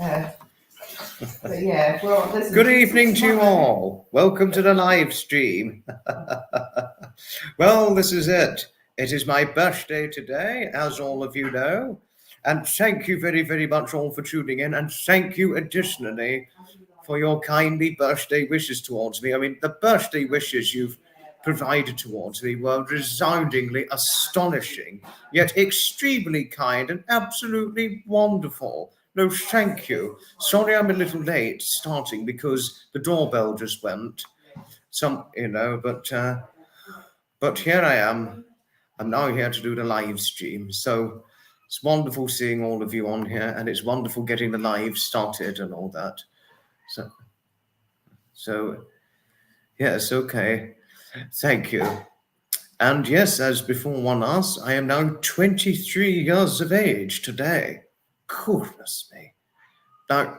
But yeah, well, listen, Good evening to you all. Welcome to the live stream. Well, this is it. It is my birthday today, as all of you know. And thank you very, very much all for tuning in. And thank you additionally for your kindly birthday wishes towards me. I mean, the birthday wishes you've provided towards me were resoundingly astonishing, yet extremely kind and absolutely wonderful. No, thank you. Sorry I'm a little late starting because the doorbell just went. But here I am. I'm now here to do the live stream. So it's wonderful seeing all of you on here, and it's wonderful getting the live started and all that. So yes, okay. Thank you. And yes, as before one asked, I am now 23 years of age today. Goodness me. Now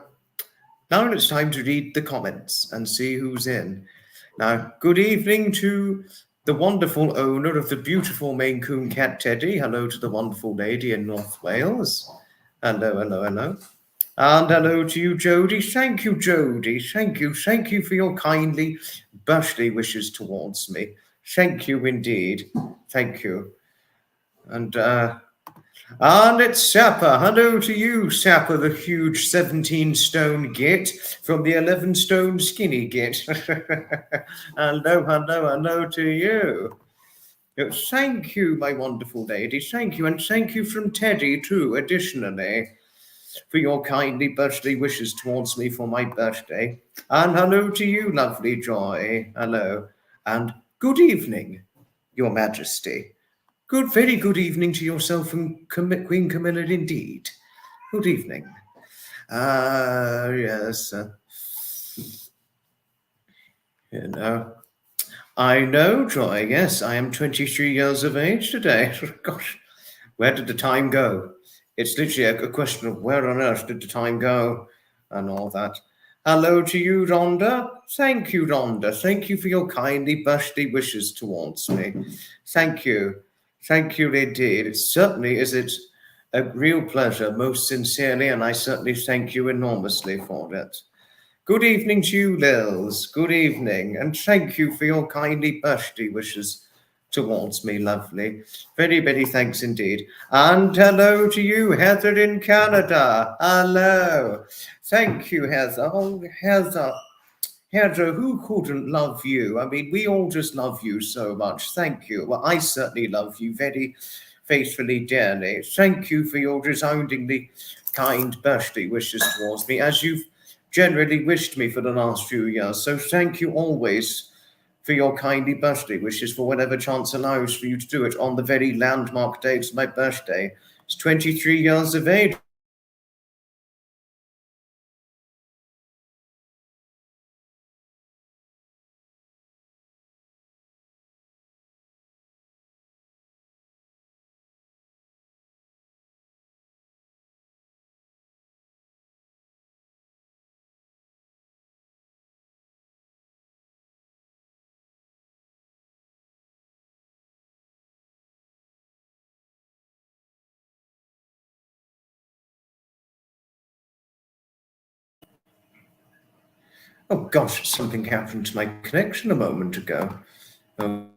it's time to read the comments and see who's in. Now, good evening to the wonderful owner of the beautiful Maine Coon cat Teddy. Hello to the wonderful lady in North Wales. Hello, hello, hello. And hello to you, Jody. Thank you, Jody. Thank you for your kindly birthday wishes towards me. Thank you indeed. Thank you. And it's Sapper. Hello to you, Sapper, the huge 17-stone git from the 11-stone skinny git. Hello to you. Thank you, my wonderful lady. Thank you. And thank you from Teddy, too, additionally, for your kindly birthday wishes towards me for my birthday. And hello to you, lovely Joy. Hello. And good evening, Your Majesty. Very good evening to yourself and Queen Camilla indeed. Good evening. Yes. I know, Joy. Yes, I am 23 years of age today. Gosh, where did the time go? It's literally a question of where on earth did the time go and all that. Hello to you, Rhonda. Thank you, Rhonda. Thank you for your kindly birthday wishes towards me. Thank you. Thank you indeed. It certainly is a real pleasure, most sincerely, and I certainly thank you enormously for it. Good evening to you, Lils. Good evening, and thank you for your kindly birthday wishes towards me, lovely. Very, very thanks indeed. And hello to you, Heather in Canada. Hello. Thank you, Heather. Oh, Heather. Heather, who couldn't love you? I mean, we all just love you so much. Thank you. Well, I certainly love you very faithfully, dearly. Thank you for your resoundingly kind birthday wishes towards me, as you've generally wished me for the last few years. So thank you always for your kindly birthday wishes, for whatever chance allows for you to do it on the very landmark date of my birthday. It's 23 years of age. Oh gosh, something happened to my connection a moment ago. Oh,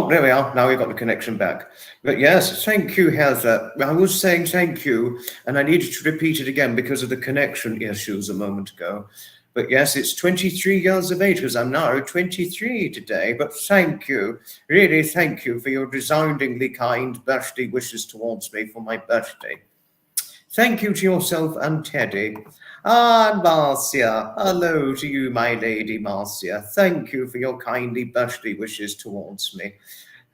there we are. Now we've got the connection back. But yes, thank you, Heather. I was saying thank you, and I needed to repeat it again because of the connection issues a moment ago. But yes, it's 23 years of age, because I'm now 23 today. But thank you, really thank you for your resoundingly kind birthday wishes towards me for my birthday. Thank you to yourself and Teddy. And Marcia, hello to you, my lady Marcia. Thank you for your kindly birthday wishes towards me.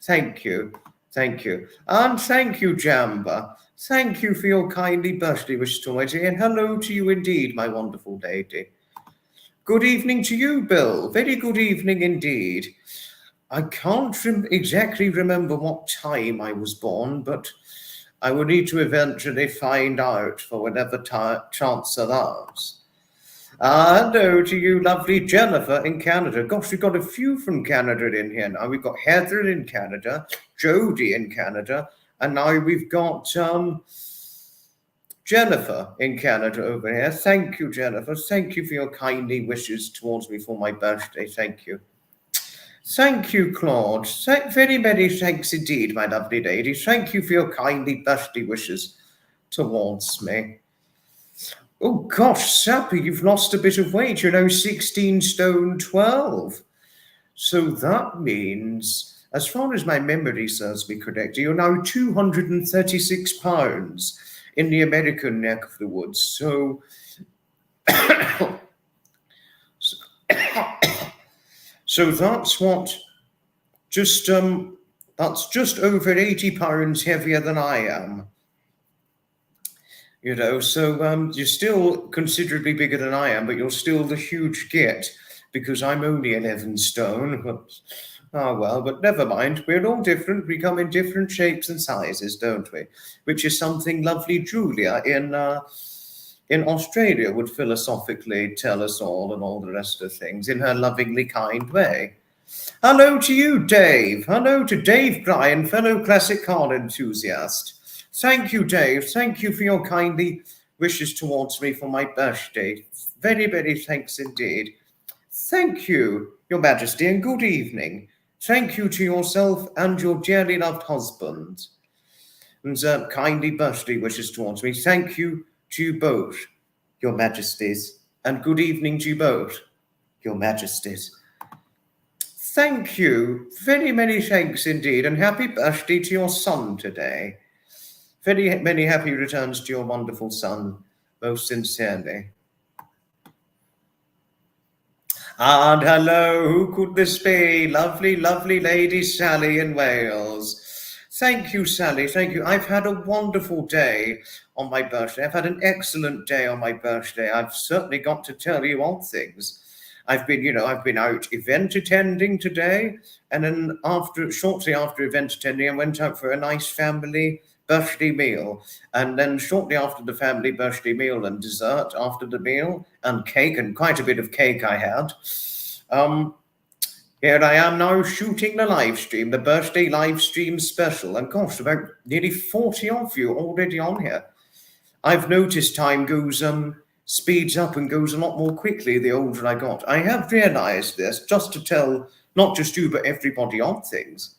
Thank you. Thank you. And thank you, Jamba. Thank you for your kindly birthday wishes towards me. And hello to you indeed, my wonderful lady. Good evening to you, Bill. Very good evening indeed. I can't exactly remember what time I was born, but I will need to eventually find out for whatever chance allows. Hello to you, lovely Jennifer in Canada. Gosh, we've got a few from Canada in here now. We've got Heather in Canada, Jody in Canada, and now we've got Jennifer in Canada over here. Thank you, Jennifer. Thank you for your kindly wishes towards me for my birthday. Thank you. Thank you, Claude. Very many thanks indeed, my lovely lady. Thank you for your kindly birthday wishes towards me. Oh gosh, Sappy, you've lost a bit of weight. You're now 16 stone 12. So that means, as far as my memory serves me correct, you're now 236 pounds in the American neck of the woods. So, so that's what, that's just over 80 pounds heavier than I am. You know, so you're still considerably bigger than I am, but you're still the huge git because I'm only 11 stone. Oh, well, but never mind. We're all different. We come in different shapes and sizes, don't we? Which is something lovely Julia in Australia would philosophically tell us all and all the rest of things in her lovingly kind way. Hello to you, Dave. Hello to Dave Bryan, fellow classic car enthusiast. Thank you, Dave. Thank you for your kindly wishes towards me for my birthday. Very, very thanks indeed. Thank you, Your Majesty, and good evening. Thank you to yourself and your dearly loved husband. And kindly birthday wishes towards me. Thank you to you both, Your Majesties, and good evening to you both, Your Majesties. Thank you. Very many thanks indeed, and happy birthday to your son today. Very many happy returns to your wonderful son, most sincerely. And hello, who could this be? Lovely, lovely lady Sally in Wales. Thank you, Sally. Thank you. I've had a wonderful day on my birthday. I've had an excellent day on my birthday. I've certainly got to tell you all things. I've been out event attending today, and then shortly after event attending, I went out for a nice family birthday meal, and then shortly after the family birthday meal and dessert after the meal and cake, and quite a bit of cake I had. Here I am now shooting the live stream, the birthday live stream special, and gosh, about nearly 40 of you already on here. I've noticed time goes speeds up and goes a lot more quickly the older I got. I have realized this, just to tell not just you but everybody on things.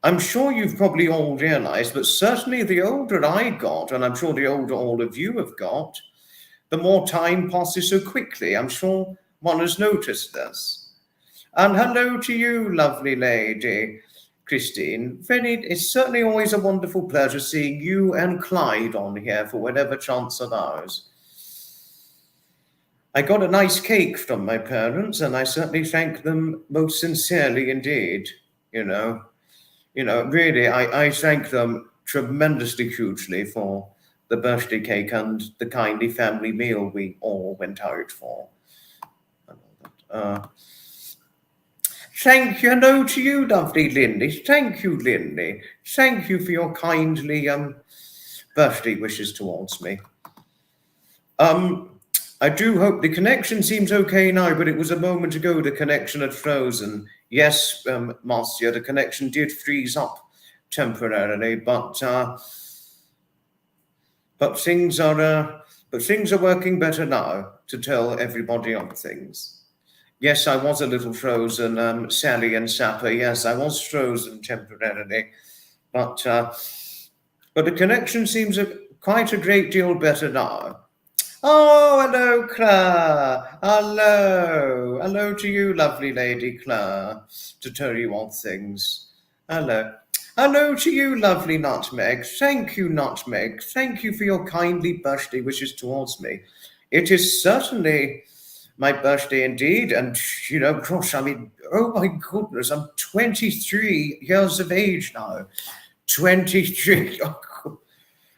I'm sure you've probably all realized, but certainly the older I got, and I'm sure the older all of you have got, the more time passes so quickly. I'm sure one has noticed this. And hello to you, lovely lady, Christine. It's certainly always a wonderful pleasure seeing you and Clyde on here for whatever chance of ours. I got a nice cake from my parents, and I certainly thank them most sincerely indeed. Really, I thank them tremendously hugely for the birthday cake and the kindly family meal we all went out for. Thank you. Hello to you, lovely Lindy. Thank you, Lindy. Thank you for your kindly birthday wishes towards me. I do hope the connection seems okay now, but it was a moment ago the connection had frozen. Yes, Marcia, the connection did freeze up temporarily, but things are working better now to tell everybody on things. Yes, I was a little frozen, Sally and Sapper. Yes, I was frozen temporarily, but the connection seems quite a great deal better now. Oh, hello, Claire. Hello. Hello to you, lovely lady Claire, to tell you all things. Hello. Hello to you, lovely Nutmeg. Thank you, Nutmeg. Thank you for your kindly birthday wishes towards me. It is certainly my birthday indeed. And, gosh, I mean, oh my goodness, I'm 23 years of age now. 23.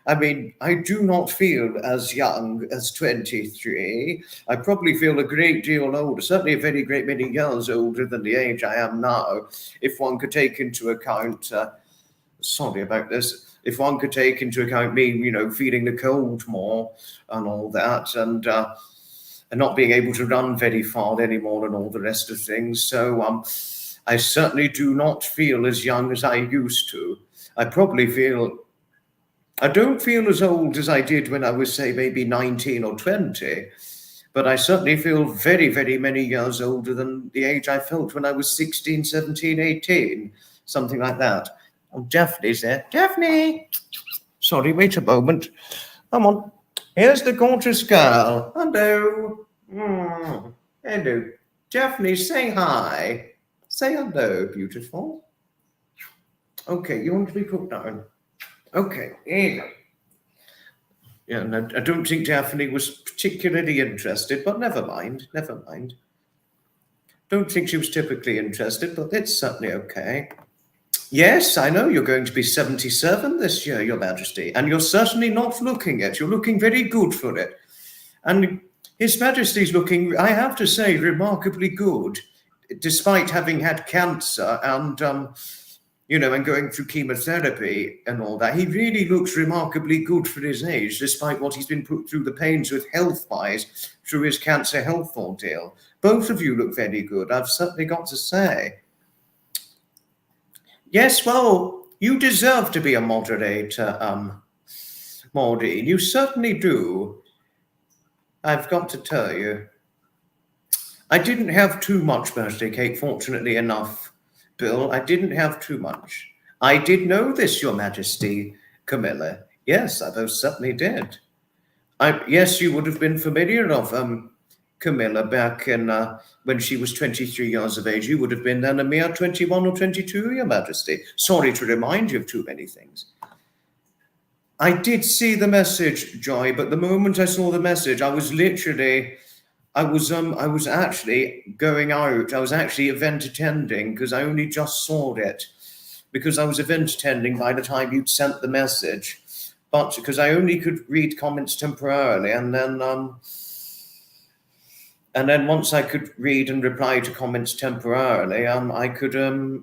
I mean, I do not feel as young as 23. I probably feel a great deal older, certainly a very great many years older than the age I am now, if one could take into account, sorry about this, if one could take into account me, feeling the cold more and all that. And not being able to run very far anymore and all the rest of things. So I certainly do not feel as young as I used to. I don't feel as old as I did when I was, say, maybe 19 or 20, but I certainly feel very, very many years older than the age I felt when I was 16, 17, 18, something like that. Oh, Daphne's there. Daphne! Sorry, wait a moment. Come on. Here's the gorgeous girl. Hello. Hello. Daphne, say hi. Say hello, beautiful. Okay, you want to be put down? Okay, here you go. Yeah, no, I don't think Daphne was particularly interested, but never mind, never mind. Don't think she was typically interested, but it's certainly okay. Yes, I know you're going to be 77 this year, Your Majesty, and you're certainly not looking it. You're looking very good for it. And His Majesty's looking, I have to say, remarkably good, despite having had cancer and and going through chemotherapy and all that. He really looks remarkably good for his age, despite what he's been put through the pains with health-wise through his cancer health ordeal. Both of you look very good, I've certainly got to say. Yes, well, you deserve to be a moderator, Maudine. You certainly do. I've got to tell you. I didn't have too much birthday cake, fortunately enough, Bill. I didn't have too much. I did know this, Your Majesty, Camilla. Yes, I most certainly did. Yes, you would have been familiar of Camilla back in when she was 23 years of age. You would have been then a mere 21 or 22, Your Majesty. Sorry to remind you of too many things. I did see the message, Joy, but the moment I saw the message, I was actually going out. I was actually event attending because I only just saw it because I was event attending by the time you'd sent the message. But because I only could read comments temporarily, and then once I could read and reply to comments temporarily, I could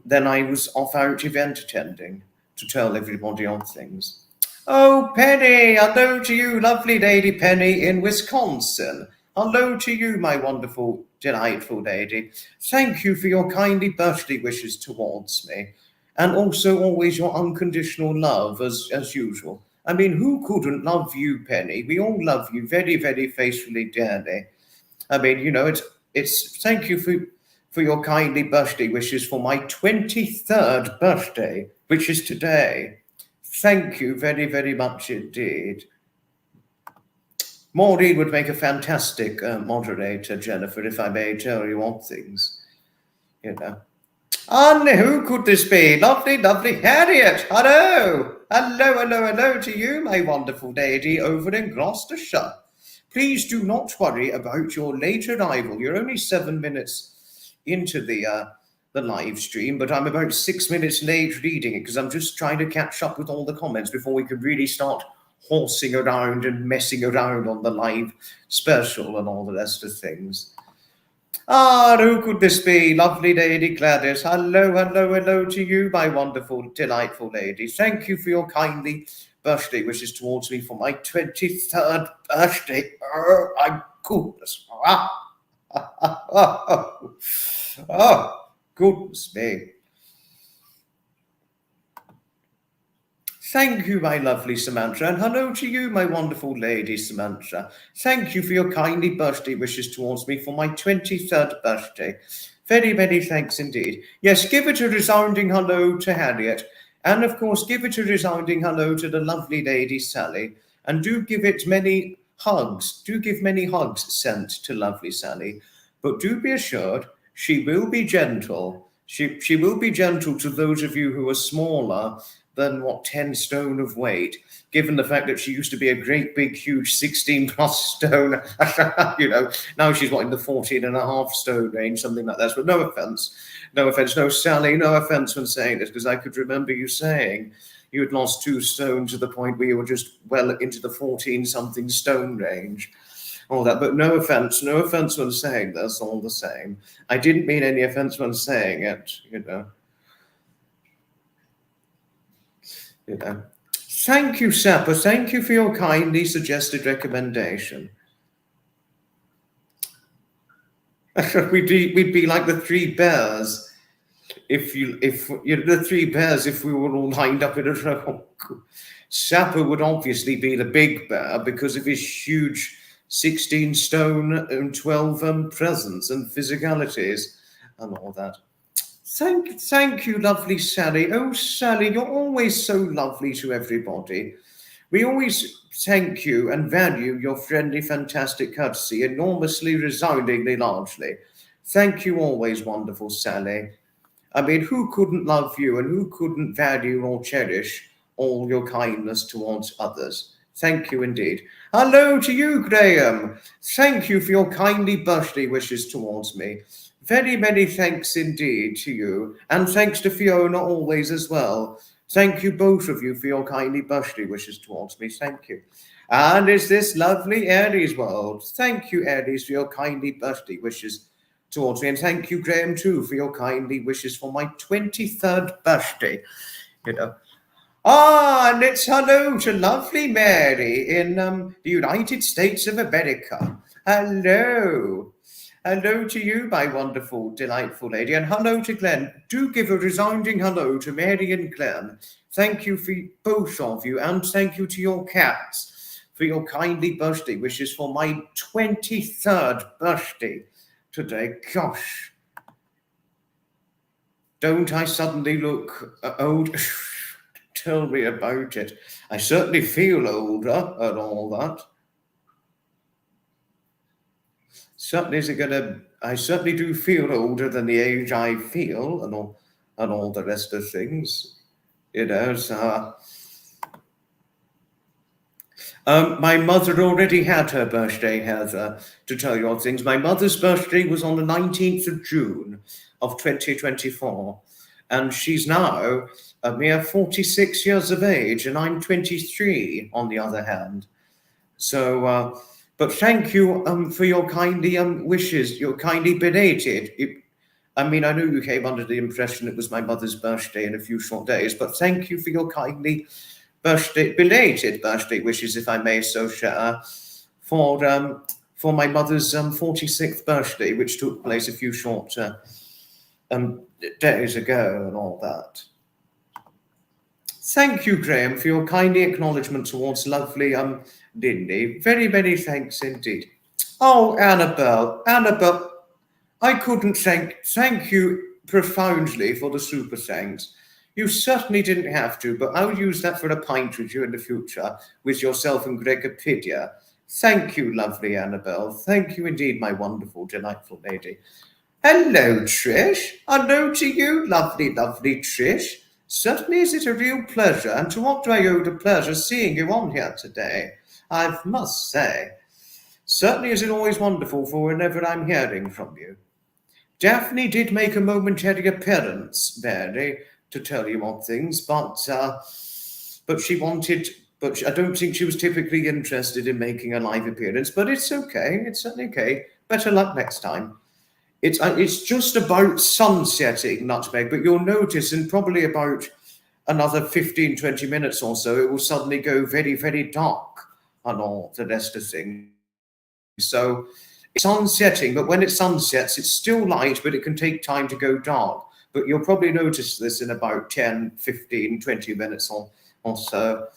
then I was off out event attending to tell everybody on things. Oh, Penny, hello to you, lovely lady Penny in Wisconsin. Hello to you, my wonderful, delightful lady. Thank you for your kindly birthday wishes towards me, and also always your unconditional love as usual. I mean, who couldn't love you, Penny? We all love you very, very faithfully, dearly. I mean, it's thank you for your kindly birthday wishes for my 23rd birthday, which is today. Thank you very, very much indeed. Maureen would make a fantastic moderator, Jennifer, if I may tell you on things. And who could this be? Lovely, lovely Harriet. Hello. Hello to you, my wonderful lady over in Gloucestershire. Please do not worry about your late arrival. You're only 7 minutes into the live stream, but I'm about 6 minutes late reading it because I'm just trying to catch up with all the comments before we could really start horsing around and messing around on the live special and all the rest of things. Who could this be? Lovely lady Gladys. Hello to you, my wonderful, delightful lady. Thank you for your kindly birthday wishes towards me for my 23rd birthday. Oh, my goodness. Oh, goodness me. Thank you, my lovely Samantha, and hello to you, my wonderful lady Samantha. Thank you for your kindly birthday wishes towards me for my 23rd birthday. Very, very thanks indeed. Yes, give it a resounding hello to Harriet, and of course, give it a resounding hello to the lovely lady Sally, and do give it many hugs. Do give many hugs sent to lovely Sally, but do be assured she will be gentle. She will be gentle to those of you who are smaller than 10 stone of weight, given the fact that she used to be a great big huge 16 plus stone. Now she's in the 14.5 stone range, something like that. But no offense, no Sally, no offense when saying this, because I could remember you saying you had lost 2 stone to the point where you were just well into the 14 something stone range. All that, but no offense when saying this, all the same. I didn't mean any offense when saying it, Thank you, Sapper. Thank you for your kindly suggested recommendation. We'd be like the three bears if the three bears if we were all lined up in a row. Sapper would obviously be the big bear because of his huge 16 stone and 12 presence and physicalities and all that. Thank you, lovely Sally. Oh, Sally, you're always so lovely to everybody. We always thank you and value your friendly, fantastic courtesy enormously, resoundingly, largely. Thank you always, wonderful Sally. I mean, who couldn't love you and who couldn't value or cherish all your kindness towards others? Thank you indeed. Hello to you, Graham. Thank you for your kindly birthday wishes towards me. Very many thanks indeed to you, and thanks to Fiona always as well. Thank you both of you for your kindly birthday wishes towards me. Thank you. And is this lovely Aries world? Thank you, Aries, for your kindly birthday wishes towards me, and thank you, Graham, too, for your kindly wishes for my 23rd birthday. You know. And it's hello to lovely Mary in the United States of America. Hello. Hello to you, my wonderful, delightful lady, and hello to Glenn. Do give a resounding hello to Mary and Glenn. Thank you for both of you, and thank you to your cats for your kindly birthday wishes for my 23rd birthday today. Gosh, don't I suddenly look old? Tell me about it. I certainly feel older and all that. I certainly do feel older than the age I feel and all the rest of things. You know, so my mother already had her birthday, Heather, to tell you all things. My mother's birthday was on the 19th of June of 2024, and she's now a mere 46 years of age, and I'm 23 on the other hand. So, but thank you for your kindly wishes, your kindly belated. I mean, I know you came under the impression it was my mother's birthday in a few short days, but thank you for your kindly belated birthday wishes, if I may so share, for my mother's 46th birthday, which took place a few short days ago and all that. Thank you, Graham, for your kindly acknowledgement towards lovely Lindy. Very many thanks indeed. Oh, Annabelle, I couldn't thank you profoundly for the super thanks. You certainly didn't have to, but I'll use that for a pint with you in the future, with yourself and Gregopedia. Thank you, lovely Annabelle. Thank you indeed, my wonderful, delightful lady. Hello, Trish. Hello to you, lovely, lovely Trish. Certainly is it a real pleasure, and to what do I owe the pleasure seeing you on here today? I must say, certainly is it always wonderful for whenever I'm hearing from you. Daphne did make a momentary appearance, Mary, to tell you on things, but I don't think she was typically interested in making a live appearance, but it's okay. It's certainly okay. Better luck next time. It's just about sunsetting, Nutmeg, but you'll notice in probably about another 15, 20 minutes or so, it will suddenly go very, very dark and all the rest of things. So it's sunsetting, but when it sunsets, it's still light, but it can take time to go dark. But you'll probably notice this in about 10, 15, 20 minutes or so.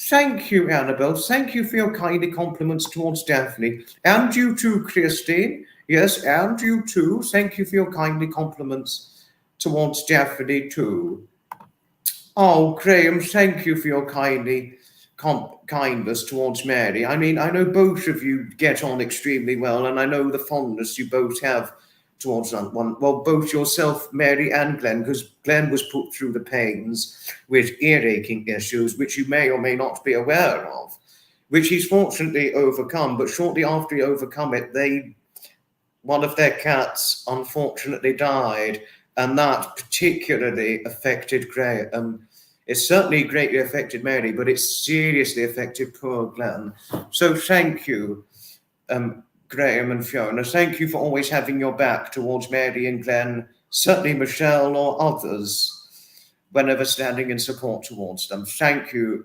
Thank you, Annabelle. Thank you for your kindly compliments towards Daphne. And you too, Christine. Yes, and you too. Thank you for your kindly compliments towards Daphne too. Oh, Graham, thank you for your kindness towards Mary. I mean, I know both of you get on extremely well, and I know the fondness you both have towards one. Well, both yourself, Mary, and Glenn, because Glenn was put through the pains with ear aching issues, which you may or may not be aware of, which he's fortunately overcome. But shortly after he overcome it, one of their cats unfortunately died, and that particularly affected Graham. It certainly greatly affected Mary, but it seriously affected poor Glenn. So thank you, Graham and Fiona. Thank you for always having your back towards Mary and Glenn, certainly Michelle or others, whenever standing in support towards them. Thank you,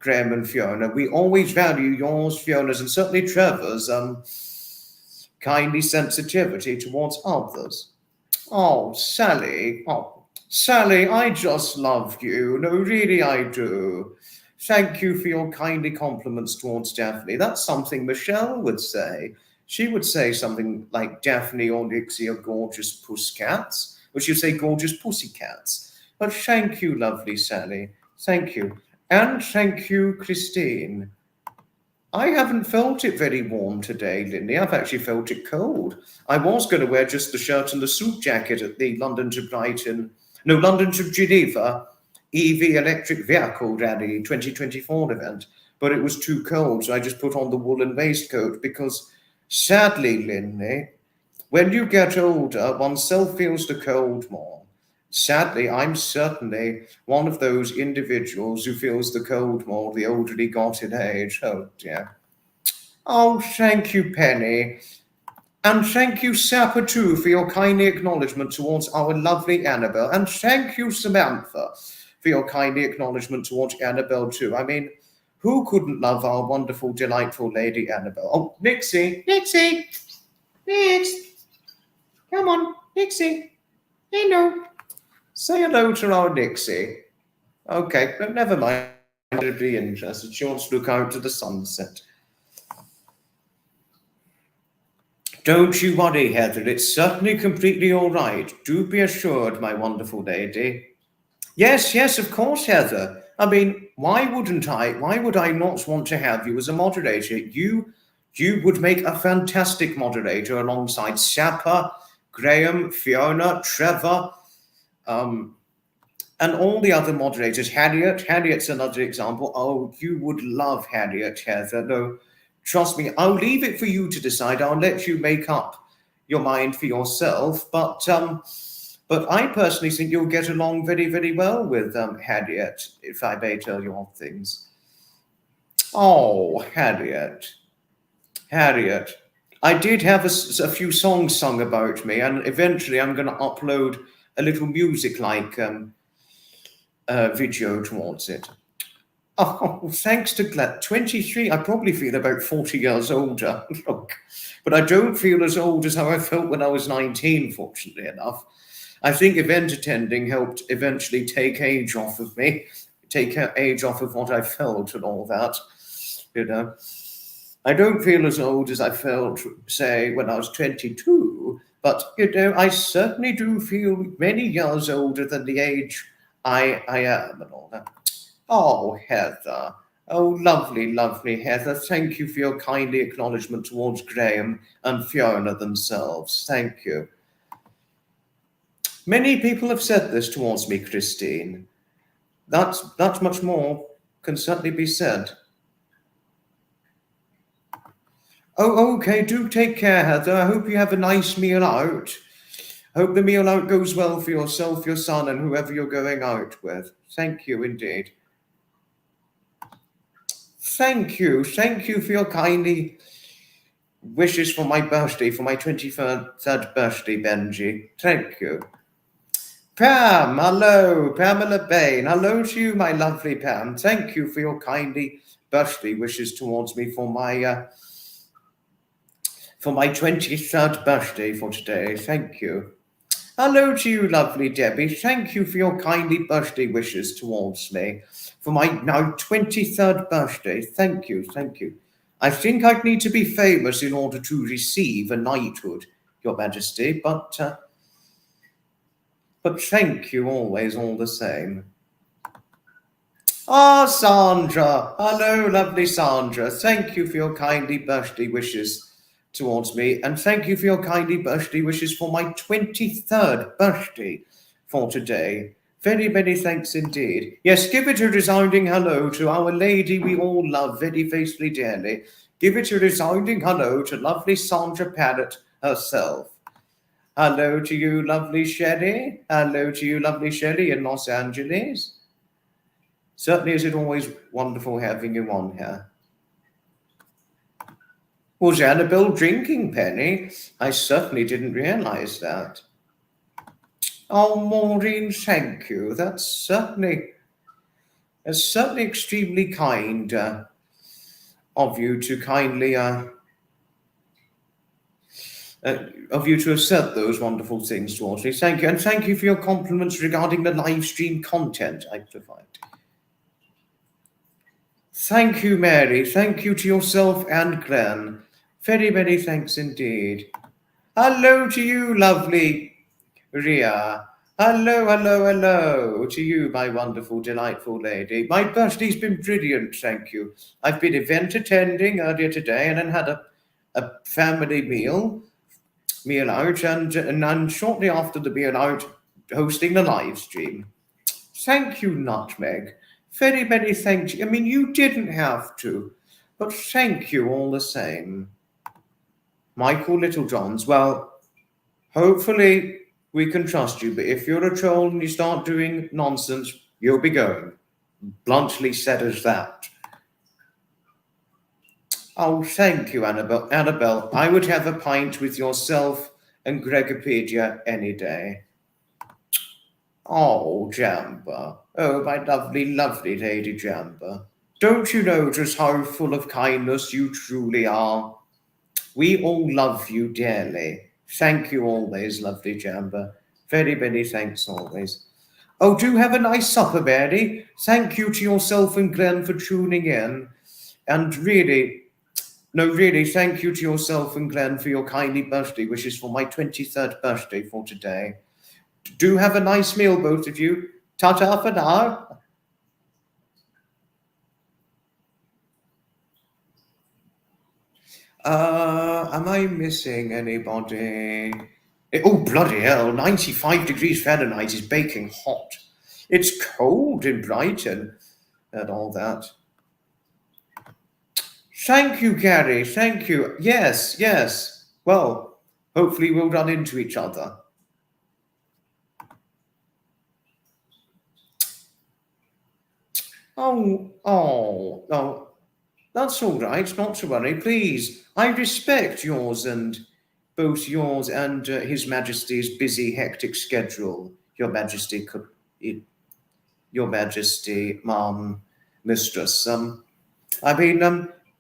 Graham and Fiona. We always value yours, Fiona's, and certainly Trevor's kindly sensitivity towards others. Oh, Sally. Oh, Sally, I just love you. No, really, I do. Thank you for your kindly compliments towards Daphne. That's something Michelle would say. She would say something like Daphne or Nixie are gorgeous pussycats, or she'd say gorgeous pussycats. But thank you, lovely Sally. Thank you. And thank you, Christine. I haven't felt it very warm today, Lindy. I've actually felt it cold. I was going to wear just the shirt and the suit jacket at the London to Brighton, no, London to Geneva EV Electric Vehicle Rally 2024 event, but it was too cold, so I just put on the woolen waistcoat because, sadly, Lindy, when you get older, oneself feels the cold more. Sadly, I'm certainly one of those individuals who feels the cold more the older he got in age. Oh dear. Oh, thank you, Penny. And thank you, Sapper, too, for your kindly acknowledgement towards our lovely Annabelle. And thank you, Samantha, for your kindly acknowledgement towards Annabelle, too. I mean, who couldn't love our wonderful, delightful lady Annabelle? Oh, Nixie, Nixie, Nix, come on, Nixie, hello. Say hello to our Nixie. Okay, but never mind. It'd be interested. She wants to look out to the sunset. Don't you worry, Heather. It's certainly completely all right. Do be assured, my wonderful lady. Yes, yes, of course, Heather. I mean, why wouldn't I? Why would I not want to have you as a moderator? You would make a fantastic moderator alongside Sapper, Graham, Fiona, Trevor, and all the other moderators. Harriet's another example. Oh, you would love Harriet, Heather. No, trust me, I'll leave it for you to decide. I'll let you make up your mind for yourself. But I personally think you'll get along very, very well with Harriet, if I may tell you all things. Oh, Harriet. I did have a few songs sung about me, and eventually I'm going to upload a little music-like video towards it. Oh, thanks to Glad. 23, I probably feel about 40 years older. Look, but I don't feel as old as how I felt when I was 19, fortunately enough. I think event attending helped eventually take age off of me, take age off of what I felt and all that. You know, I don't feel as old as I felt, say, when I was 22, but, you know, I certainly do feel many years older than the age I am and all that. Oh, Heather. Oh, lovely, lovely Heather. Thank you for your kindly acknowledgement towards Graham and Fiona themselves. Thank you. Many people have said this towards me, Christine. That much more can certainly be said. Oh, okay. Do take care, Heather. I hope you have a nice meal out. Hope the meal out goes well for yourself, your son, and whoever you're going out with. Thank you indeed. Thank you. Thank you for your kindly wishes for my birthday, for my 23rd birthday, Benji. Thank you. Pam, hello. Pamela Bain. Hello to you, my lovely Pam. Thank you for your kindly birthday wishes towards me for my 23rd birthday for today. Thank you. Hello to you, lovely Debbie. Thank you for your kindly birthday wishes towards me for my now 23rd birthday. Thank you, thank you. I think I'd need to be famous in order to receive a knighthood, Your Majesty, but thank you always, all the same. Ah, Sandra. Hello, lovely Sandra. Thank you for your kindly birthday wishes towards me, and thank you for your kindly birthday wishes for my 23rd birthday for today. Very, many thanks indeed. Yes, give it a resounding hello to our lady we all love very faithfully dearly. Give it a resounding hello to lovely Sandra Parrott herself. Hello to you, lovely Shelley. Hello to you, lovely Shelley in Los Angeles. Certainly is it always wonderful having you on here. Was Annabelle drinking, Penny? I certainly didn't realize that. Oh, Maureen, thank you. That's certainly extremely kind of you to kindly of you to have said those wonderful things towards me. Thank you. And thank you for your compliments regarding the live stream content I provide. Thank you, Mary. Thank you to yourself and Glenn. Very, very thanks indeed. Hello to you, lovely Ria. Hello, hello, hello to you, my wonderful, delightful lady. My birthday's been brilliant, thank you. I've been event attending earlier today and then had a family meal out, and then shortly after the meal out, hosting the live stream. Thank you, Nutmeg. Very, very thank you. I mean, you didn't have to, but thank you all the same. Michael Littlejohns, well, hopefully we can trust you, but if you're a troll and you start doing nonsense, you'll be going. Bluntly said as that. Oh, thank you, Annabelle. Annabelle, I would have a pint with yourself and Gregopedia any day. Oh, Jamba. Oh, my lovely, lovely Lady Jamba. Don't you know just how full of kindness you truly are? We all love you dearly. Thank you always, lovely Jamba. Very, very thanks always. Oh, do have a nice supper, Mary. Thank you to yourself and Glenn for tuning in. And really, thank you to yourself and Glenn for your kindly birthday wishes for my 23rd birthday for today. Do have a nice meal, both of you. Ta-ta for now. Am I missing anybody? Oh, bloody hell, 95 degrees Fahrenheit is baking hot. It's cold in Brighton and all that. Thank you, Gary. Thank you. Yes, yes. Well, hopefully we'll run into each other. Oh, that's all right. Not to worry, please. I respect both yours and His Majesty's busy, hectic schedule. Your Majesty, Mistress.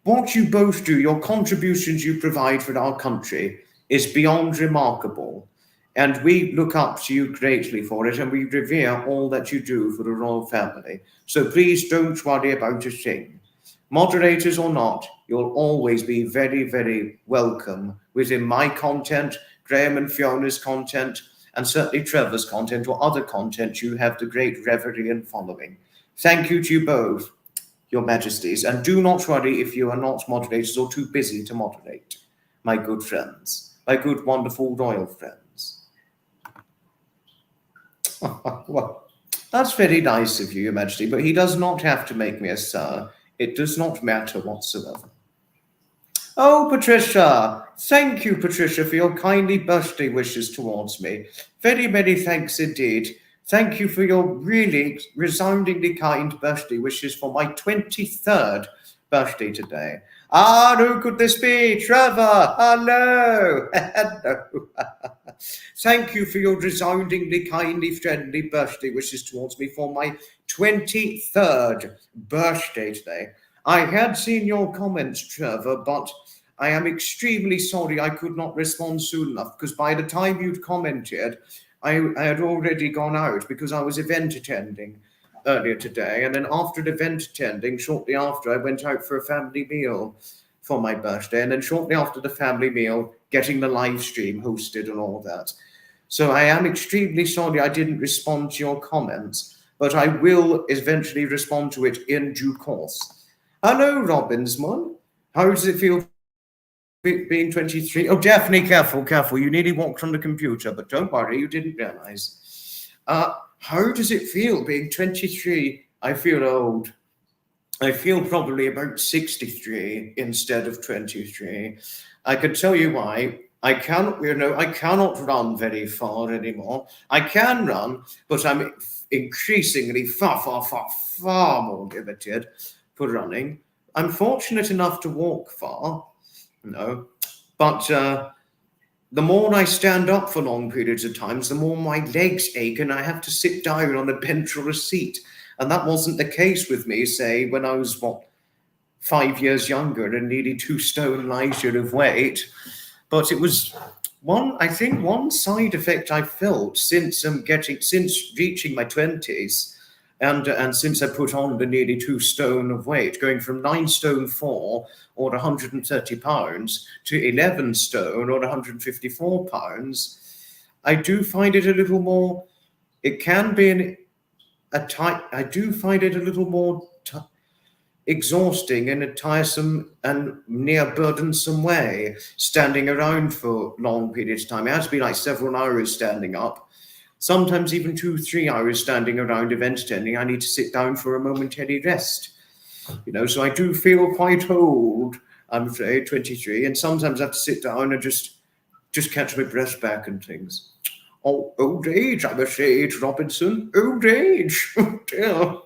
What you both do, your contributions you provide for our country, is beyond remarkable. And we look up to you greatly for it, and we revere all that you do for the royal family. So please don't worry about a thing. Moderators or not, you'll always be very, very welcome within my content, Graham and Fiona's content, and certainly Trevor's content or other content you have the great reverie in following. Thank you to you both, Your Majesties, and do not worry if you are not moderators or too busy to moderate, my good friends, my good, wonderful royal friends. Well, that's very nice of you, Your Majesty, but he does not have to make me a sir. It does not matter whatsoever. Oh, Patricia! Thank you, Patricia, for your kindly birthday wishes towards me. Very, very thanks indeed. Thank you for your really resoundingly kind birthday wishes for my 23rd birthday today. Ah, who could this be? Trevor! Hello! Hello! Thank you for your resoundingly kindly, friendly birthday wishes towards me for my 23rd birthday today. I had seen your comments, Trevor, but I am extremely sorry I could not respond soon enough, because by the time you'd commented, I had already gone out because I was event attending earlier today. And then after the event attending, shortly after, I went out for a family meal for my birthday. And then shortly after the family meal, getting the live stream hosted and all that. So I am extremely sorry I didn't respond to your comments, but I will eventually respond to it in due course. Hello, Robinsman. How does it feel being 23? Oh, Daphne, careful. You nearly walked on the computer, but don't worry, you didn't realize. How does it feel being 23? I feel old. I feel probably about 63 instead of 23. I can tell you why. I cannot run very far anymore. I can run, but I'm increasingly far more limited for running. I'm fortunate enough to walk far, but the more I stand up for long periods of times, the more my legs ache and I have to sit down on a bench or a seat. And that wasn't the case with me, say, when I was, 5 years younger and nearly 2 stone lighter of weight. But it was I think one side effect I felt since reaching my 20s, and since I put on the nearly 2 stone of weight, going from 9 stone 4 or 130 pounds to 11 stone or 154 pounds, I do find it a little more. It can be I do find it a little more exhausting in a tiresome and near burdensome way, standing around for long periods of time. It has to be like several hours standing up, sometimes even 2-3 hours standing around event attending. I need to sit down for a momentary rest. So I do feel quite old, I'm afraid, 23, and sometimes I have to sit down and just catch my breath back and things. Oh, old age, I'm afraid, Robinson. Old age. Oh, dear.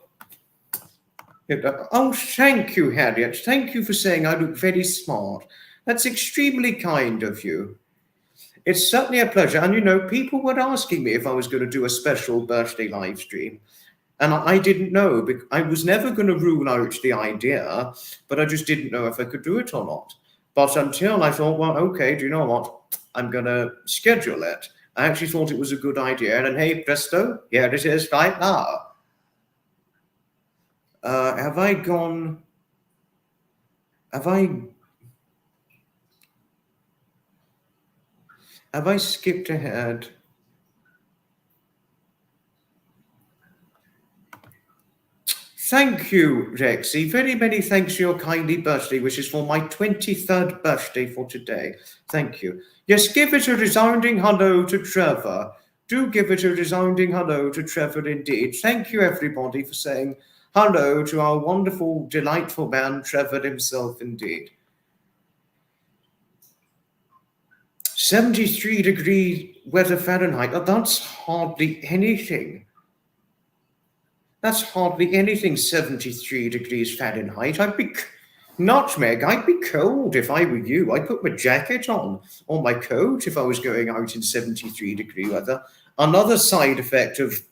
Oh, thank you, Harriet. Thank you for saying I look very smart. That's extremely kind of you. It's certainly a pleasure. And, people were asking me if I was going to do a special birthday live stream. And I didn't know. I was never going to rule out the idea, but I just didn't know if I could do it or not. But until I thought, well, okay, do you know what? I'm going to schedule it. I actually thought it was a good idea. And hey, presto, here it is right now. Have I skipped ahead? Thank you, Rexy. Very many thanks for your kindly birthday wishes for my 23rd birthday for today. Thank you. Yes, give it a resounding hello to Trevor. Do give it a resounding hello to Trevor indeed. Thank you, everybody, for saying hello to our wonderful, delightful man, Trevor himself indeed. 73-degree weather Fahrenheit. Oh, that's hardly anything. That's hardly anything, 73 degrees Fahrenheit. I'd be cold if I were you. I'd put my jacket on or my coat if I was going out in 73-degree weather. Another side effect of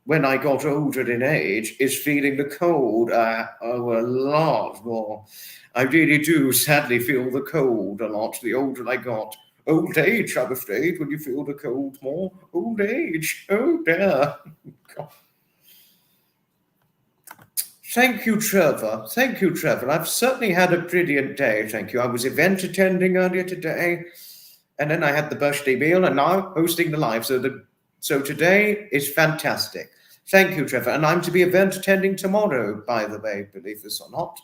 when I got older in age is feeling the cold a lot more. I really do sadly feel the cold a lot the older I got. Old age, I'm afraid, when you feel the cold more. Old age. Oh dear. God. Thank you, Trevor. Thank you, Trevor. I've certainly had a brilliant day, thank you. I was event attending earlier today, and then I had the birthday meal, and now hosting the live. So today is fantastic. Thank you, Trevor. And I'm to be event attending tomorrow, by the way, believe this or not.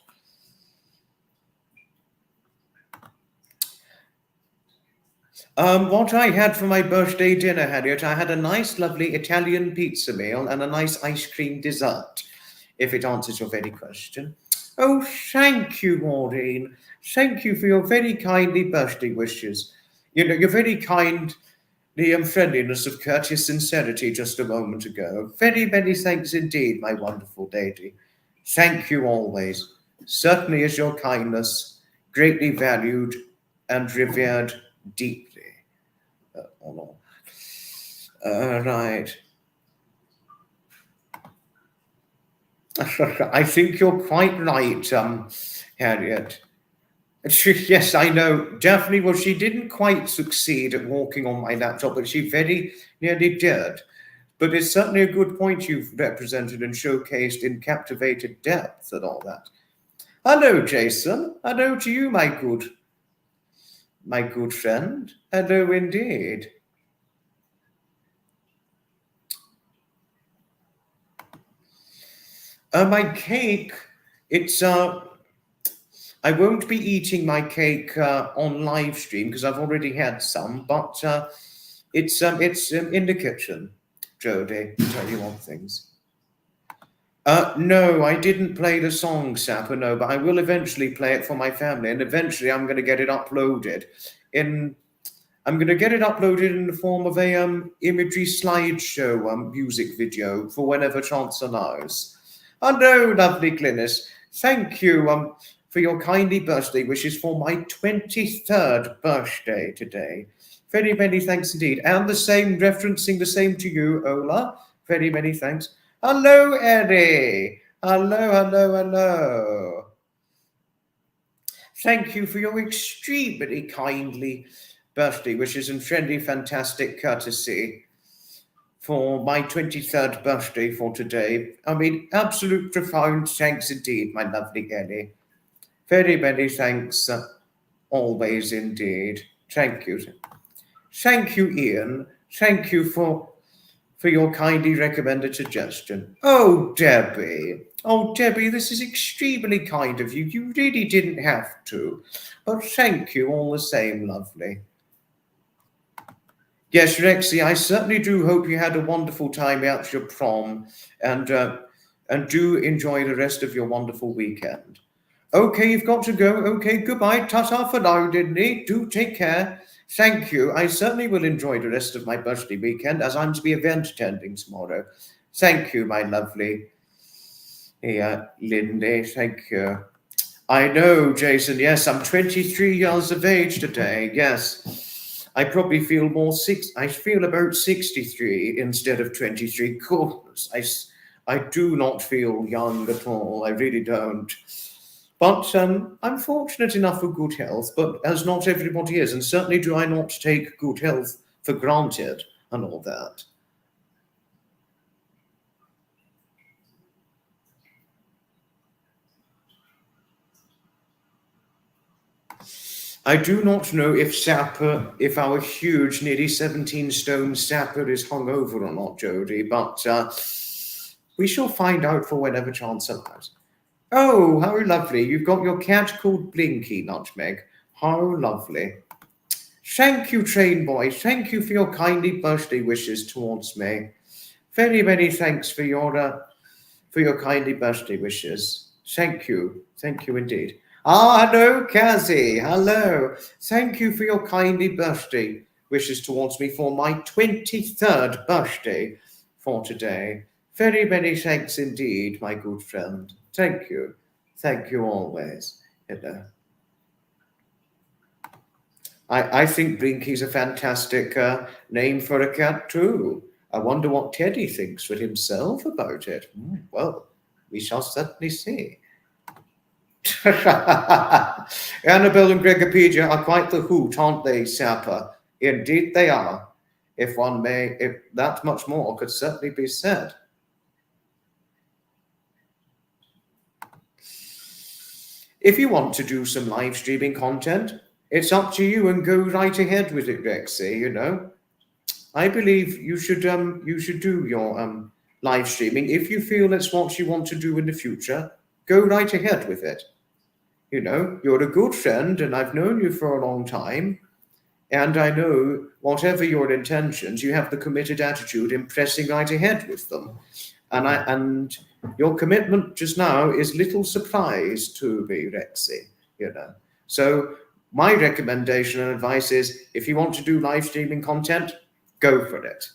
What I had for my birthday dinner, Harriet, I had a nice, lovely Italian pizza meal and a nice ice cream dessert, if it answers your very question. Oh, thank you, Maureen. Thank you for your very kindly birthday wishes. Your very kind, the friendliness of courteous sincerity just a moment ago. Very many thanks indeed, my wonderful lady. Thank you always. Certainly is your kindness greatly valued and revered deeply. Right. I think you're quite right, Harriet. Yes, I know. Definitely, well, she didn't quite succeed at walking on my laptop, but she very nearly did. But it's certainly a good point you've represented and showcased in captivated depth and all that. Hello, Jason. Hello to you, my good friend. Hello indeed. My cake, it's I won't be eating my cake on live stream because I've already had some, but it's in the kitchen, Jodie, to tell you on things. No, I didn't play the song, Sapper, no, but I will eventually play it for my family, and eventually I'm going to get it uploaded in the form of a imagery slideshow music video for whenever chance allows. Hello, lovely Glynis. Thank you for your kindly birthday wishes for my 23rd birthday today. Very many thanks indeed. And referencing the same to you, Ola. Very many thanks. Hello, Eddie. Hello. Thank you for your extremely kindly birthday wishes and friendly, fantastic courtesy for my 23rd birthday for today. I mean, absolute profound thanks indeed, my lovely Ellie. Very many thanks, always indeed. Thank you. Thank you, Ian. Thank you for your kindly recommended suggestion. Oh, Debbie. Oh, Debbie, this is extremely kind of you. You really didn't have to. But thank you all the same, lovely. Yes, Rexy, I certainly do hope you had a wonderful time at your prom and do enjoy the rest of your wonderful weekend. Okay, you've got to go. Okay, goodbye. Ta-ta for now, Disney. Do take care. Thank you. I certainly will enjoy the rest of my birthday weekend as I'm to be event attending tomorrow. Thank you, my lovely Lindy. Thank you. I know, Jason. Yes, I'm 23 years of age today. Yes. I probably feel I feel about 63 instead of 23. Of course, I do not feel young at all. I really don't. But I'm fortunate enough for good health, but as not everybody is, and certainly do I not take good health for granted and all that. I do not know if our huge, nearly 17 stone sapper is hung over or not, Jody, but we shall find out for whenever chance allows. Oh, how lovely. You've got your cat called Blinky, Nutmeg. How lovely. Thank you, train boy. Thank you for your kindly birthday wishes towards me. Very many thanks for your kindly birthday wishes. Thank you. Thank you indeed. Ah, hello, Kazi. Hello. Thank you for your kindly birthday wishes towards me for my 23rd birthday for today. Very many thanks indeed, my good friend. Thank you. Thank you always. I think Blinky's a fantastic name for a cat too. I wonder what Teddy thinks for himself about it. Well, we shall certainly see. Annabelle and Gregopedia are quite the hoot, aren't they, Sapper? Indeed they are. If that much more could certainly be said. If you want to do some live streaming content, it's up to you and go right ahead with it, Rexy, I believe you should do your live streaming. If you feel it's what you want to do in the future, go right ahead with it. You're a good friend and I've known you for a long time. And I know whatever your intentions, you have the committed attitude in pressing right ahead with them. And your commitment just now is little surprise to me, Rexy, So my recommendation and advice is if you want to do live streaming content, go for it.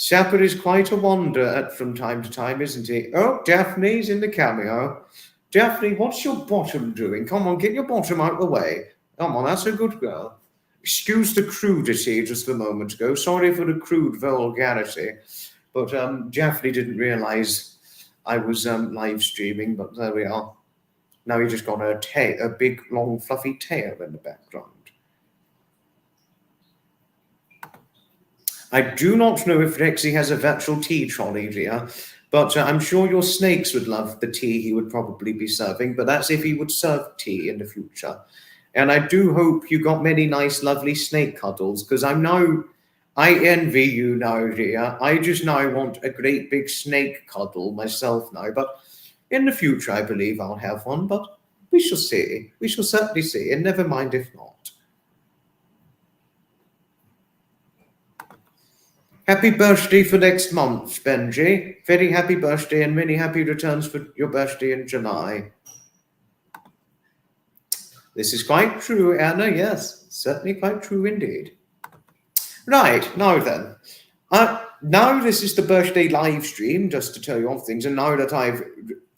Sapper is quite a wanderer from time to time, isn't he? Oh, Daphne's in the cameo. Daphne, what's your bottom doing? Come on, get your bottom out of the way. Come on, that's a good girl. Excuse the crudity just a moment ago. Sorry for the crude vulgarity. But Daphne didn't realise I was live streaming, but there we are. Now you just got a big, long, fluffy tail in the background. I do not know if Rexy has a virtual tea trolley, dear, but I'm sure your snakes would love the tea he would probably be serving, but that's if he would serve tea in the future. And I do hope you got many nice, lovely snake cuddles, because I envy you now, dear. I just now want a great big snake cuddle myself now, but in the future I believe I'll have one, but we shall see. We shall certainly see, and never mind if not. Happy birthday for next month, Benji. Very happy birthday and many happy returns for your birthday in July. This is quite true, Anna. Yes, certainly quite true indeed. Right, now then. Now this is the birthday live stream, just to tell you off things. And now that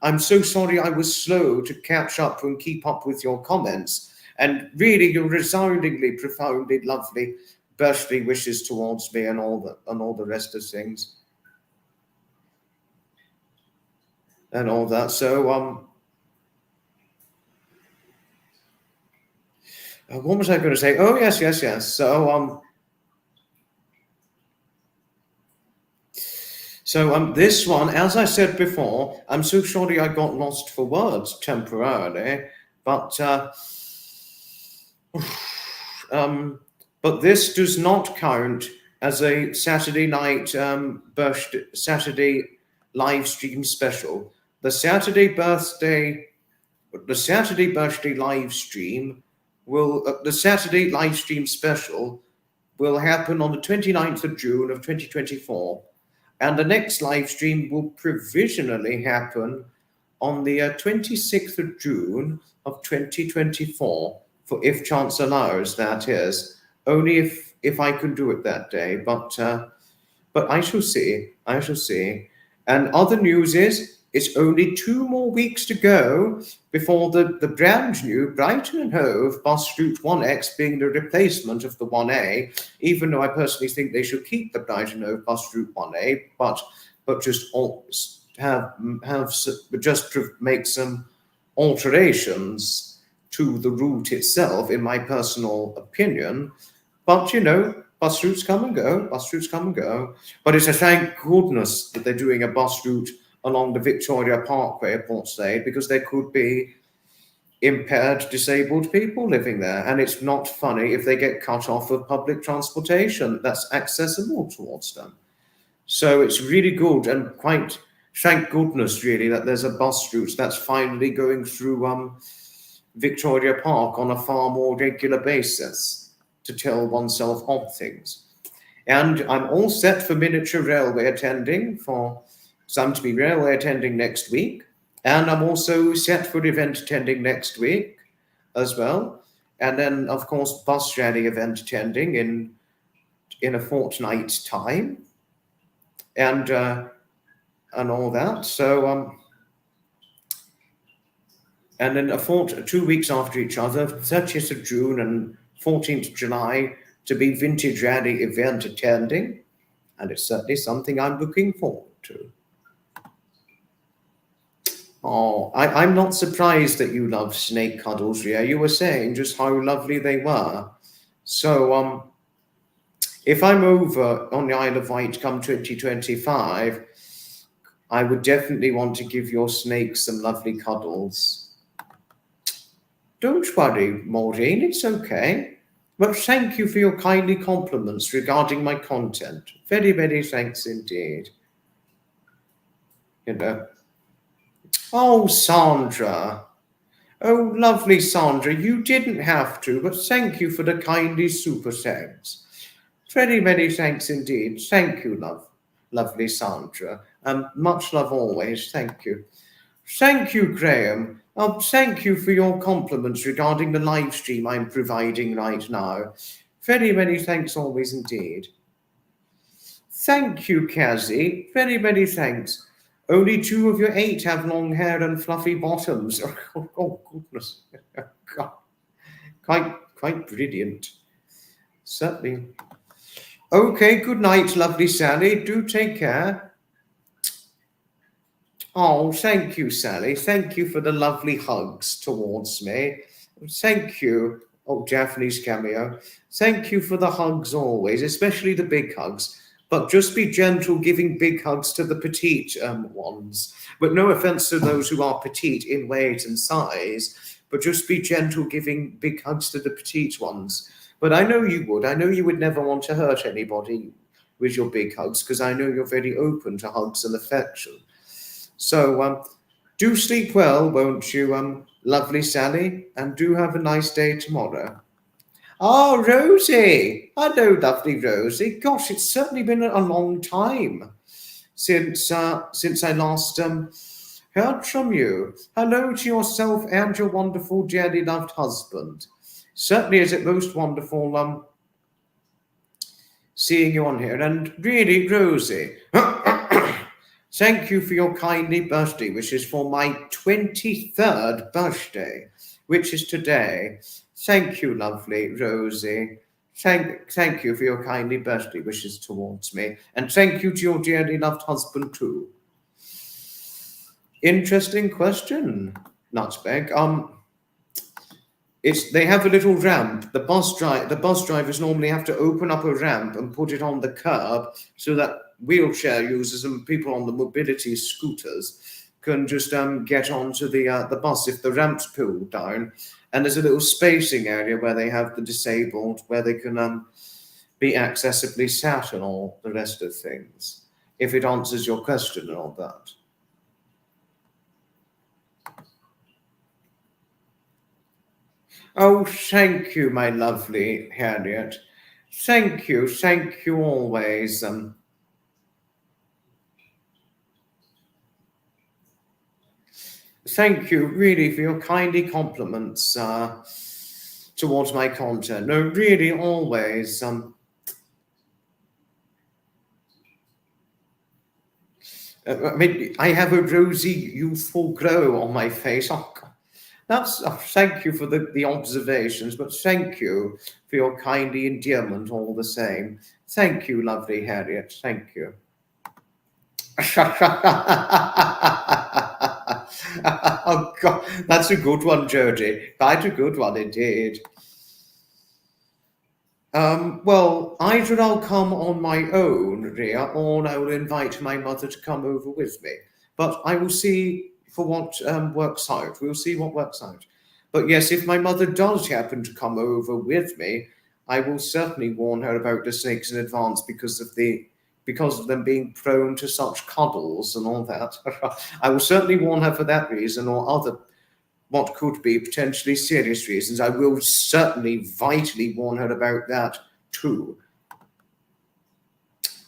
I'm so sorry I was slow to catch up and keep up with your comments. And really, your resoundingly, profoundly lovely birthday wishes towards me and all the rest of things. And all that. So, What was I going to say? Oh, yes. So this one, as I said before, I'm so sorry I got lost for words temporarily, but but this does not count as a Saturday night Saturday live stream special. The Saturday birthday live stream the Saturday live stream special will happen on the 29th of June of 2024. And the next live stream will provisionally happen on the 26th of June of 2024, for if chance allows, that is. Only if I can do it that day, but I shall see. I shall see. And other news is it's only 2 more weeks to go before the brand new Brighton and Hove Bus Route 1X being the replacement of the 1A, even though I personally think they should keep the Brighton and Hove Bus Route 1A, but just make some alterations to the route itself, in my personal opinion. But bus routes come and go. But it's a thank goodness that they're doing a bus route along the Victoria Parkway at Portslade, because there could be impaired, disabled people living there. And it's not funny if they get cut off of public transportation that's accessible towards them. So it's really good, and quite thank goodness, really, that there's a bus route that's finally going through Victoria Park on a far more regular basis to tell oneself of things. And I'm all set for miniature railway attending, for some to be railway attending next week. And I'm also set for event attending next week as well. And then, of course, bus rally event attending in a fortnight's time. And all that. So and then 2 weeks after each other, 30th of June and 14th of July, to be vintage rally event attending, and it's certainly something I'm looking forward to. Oh, I'm not surprised that you love snake cuddles, Ria. You were saying just how lovely they were. So if I'm over on the Isle of Wight come 2025, I would definitely want to give your snake some lovely cuddles. Don't worry, Maureen, it's okay. But thank you for your kindly compliments regarding my content. Very, very thanks indeed. Oh, Sandra. Oh, lovely Sandra, you didn't have to, but thank you for the kindly super thanks. Very, very thanks indeed. Thank you, lovely Sandra. Much love always. Thank you. Thank you, Graham. Thank you for your compliments regarding the live stream I'm providing right now. Very, very thanks always indeed. Thank you, Kazi. Very, very thanks. Only 2 of your 8 have long hair and fluffy bottoms. Oh goodness. Quite brilliant. Certainly. Okay, good night, lovely Sally. Do take care. Oh, thank you, Sally. Thank you for the lovely hugs towards me. Thank you. Oh, Daphne's cameo. Thank you for the hugs always, especially the big hugs. But just be gentle giving big hugs to the petite ones. But no offense to those who are petite in weight and size, but just be gentle giving big hugs to the petite ones. But I know you would. I know you would never want to hurt anybody with your big hugs, because I know you're very open to hugs and affection. So do sleep well, won't you, lovely Sally? And do have a nice day tomorrow. Oh, Rosie. Hello, lovely Rosie. Gosh, it's certainly been a long time since I last heard from you. Hello to yourself and your wonderful, dearly loved husband. Certainly is it most wonderful seeing you on here. And really, Rosie, thank you for your kindly birthday wishes for my 23rd birthday, which is today. Thank you, lovely Rosie. Thank you for your kindly birthday wishes towards me. And thank you to your dearly loved husband, too. Interesting question, Nutsbeg. they have a little ramp. The bus drivers normally have to open up a ramp and put it on the curb so that wheelchair users and people on the mobility scooters can just get onto the bus if the ramp's pulled down. And there's a little spacing area where they have the disabled, where they can be accessibly sat and all the rest of things. If it answers your question and all that. Oh, thank you, my lovely Harriet. Thank you always. Thank you really for your kindly compliments towards my content. No, really, always. I mean, I have a rosy, youthful glow on my face. Oh, God. Thank you for the observations, but thank you for your kindly endearment all the same. Thank you, lovely Harriet. Thank you. Oh God, that's a good one, Jodie. Quite a good one indeed. Well, either I'll come on my own, Ria, or I will invite my mother to come over with me. But I will see for what works out. We'll see what works out. But yes, if my mother does happen to come over with me, I will certainly warn her about the snakes in advance because of them being prone to such cuddles and all that. I will certainly warn her for that reason or other what could be potentially serious reasons. I will certainly vitally warn her about that too.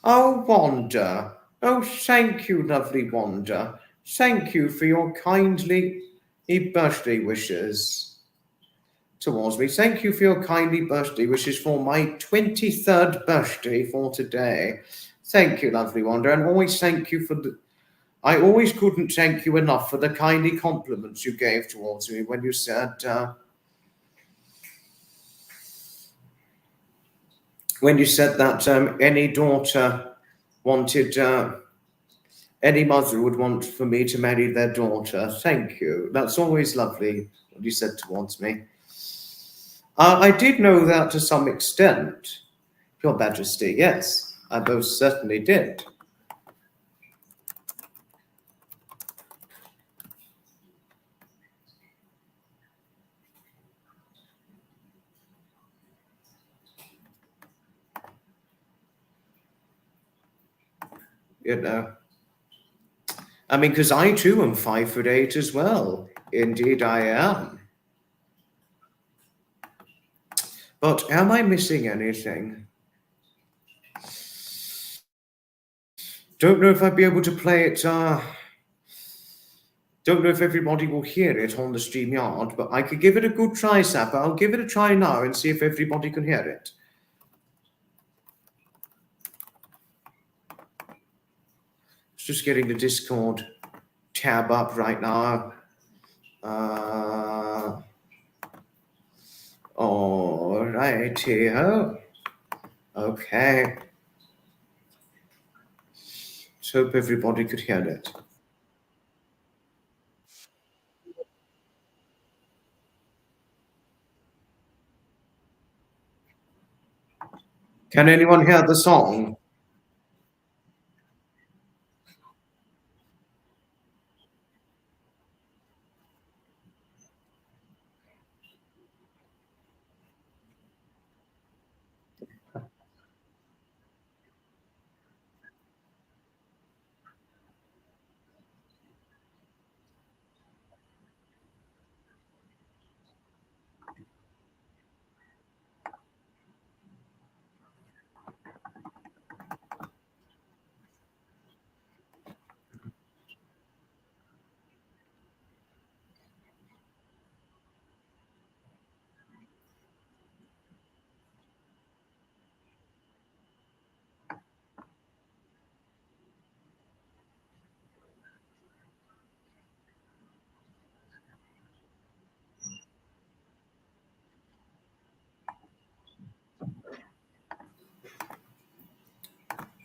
Oh, Wanda. Oh, thank you, lovely Wanda. Thank you for your kindly birthday wishes towards me. Thank you for your kindly birthday wishes for my 23rd birthday for today. Thank you, lovely Wanda, and always thank you for I always couldn't thank you enough for the kindly compliments you gave towards me when you said that any daughter wanted, any mother would want for me to marry their daughter. Thank you. That's always lovely what you said towards me. I did know that to some extent, Your Majesty. Yes, I most certainly did. You know, I mean, because I too am 5'8" as well. Indeed, I am. But am I missing anything? Don't know if I'd be able to play it. Don't know if everybody will hear it on the StreamYard, but I could give it a good try, Sapper. I'll give it a try now and see if everybody can hear it. Just getting the Discord tab up right now. All righty. Okay. Let's hope everybody could hear it. Can anyone hear the song?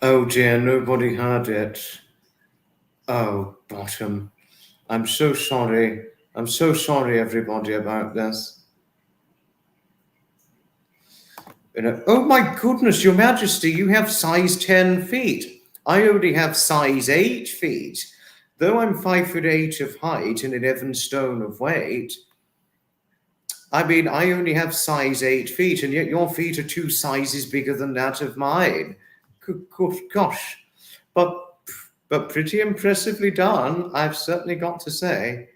Oh dear, nobody heard it. Oh, bottom. I'm so sorry. I'm so sorry, everybody, about this. Oh my goodness, Your Majesty, you have size 10 feet. I only have size 8 feet. Though I'm 5'8" of height and 11 stone of weight, I mean, I only have size 8 feet, and yet your feet are 2 sizes bigger than that of mine. Gosh. But pretty impressively done, I've certainly got to say.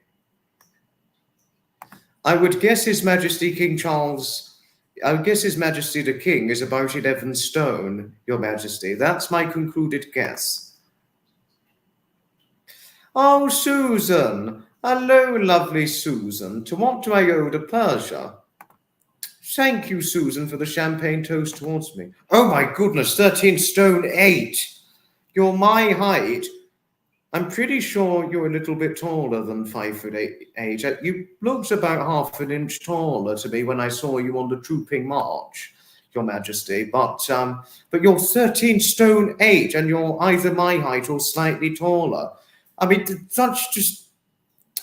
I would guess His Majesty King Charles, I would guess His Majesty the King is about 11 stone, Your Majesty. That's my concluded guess. Oh, Susan. Hello, lovely Susan. To what do I owe the Persia? Thank you, Susan, for the champagne toast towards me. Oh my goodness, 13 stone 8. You're my height. I'm pretty sure you're a little bit taller than 5'8". You looked about half an inch taller to me when I saw you on the trooping march, Your Majesty. But you're 13 stone 8, and you're either my height or slightly taller. I mean, that's just,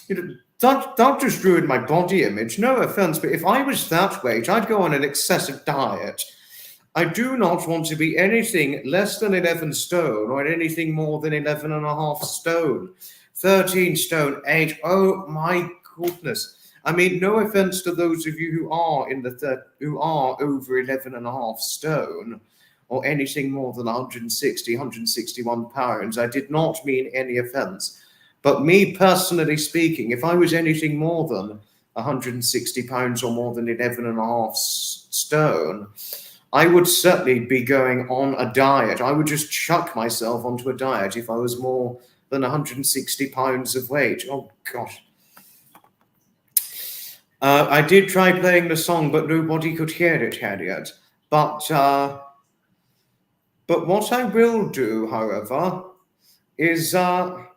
that just ruined my body image. No offense, but if I was that weight, I'd go on an excessive diet. I do not want to be anything less than 11 stone or anything more than 11 and a half stone. 13 stone 8. Oh my goodness. I mean, no offense to those of you who are who are over 11 and a half stone or anything more than 161 pounds. I did not mean any offense. But me personally speaking, if I was anything more than 160 pounds or more than 11 and a half stone, I would certainly be going on a diet. I would just chuck myself onto a diet if I was more than 160 pounds of weight. Oh, gosh. I did try playing the song, but nobody could hear it, Harriet. But what I will do, however, is upload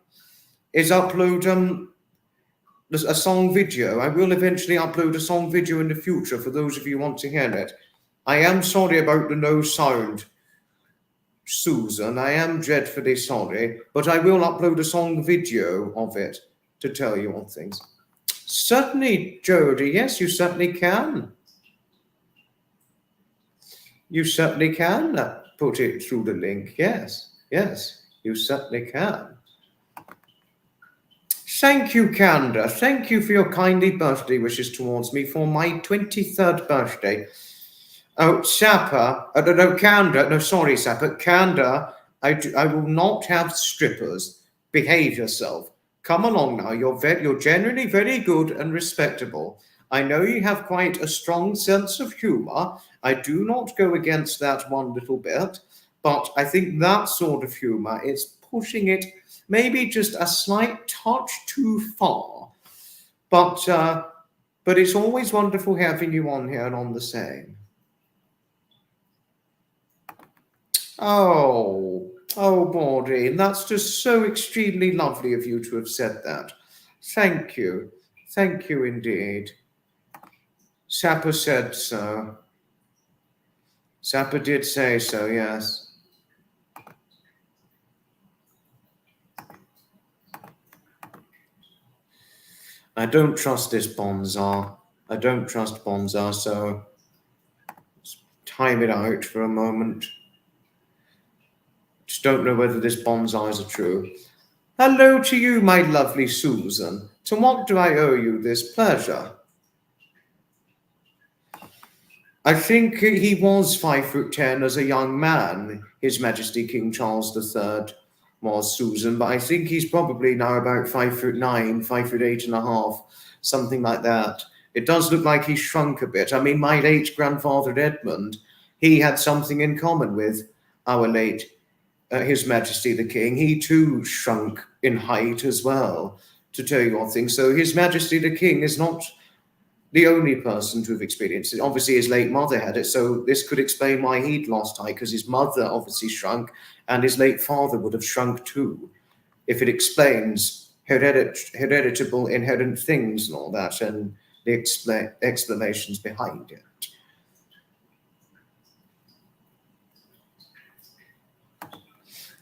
a song video. I will eventually upload a song video in the future for those of you who want to hear it. I am sorry about the no sound, Susan. I am dreadfully sorry, but I will upload a song video of it to tell you all things. Certainly, Jody. Yes, you certainly can. You certainly can put it through the link. Yes, you certainly can. Thank you, Kanda. Thank you for your kindly birthday wishes towards me for my 23rd birthday. Oh, Sapper, Kanda, no, sorry, Sapper, Kanda, I will not have strippers. Behave yourself. Come along now, you're generally very good and respectable. I know you have quite a strong sense of humor. I do not go against that one little bit, but I think that sort of humor is pushing it maybe just a slight touch too far. But it's always wonderful having you on here and on the same. Oh, Maureen, that's just so extremely lovely of you to have said that. Thank you. Thank you indeed. Sapper said so. Sapper did say so, yes. I don't trust this Bonzar. I don't trust Bonzar, so let's time it out for a moment. Just don't know whether this Bonzars are true. Hello to you, my lovely Susan. To what do I owe you this pleasure? I think he was 5'10" as a young man, His Majesty King Charles III was, Susan, but I think he's probably now about 5'9", 5'8.5", something like that. It does look like he's shrunk a bit. I mean, my late grandfather Edmund, he had something in common with our late His Majesty the King. He too shrunk in height as well, to tell you all things. So His Majesty the King is not the only person to have experienced it. Obviously, his late mother had it, so this could explain why he'd lost height, because his mother obviously shrunk, and his late father would have shrunk too, if it explains hereditable inherent things and all that, and the explanations behind it.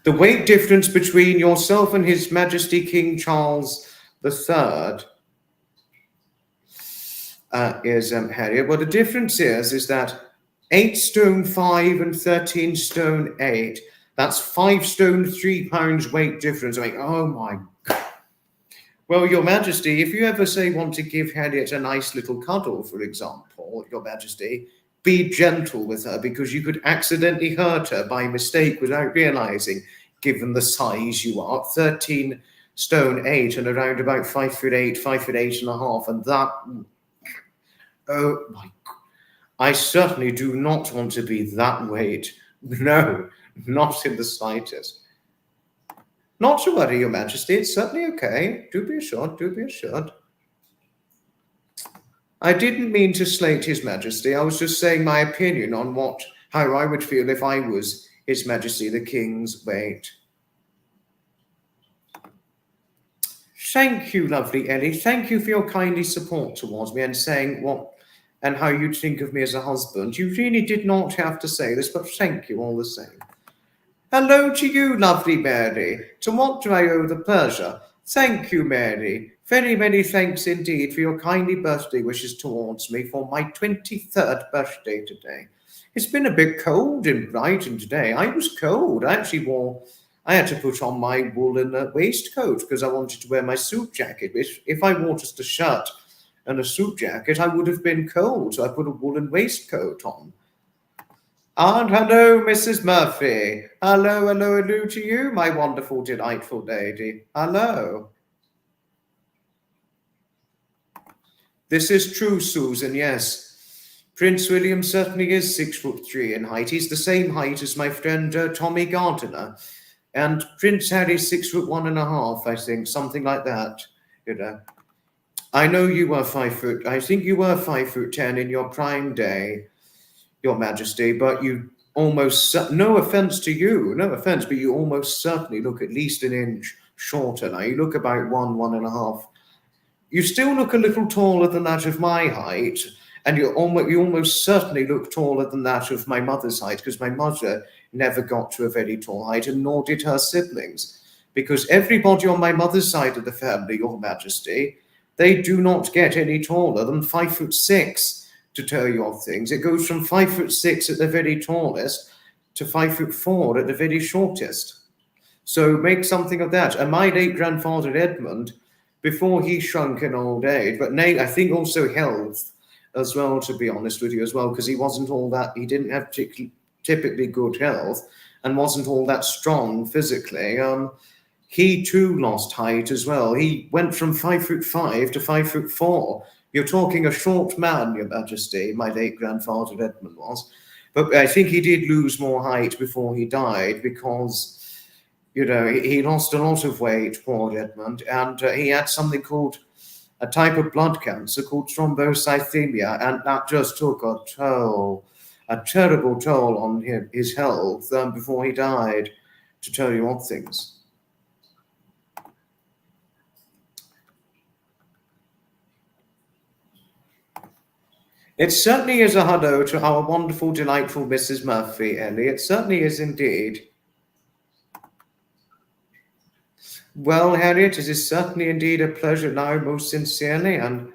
The weight difference between yourself and His Majesty King Charles III is Harriet. Well, the difference is that 8 stone 5 and 13 stone 8. That's 5 stone 3 pounds weight difference. I mean, oh my God. Well, Your Majesty, if you ever say want to give Harriet a nice little cuddle, for example, Your Majesty, be gentle with her because you could accidentally hurt her by mistake without realizing, given the size you are, 13 stone 8 and around about 5'8", 5'8 and a half, and that, oh my God. I certainly do not want to be that weight. No, not in the slightest. Not to worry, Your Majesty, it's certainly okay. Do be assured, do be assured. I didn't mean to slate His Majesty. I was just saying my opinion on how I would feel if I was His Majesty the King's weight. Thank you, lovely Ellie. Thank you for your kindly support towards me and saying and how you'd think of me as a husband. You really did not have to say this, but thank you all the same. Hello to you, lovely Mary. To what do I owe the pleasure? Thank you, Mary. Very many thanks indeed for your kindly birthday wishes towards me for my 23rd birthday today. It's been a bit cold in Brighton today. I was cold. I had to put on my woolen waistcoat because I wanted to wear my suit jacket. If I wore just a shirt and a suit jacket, I would have been cold, so I put a woolen waistcoat on. And hello, Mrs. Murphy. Hello, hello, hello to you, my wonderful, delightful lady. Hello. This is true, Susan, yes. Prince William certainly is 6'3" in height. He's the same height as my friend Tommy Gardiner. And Prince Harry's 6'1.5", I think, something like that. You know. I know you were 5 foot. I think you were 5'10" in your prime day, Your Majesty, but you almost, no offense to you, no offense, but you almost certainly look at least an inch shorter now. You look about 1.5. You still look a little taller than that of my height, and you almost certainly look taller than that of my mother's height, because my mother never got to a very tall height, and nor did her siblings, because everybody on my mother's side of the family, Your Majesty, they do not get any taller than 5'6". To tell you of things, it goes from 5'6" at the very tallest to 5'4" at the very shortest. So make something of that. And my late grandfather Edmund, before he shrunk in old age, but I think also health as well, to be honest with you as well, because he didn't have typically good health and wasn't all that strong physically. He too lost height as well. He went from 5'5" to 5'4". You're talking a short man, Your Majesty, my late grandfather Edmund was. But I think he did lose more height before he died because, he lost a lot of weight, poor Edmund, and he had something called a type of blood cancer called thrombocythemia, and that just took a terrible toll on his health before he died, to tell you odd things. It certainly is a hello to our wonderful, delightful Mrs. Murphy, Ellie. It certainly is indeed. Well, Harriet, it is certainly indeed a pleasure now, most sincerely, and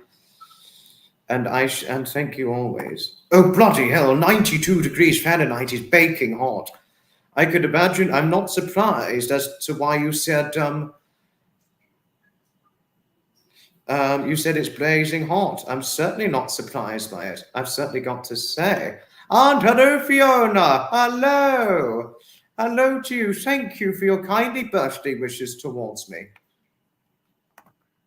thank you always. Oh, bloody hell, 92 degrees Fahrenheit is baking hot. I could imagine. I'm not surprised as to why you said it's blazing hot. I'm certainly not surprised by it. I've certainly got to say. And hello, Fiona. Hello. Hello to you. Thank you for your kindly birthday wishes towards me.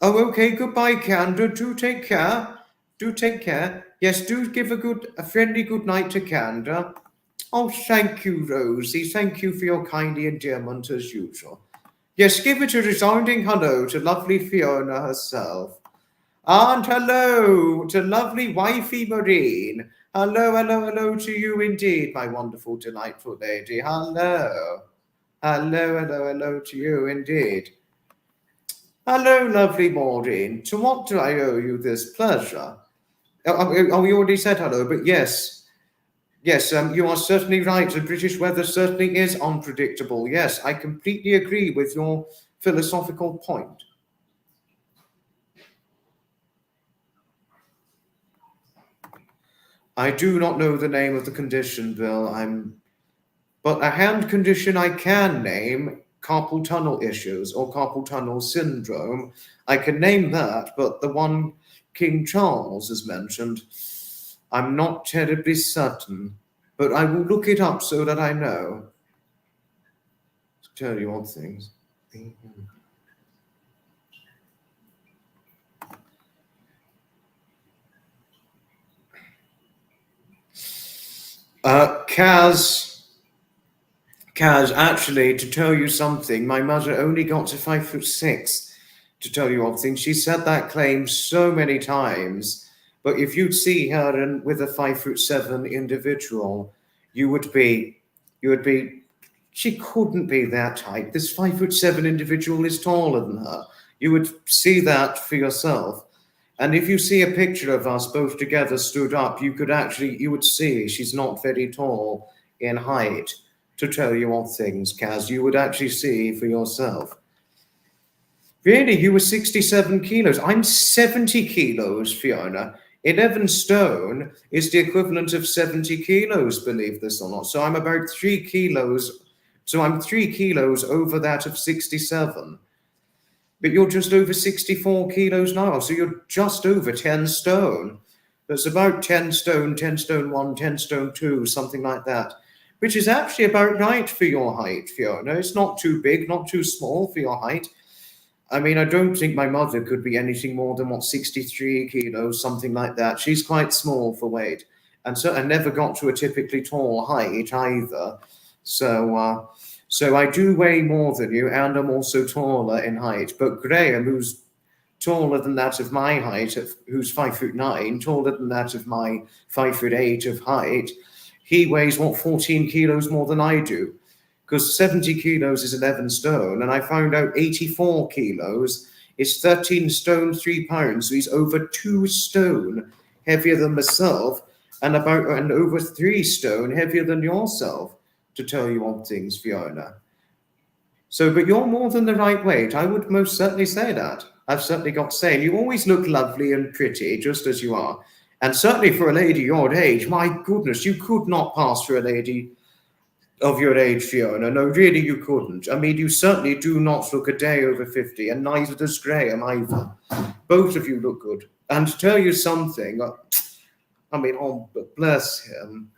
Oh, okay. Goodbye, Candor. Do take care. Do take care. Yes, do give a friendly good night to Candor. Oh, thank you, Rosie. Thank you for your kindly endearment as usual. Yes, give it a resounding hello to lovely Fiona herself. And hello to lovely wifey Marine. Hello, hello, hello to you indeed, my wonderful, delightful lady. Hello. Hello, hello, hello to you indeed. Hello, lovely Maureen. To what do I owe you this pleasure? Oh, you already said hello, but yes. Yes, you are certainly right. The British weather certainly is unpredictable. Yes, I completely agree with your philosophical point. I do not know the name of the condition, Bill. But a hand condition I can name, carpal tunnel issues or carpal tunnel syndrome. I can name that, but the one King Charles has mentioned, I'm not terribly certain. But I will look it up so that I know. To tell you odd things. Kaz, actually, to tell you something, my mother only got to 5'6", to tell you odd things. She said that claim so many times, but if you'd see her with a 5'7" individual, you would be, she couldn't be that height. This 5'7" individual is taller than her. You would see that for yourself. And if you see a picture of us both together stood up, you would see she's not very tall in height. To tell you odd things, Kaz, you would actually see for yourself. Really, you were 67 kilos. I'm 70 kilos, Fiona. 11 stone is the equivalent of 70 kilos, believe this or not. So I'm about 3 kilos. So I'm 3 kilos over that of 67. But you're just over 64 kilos now. So you're just over 10 stone. That's about 10 stone, 10 stone 1, 10 stone 2, something like that. Which is actually about right for your height, Fiona. It's not too big, not too small for your height. I mean, I don't think my mother could be anything more than, 63 kilos, something like that. She's quite small for weight. And so I never got to a typically tall height either. So I do weigh more than you, and I'm also taller in height. But Graham, who's taller than that of my height, who's 5'9", taller than that of my 5'8" of height, he weighs 14 kilos more than I do, because 70 kilos is 11 stone, and I found out 84 kilos is 13 stone 3 pounds. So he's over 2 stone heavier than myself, and over 3 stone heavier than yourself. To tell you odd things, Fiona. So, but you're more than the right weight. I would most certainly say that. I've certainly got to say, you always look lovely and pretty, just as you are. And certainly for a lady your age, my goodness, you could not pass for a lady of your age, Fiona. No, really, you couldn't. I mean, you certainly do not look a day over 50, and neither does Graham either. Both of you look good. And to tell you something, I mean, oh, bless him,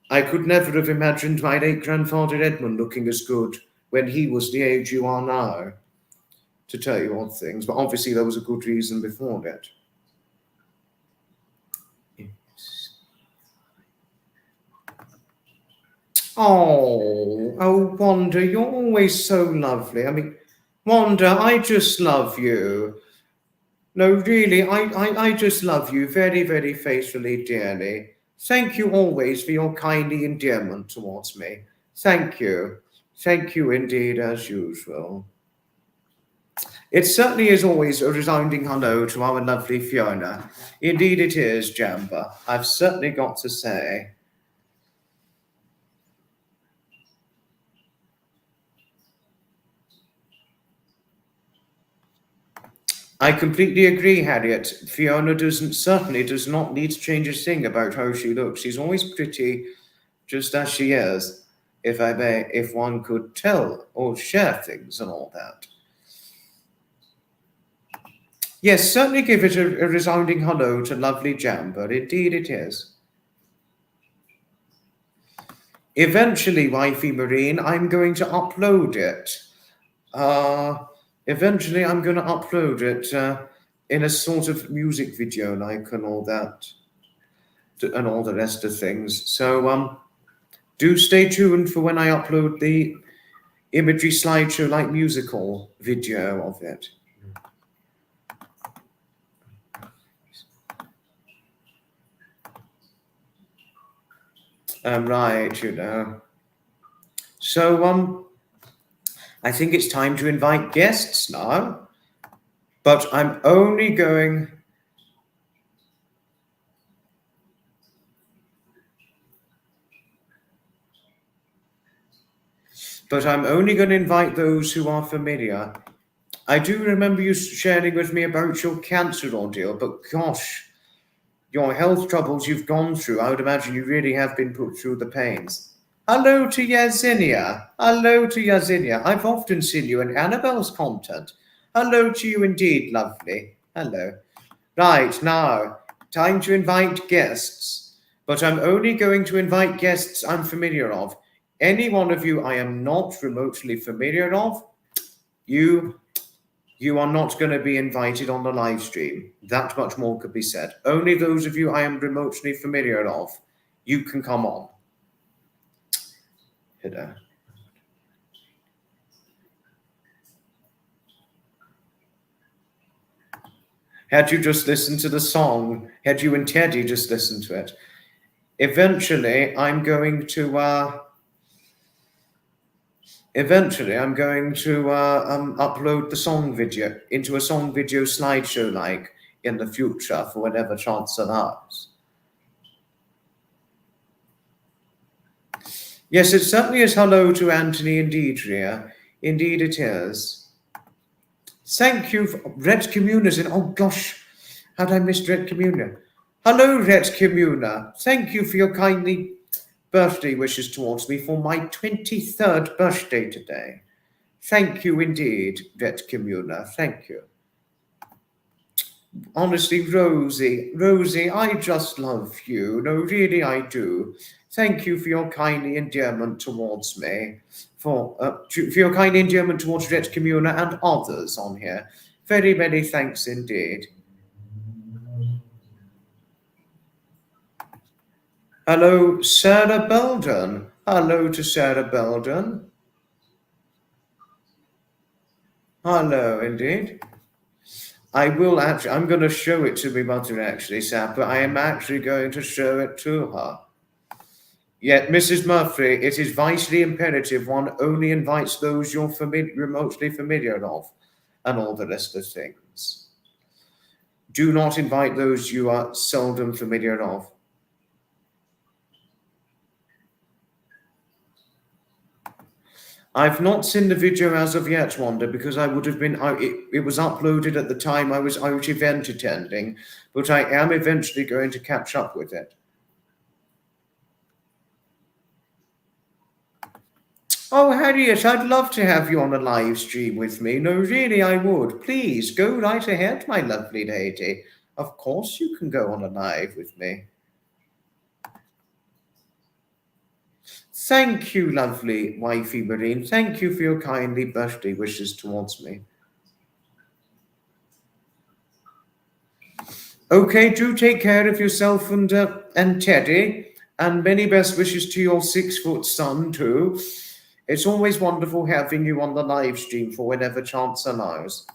I could never have imagined my late grandfather Edmund looking as good when he was the age you are now, to tell you odd things. But obviously there was a good reason before that. Oh, Wanda, you're always so lovely. I mean, Wanda, I just love you. No, really, I just love you very, very faithfully, dearly. Thank you always for your kindly endearment towards me. Thank you. Thank you indeed, as usual. It certainly is always a resounding hello to our lovely Fiona. Indeed it is, Jamba. I've certainly got to say. I completely agree, Harriet. Fiona certainly does not need to change a thing about how she looks. She's always pretty, just as she is, if one could tell or share things and all that. Yes, certainly give it a resounding hello to lovely Jamba. Indeed it is. Eventually, Wifey Marine, I'm going to upload it. Eventually, I'm going to upload it in a sort of music video like and all that, and all the rest of things. So do stay tuned for when I upload the imagery slideshow like musical video of it. Right, you know. So I think it's time to invite guests now, but I'm only going to invite those who are familiar. I do remember you sharing with me about your cancer ordeal, but gosh, your health troubles you've gone through, I would imagine you really have been put through the pains. Hello to Yazinia. Hello to Yazinia. I've often seen you in Annabelle's content. Hello to you indeed, lovely. Hello. Right, now, time to invite guests. But I'm only going to invite guests I'm familiar of. Any one of you I am not remotely familiar of, you are not going to be invited on the live stream. That much more could be said. Only those of you I am remotely familiar of, you can come on. Had you just listened to the song, had you and Teddy just listened to it, eventually I'm going to upload the song video into a song video slideshow like in the future for whatever chance allows. Yes, it certainly is hello to Anthony and Deidre. Indeed it is. Thank you for Red Communas. Oh gosh, had I missed Red Communa? Hello, Red Communa. Thank you for your kindly birthday wishes towards me for my 23rd birthday today. Thank you indeed, Red Communa. Thank you. Honestly, Rosie, I just love you. No, really, I do. Thank you for your kindly endearment towards me, for your kind endearment towards Red Communa and others on here. Very many thanks indeed. Hello, Sarah Belden. Hello to Sarah Belden. Hello, indeed. I'm going to show it to my mother actually, Sam, but I am actually going to show it to her. Yet, Mrs. Murphy, it is vitally imperative one only invites those you're remotely familiar of, and all the rest of things. Do not invite those you are seldom familiar of. I've not seen the video as of yet, Wanda, because I would have been out. It was uploaded at the time I was out event attending, but I am eventually going to catch up with it. Oh, Harriet, I'd love to have you on a live stream with me. No, really, I would. Please, go right ahead, my lovely lady. Of course you can go on a live with me. Thank you, lovely wifey Marine. Thank you for your kindly birthday wishes towards me. Okay, do take care of yourself and Teddy, and many best wishes to your 6-foot son too. It's always wonderful having you on the live stream for whenever chance allows.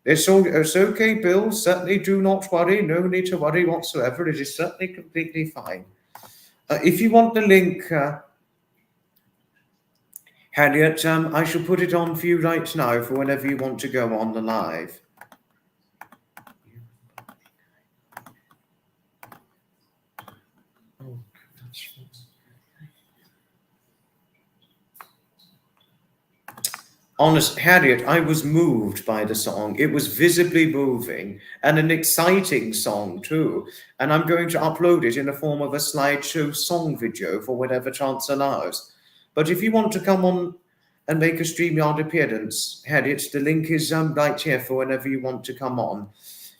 It's okay, Bill. Certainly do not worry. No need to worry whatsoever. It is certainly completely fine. If you want the link, Harriet, I shall put it on for you right now for whenever you want to go on the live. Honest, Harriet, I was moved by the song. It was visibly moving and an exciting song too. And I'm going to upload it in the form of a slideshow song video for whatever chance allows. But if you want to come on and make a StreamYard appearance, Harriet, the link is right here for whenever you want to come on.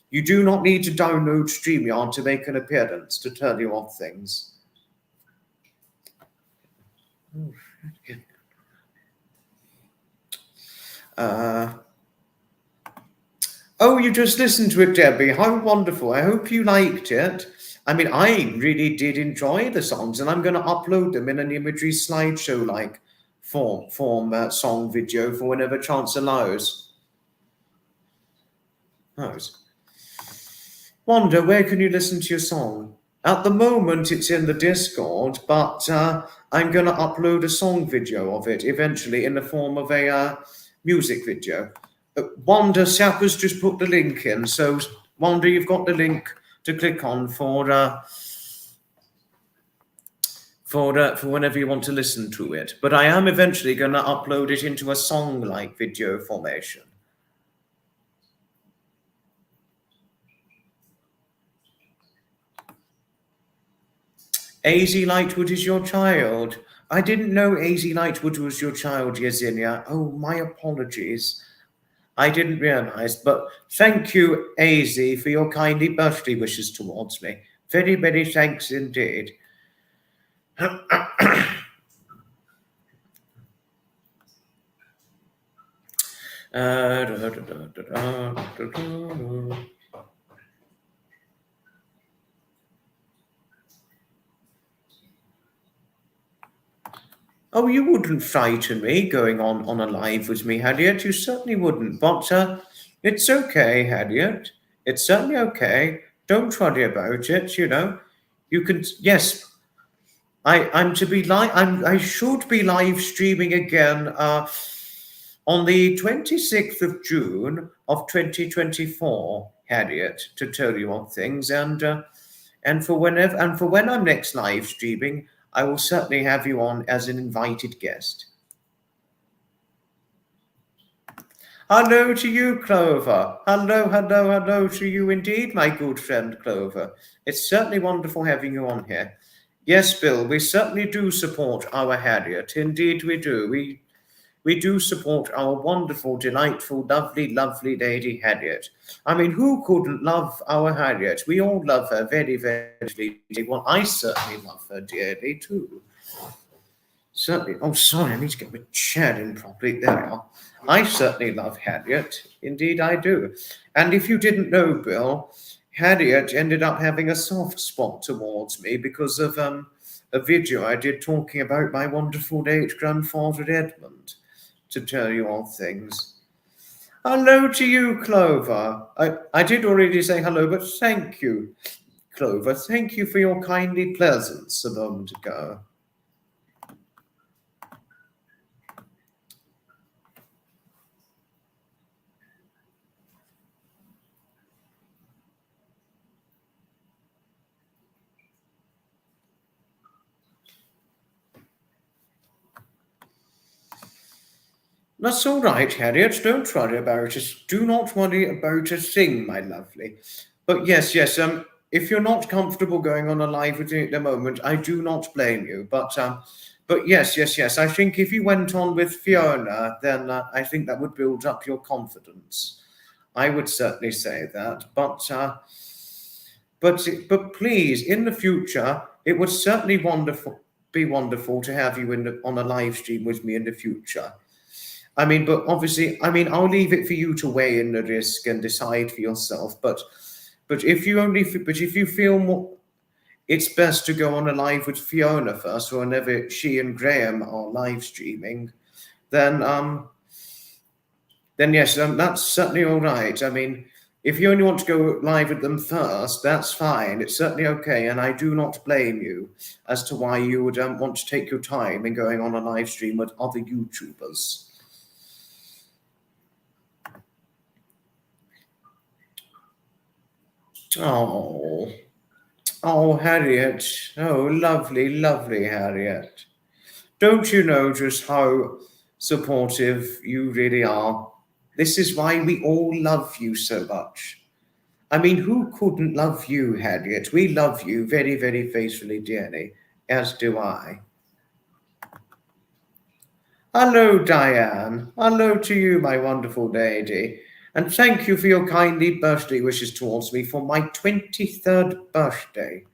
You do not need to download StreamYard to make an appearance, to tell you off things. Oh, you just listened to it, Debbie. How wonderful. I hope you liked it. I mean, I really did enjoy the songs, and I'm going to upload them in an imagery slideshow-like form song video for whenever chance allows. Nice. Wanda, where can you listen to your song? At the moment, it's in the Discord, but I'm going to upload a song video of it eventually in the form of a music video. Wanda, Sapper's just put the link in, so Wanda, you've got the link to click on for whenever you want to listen to it. But I am eventually going to upload it into a song-like video formation. AZ Lightwood is your child. I didn't know AZ Lightwood was your child, Yesenia. Oh, my apologies. I didn't realize, but thank you, AZ, for your kindly birthday wishes towards me. Very, very thanks indeed. Oh, you wouldn't frighten me going on a live with me, Harriet. You certainly wouldn't. But it's okay, Harriet. It's certainly okay. Don't worry about it. You know, you can. Yes, I'm to be live. I should be live streaming again. On the 26th of June of 2024, Harriet, to tell you on things, and for when I'm next live streaming, I will certainly have you on as an invited guest. Hello to you, Clover. Hello to you indeed, my good friend Clover. It's certainly wonderful having you on here. Yes, Bill, we certainly do support our Harriet. Indeed, we do. We do support our wonderful, delightful, lovely, lovely lady Harriet. I mean, who couldn't love our Harriet? We all love her very, very dearly. Well, I certainly love her dearly too. Certainly. Oh, sorry, I need to get my chair in properly. There we are. I certainly love Harriet. Indeed, I do. And if you didn't know, Bill, Harriet ended up having a soft spot towards me because of a video I did talking about my wonderful late grandfather Edmund, to tell you all things. Hello to you, Clover. I did already say hello, but thank you, Clover. Thank you for your kindly presence a moment ago. That's all right, Harriet. Don't worry about it. Do not worry about a thing, my lovely. But yes, if you're not comfortable going on a live with me at the moment, I do not blame you. But yes. I think if you went on with Fiona, then I think that would build up your confidence. I would certainly say that. But please, in the future, it would certainly be wonderful to have you on a live stream with me in the future. I mean, but obviously, I mean, I'll leave it for you to weigh in the risk and decide for yourself. But if you feel more, it's best to go on a live with Fiona first, or whenever she and Graham are live streaming, then yes, that's certainly all right. I mean, if you only want to go live with them first, that's fine. It's certainly okay, and I do not blame you as to why you would want to take your time in going on a live stream with other YouTubers. Oh, Harriet. Oh, lovely, lovely Harriet. Don't you know just how supportive you really are? This is why we all love you so much. I mean, who couldn't love you, Harriet? We love you very, very faithfully, dearly, as do I. Hello, Diane. Hello to you, my wonderful lady. And thank you for your kindly birthday wishes towards me for my 23rd birthday.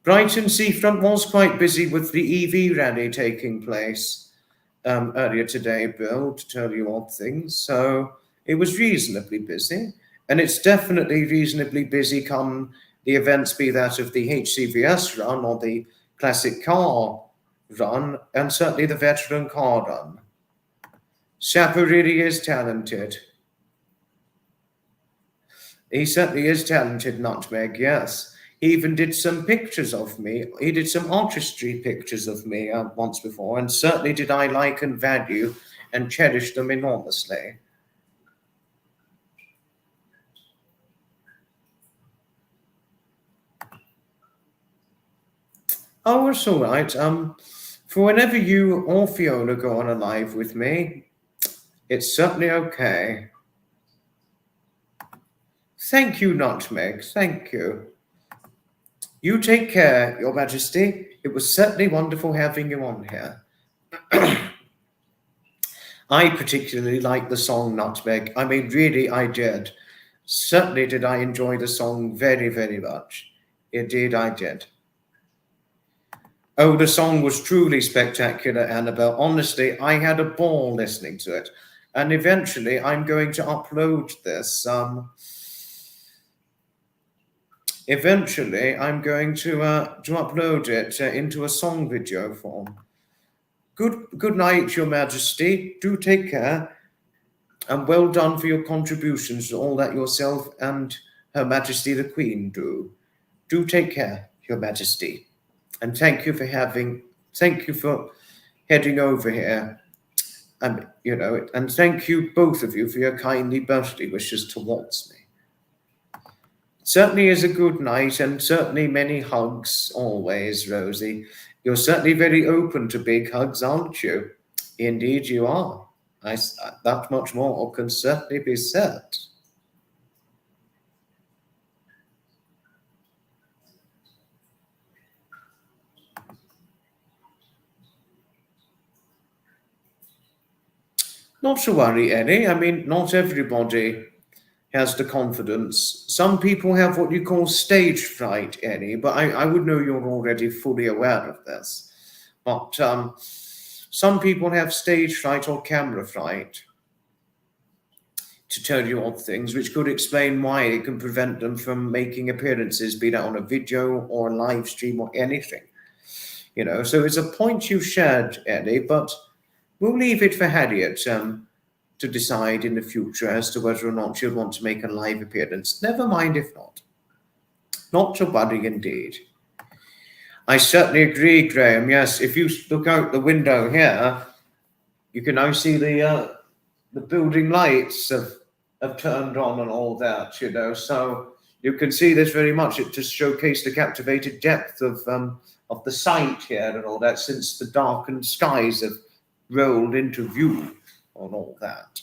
Brighton Seafront was quite busy with the EV rally taking place earlier today, Bill, to tell you odd things. So it was reasonably busy. And it's definitely reasonably busy come the events, be that of the HCVS run or the classic car run, and certainly the veteran car run. Sapper really is talented. He certainly is talented, Nutmeg, yes. He even did some pictures of me. He did some artistry pictures of me once before, and certainly did I like and value and cherish them enormously. Oh, it's all right. For whenever you or Fiona go on a live with me, it's certainly okay. Thank you, Nutmeg. Thank you. You take care, Your Majesty. It was certainly wonderful having you on here. I particularly like the song Nutmeg. I mean, really, I did. Certainly did I enjoy the song very, very much. Indeed, I did. Oh, the song was truly spectacular, Annabelle. Honestly, I had a ball listening to it. And eventually, I'm going to upload this. Eventually, I'm going to upload it into a song video form. Good night, Your Majesty. Do take care. And well done for your contributions to all that yourself and Her Majesty the Queen do. Do take care, Your Majesty. And thank you for heading over here. And, and thank you, both of you, for your kindly birthday wishes towards me. Certainly is a good night, and certainly many hugs always, Rosie. You're certainly very open to big hugs, aren't you? Indeed you are. That much more can certainly be said. Not to worry, Eddie. I mean, not everybody has the confidence. Some people have what you call stage fright, Eddie, but I would know you're already fully aware of this. But some people have stage fright or camera fright, to tell you odd things, which could explain why it can prevent them from making appearances, be that on a video or a live stream or anything. So it's a point you shared, Eddie, but we'll leave it for Harriet to decide in the future as to whether or not she'll want to make a live appearance. Never mind if not. Not to worry indeed. I certainly agree, Graham. Yes, if you look out the window here, you can now see the building lights have turned on and all that, So you can see this very much. It just showcased the captivated depth of the site here and all that, since the darkened skies have rolled into view and all that.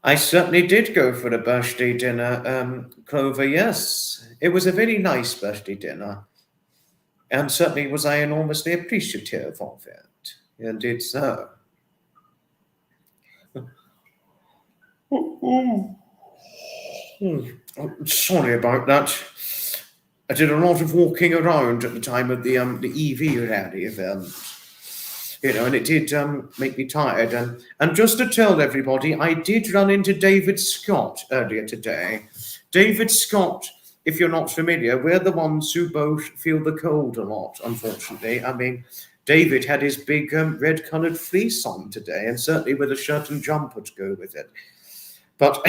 I certainly did go for a birthday dinner, Clover, yes. It was a very nice birthday dinner. And certainly was I enormously appreciative of it. Indeed so. Sorry about that. I did a lot of walking around at the time of the EV rally event. And it did make me tired. And just to tell everybody, I did run into David Scott earlier today. David Scott, if you're not familiar, we're the ones who both feel the cold a lot, unfortunately. I mean, David had his big red-coloured fleece on today, and certainly with a shirt and jumper to go with it. But,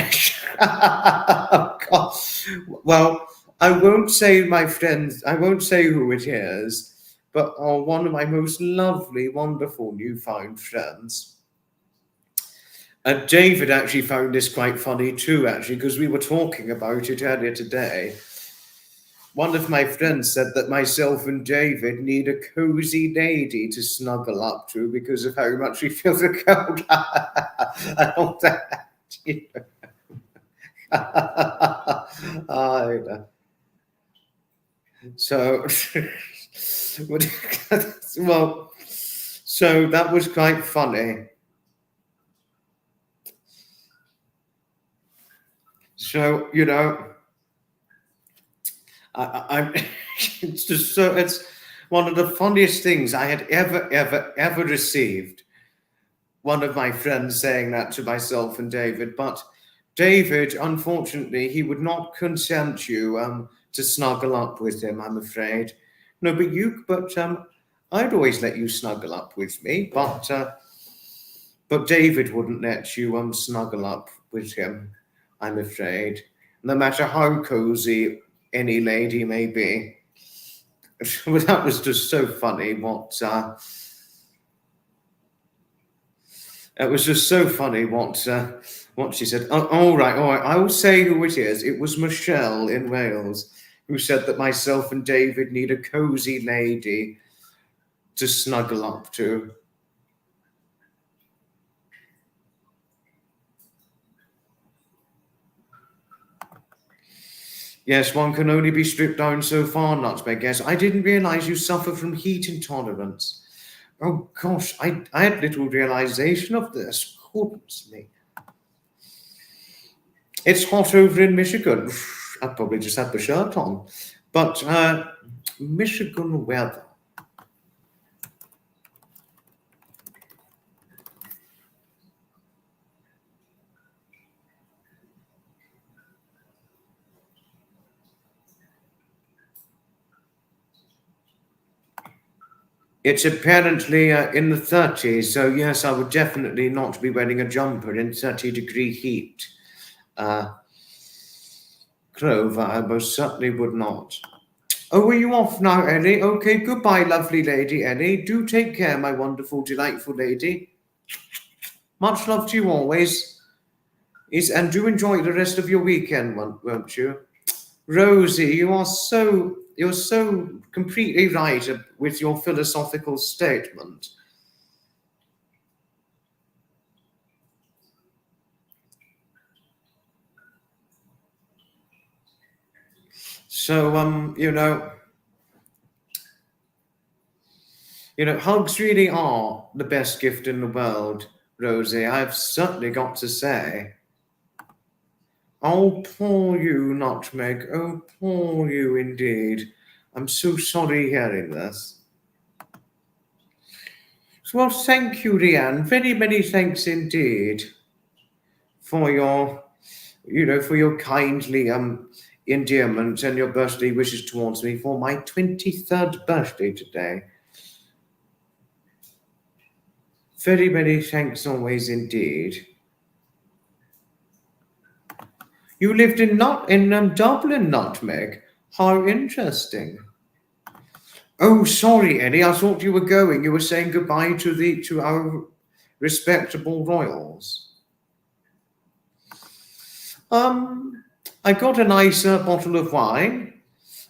well, I won't say my friends, I won't say who it is, but one of my most lovely, wonderful newfound friends. And David actually found this quite funny too, actually, because we were talking about it earlier today. One of my friends said that myself and David need a cozy lady to snuggle up to because of how much we feel the cold. And all that. I know. So, well, so that was quite funny. So, I'm it's just so, it's one of the funniest things I had ever received. One of my friends saying that to myself and David, but David, unfortunately, he would not consent you to snuggle up with him, I'm afraid. No, but I'd always let you snuggle up with me, but David wouldn't let you snuggle up with him, I'm afraid. No matter how cozy any lady may be. Well, that was just so funny. It was just so funny what she said. Oh, all right. I will say who it is. It was Michelle in Wales who said that myself and David need a cozy lady to snuggle up to. Yes, one can only be stripped down so far, Nutmeg. Yes, I didn't realize you suffer from heat intolerance. Oh gosh, I had little realization of this. Goodness me. It's hot over in Michigan. I probably just had the shirt on. But Michigan weather. It's apparently in the 30s, so yes, I would definitely not be wearing a jumper in 30-degree heat. Clover, I most certainly would not. Oh, are you off now, Ellie? Okay, goodbye, lovely lady Ellie. Do take care, my wonderful, delightful lady. Much love to you always. And do enjoy the rest of your weekend, won't you? Rosie, you're so completely right with your philosophical statement. So, hugs really are the best gift in the world, Rosie. I've certainly got to say. Oh, poor you, Nutmeg. Oh, poor you indeed. I'm so sorry hearing this. Well, thank you, Rianne. Very many thanks indeed for your kindly endearment and your birthday wishes towards me for my 23rd birthday today. Very many thanks always indeed. You lived in Dublin, Nutmeg. How interesting. Oh, sorry, Eddie. I thought you were going. You were saying goodbye to our respectable royals. I got a nice bottle of wine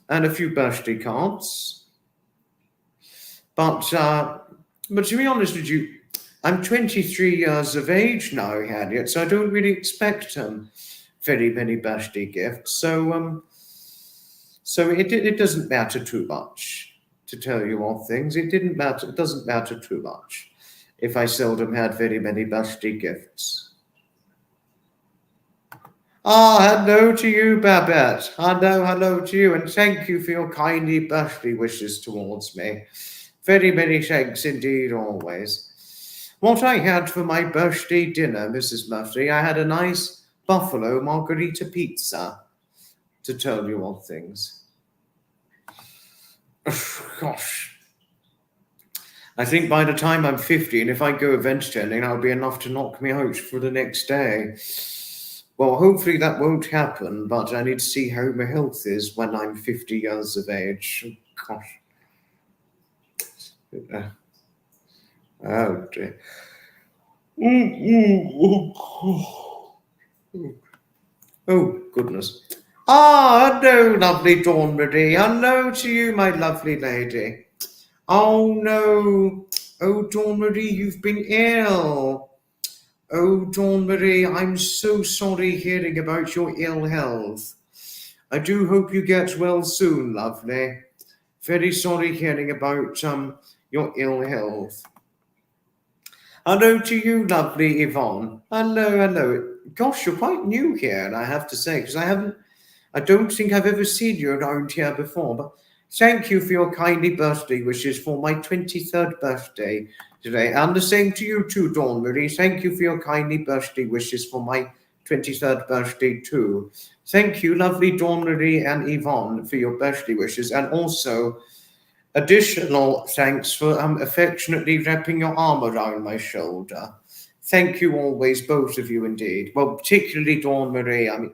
and a few birthday cards. But to be honest with you, I'm 23 years of age now, Harriet, so I don't really expect very many birthday gifts. So it doesn't matter too much, to tell you all things. It doesn't matter too much if I seldom had very many birthday gifts. Hello to you, Babette. Hello to you, and thank you for your kindly birthday wishes towards me. Very many thanks indeed, always. What I had for my birthday dinner, Mrs. Murphy, I had a nice buffalo margarita pizza, to tell you all things. Gosh. I think by the time I'm 50, and if I go event attending, that'll be enough to knock me out for the next day. Well, hopefully that won't happen, but I need to see how my health is when I'm 50 years of age. Gosh. Oh dear. Oh, goodness. Hello, lovely Dawn Marie. Hello to you, my lovely lady. Oh, no. Oh, Dawn Marie, you've been ill. Oh, Dawn Marie, I'm so sorry hearing about your ill health. I do hope you get well soon, lovely. Very sorry hearing about your ill health. Hello to you, lovely Yvonne. Hello. Gosh, you're quite new here, I have to say, because I don't think I've ever seen you around here before, but thank you for your kindly birthday wishes for my 23rd birthday today. And the same to you too, Dawn Marie. Thank you for your kindly birthday wishes for my 23rd birthday too. Thank you, lovely Dawn Marie and Yvonne, for your birthday wishes, and also additional thanks for affectionately wrapping your arm around my shoulder. Thank you always, both of you indeed. Well, particularly Dawn Marie. I mean,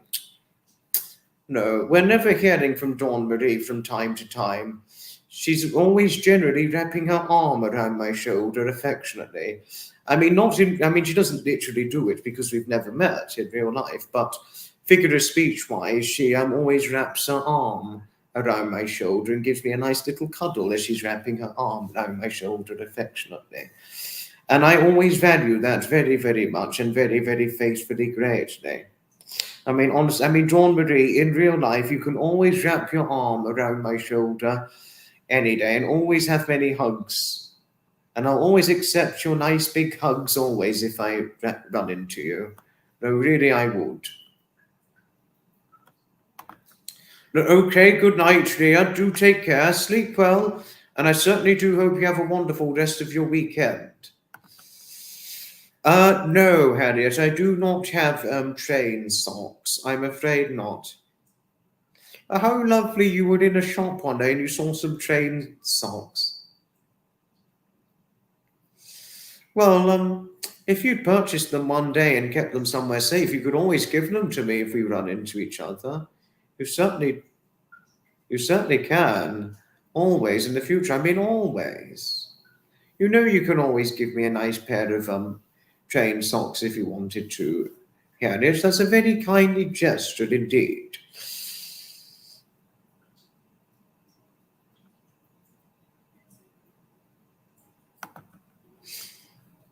no, we're never hearing from Dawn Marie from time to time. She's always generally wrapping her arm around my shoulder affectionately. I mean, she doesn't literally do it because we've never met in real life, but figure of speech wise, she always wraps her arm around my shoulder and gives me a nice little cuddle as she's wrapping her arm around my shoulder affectionately. And I always value that very, very much and very, very faithfully greatly. I mean, honestly, I mean, Dawn Marie, in real life, you can always wrap your arm around my shoulder any day and always have many hugs. And I'll always accept your nice big hugs always if I run into you. No, really, I would. No, okay, good night, Ria. Do take care. Sleep well. And I certainly do hope you have a wonderful rest of your weekend. No, Harriet, I do not have train socks. I'm afraid not. How lovely you were in a shop one day and you saw some train socks. Well, if you'd purchased them one day and kept them somewhere safe, you could always give them to me if we run into each other. You certainly, you certainly can. Always in the future. I mean, always. You know, you can always give me a nice pair of train socks if you wanted to. Harriet, that's a very kindly gesture indeed.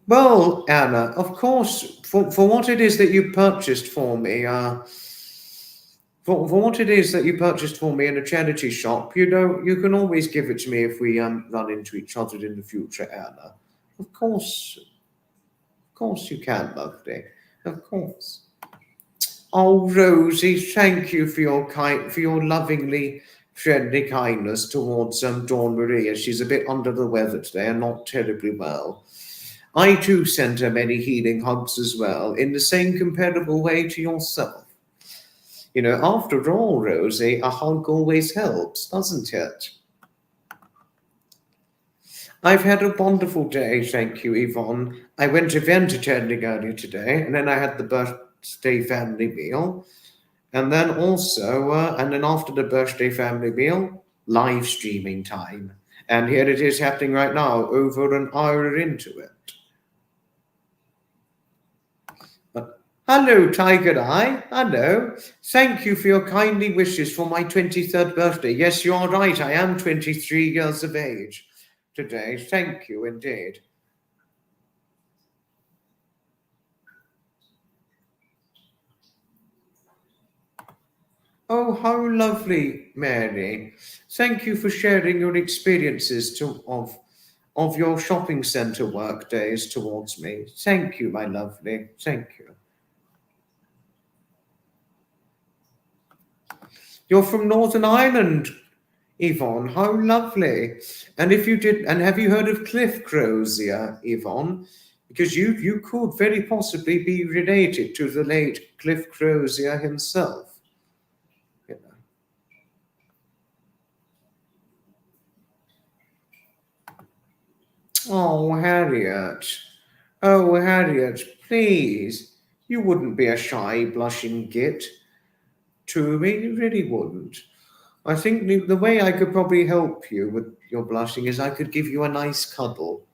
Well, Anna, of course, for what it is that you purchased for me, for what it is that you purchased for me in a charity shop, you know, you can always give it to me if we run into each other in the future, Anna. Of course you can, lovely. Of course. Oh, Rosie, thank you for your lovingly friendly kindness towards Dawn Marie, as she's a bit under the weather today and not terribly well. I too sent her many healing hugs as well, in the same comparable way to yourself. You know, after all, Rosie, a hug always helps, doesn't it? I've had a wonderful day, thank you, Yvonne. I went event attending earlier today, and then I had the birthday family meal. And then also, and then after the birthday family meal, live streaming time. And here it is happening right now, over an hour into it. Hello, Tiger Eye. Hello. Thank you for your kindly wishes for my 23rd birthday. Yes, you are right. I am 23 years of age today. Thank you indeed. Oh, how lovely, Mary. Thank you for sharing your experiences of your shopping centre work days towards me. Thank you, my lovely. Thank you. You're from Northern Ireland, Yvonne. How lovely. And if you did, and have you heard of Cliff Crozier, Yvonne? Because you could very possibly be related to the late Cliff Crozier himself. You know. Oh, Harriet. Oh, Harriet, please. You wouldn't be a shy, blushing git to me. You really wouldn't. I think the way I could probably help you with your blushing is I could give you a nice cuddle.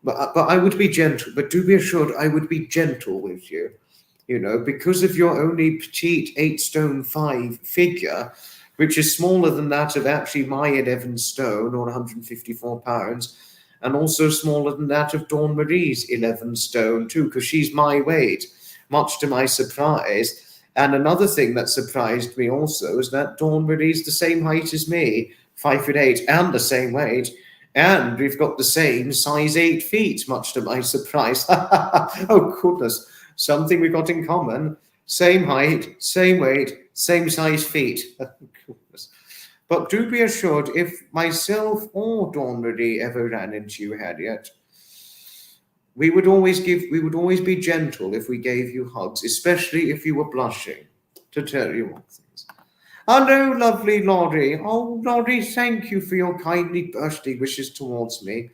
But I would be gentle. But do be assured, I would be gentle with you. You know, because of your only petite 8'5" figure, which is smaller than that of actually my 11 stone or 154 pounds, and also smaller than that of Dawn Marie's 11 stone too, because she's my weight, much to my surprise. And another thing that surprised me also is that Dawn Marie's the same height as me, 5'8", and the same weight. And we've got the same size 8 feet, much to my surprise. Oh, goodness. Something we've got in common. Same height, same weight, same size feet. Goodness. But do be assured, if myself or Dawn Marie ever ran into you, Harriet, we would always be gentle if we gave you hugs, especially if you were blushing, to tell you what things. Hello, lovely Laurie. Oh, Laurie, thank you for your kindly birthday wishes towards me.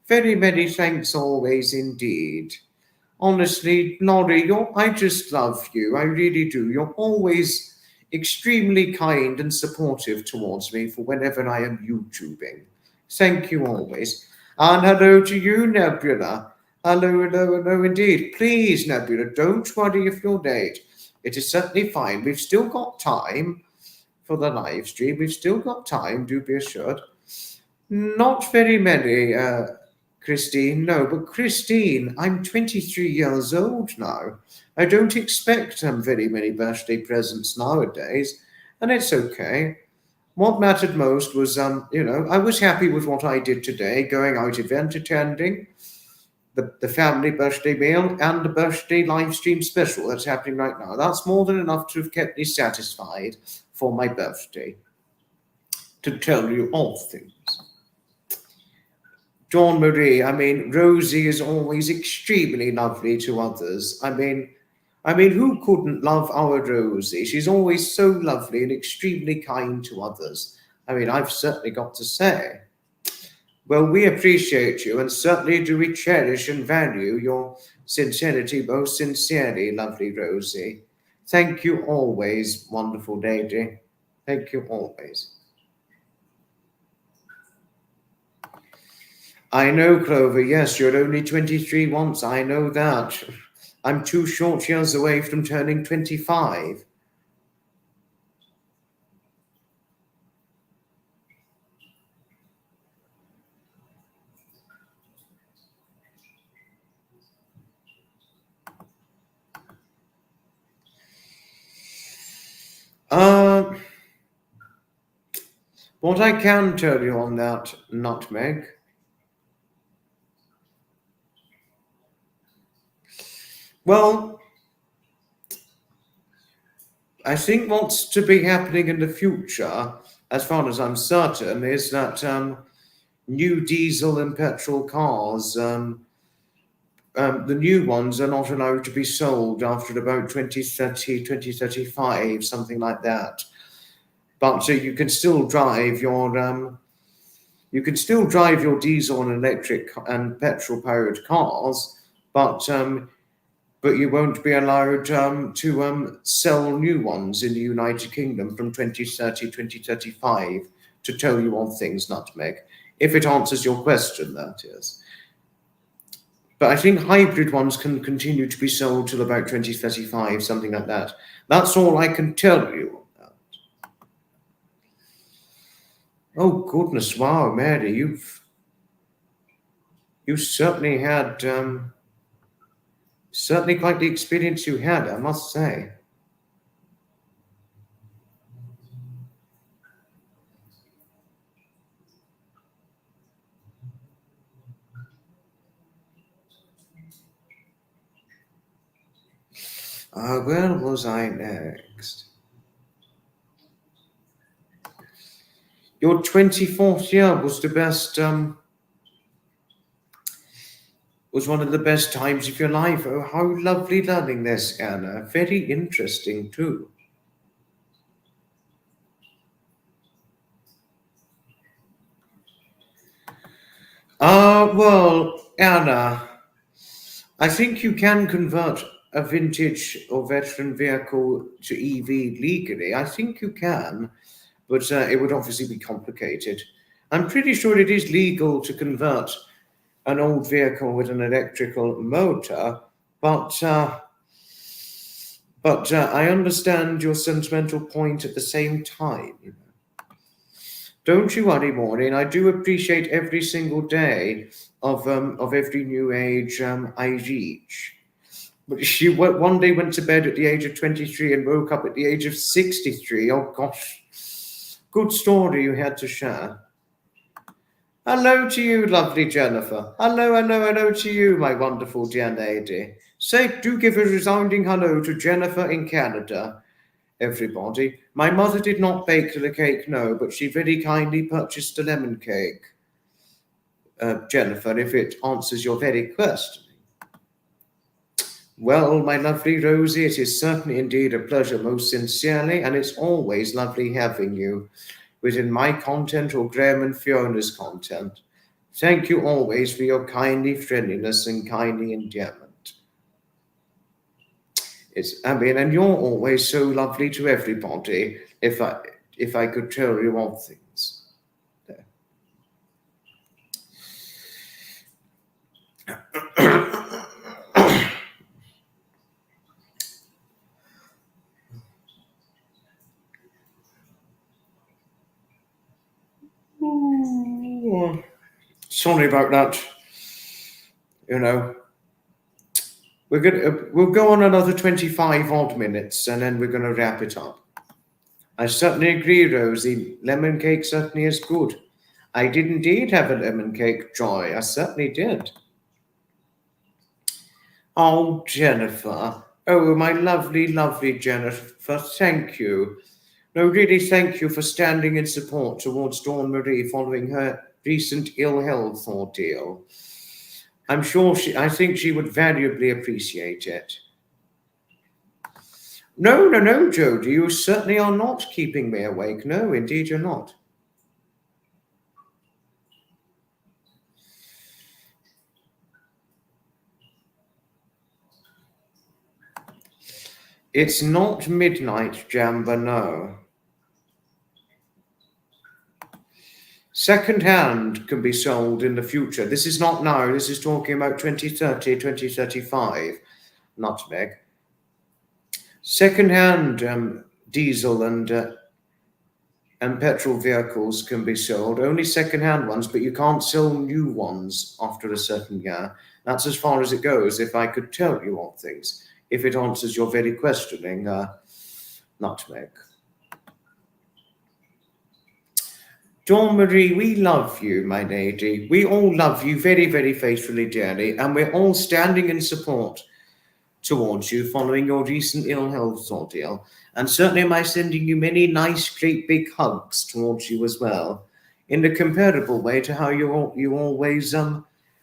Very many thanks always indeed. Honestly, Laurie, I just love you. I really do. You're always extremely kind and supportive towards me for whenever I am YouTubing. Thank you always. And hello to you, Nebula. Hello, hello, hello indeed. Please, Nebula, don't worry if you're late. It is certainly fine. We've still got time for the live stream. We've still got time, do be assured. Not very many Christine. No, but Christine, I'm 23 years old now. I don't expect very many birthday presents nowadays, and it's okay. What mattered most was, I was happy with what I did today, going out event attending, the family birthday meal, and the birthday live stream special that's happening right now. That's more than enough to have kept me satisfied for my birthday, to tell you all things. Dawn Marie, I mean, Rosie is always extremely lovely to others. I mean, who couldn't love our Rosie? She's always so lovely and extremely kind to others. I mean, I've certainly got to say. Well, we appreciate you, and certainly do we cherish and value your sincerity most sincerely, lovely Rosie. Thank you always, wonderful lady. Thank you always. I know, Clover, yes, you're only 23 once, I know that. I'm 2 short years away from turning 25. Uh, what I can tell you on that, Nutmeg, well, I think what's to be happening in the future, as far as I'm certain, is that new diesel and petrol cars, the new ones are not allowed to be sold after about 2030, 2035, something like that. But you can still drive your diesel and electric and petrol powered cars, but you won't be allowed to sell new ones in the United Kingdom from 2030, 2035, to tell you on things, Nutmeg. If it answers your question, that is. But I think hybrid ones can continue to be sold till about 2035, something like that. That's all I can tell you on that. Oh goodness, wow, Mary, you certainly had certainly quite the experience you had, I must say. Where was I next? Your 24th year was the best, was one of the best times of your life. Oh, how lovely learning this, Anna. Very interesting, too. Well, Anna, I think you can convert a vintage or veteran vehicle to EV legally. I think you can, but it would obviously be complicated. I'm pretty sure it is legal to convert an old vehicle with an electrical motor, but I understand your sentimental point at the same time. Don't you worry, Maureen. I do appreciate every single day of every new age I reach. But she one day went to bed at the age of 23 and woke up at the age of 63. Oh gosh, good story you had to share. Hello to you, lovely Jennifer. Hello, hello, hello to you, my wonderful dear lady. Do give a resounding hello to Jennifer in Canada, everybody. My mother did not bake the cake, no, but she very kindly purchased a lemon cake. Jennifer, if it answers your very question. Well, my lovely Rosie, it is certainly indeed a pleasure, most sincerely, and it's always lovely having you within my content or Graham and Fiona's content. Thank you always for your kindly friendliness and kindly endearment. And you're always so lovely to everybody. If I could tell you all things. Sorry about that. you know, we'll go on another 25 odd minutes and then we're gonna wrap it up. I certainly agree, Rosie. Lemon cake certainly is good. I did indeed have a lemon cake, Joy. I certainly did. Oh, Jennifer. Oh, my lovely, lovely Jennifer. Thank you. No, really, thank you for standing in support towards Dawn Marie following her recent ill health ordeal. I think she would valuably appreciate it. No, Jodie, you certainly are not keeping me awake. No, indeed you're not. It's not midnight, Jamba, no. Second hand can be sold in the future. This is not now. This is talking about 2030, 2035, nutmeg. Second hand diesel and petrol vehicles can be sold. Only second hand ones, but you can't sell new ones after a certain year. That's as far as it goes, if I could tell you all things. If it answers your very questioning, nutmeg. Dawn Marie, we love you, my lady. We all love you very, very faithfully, dearly, and we're all standing in support towards you following your recent ill health ordeal. And certainly am I sending you many nice, great big hugs towards you as well, in a comparable way to how you always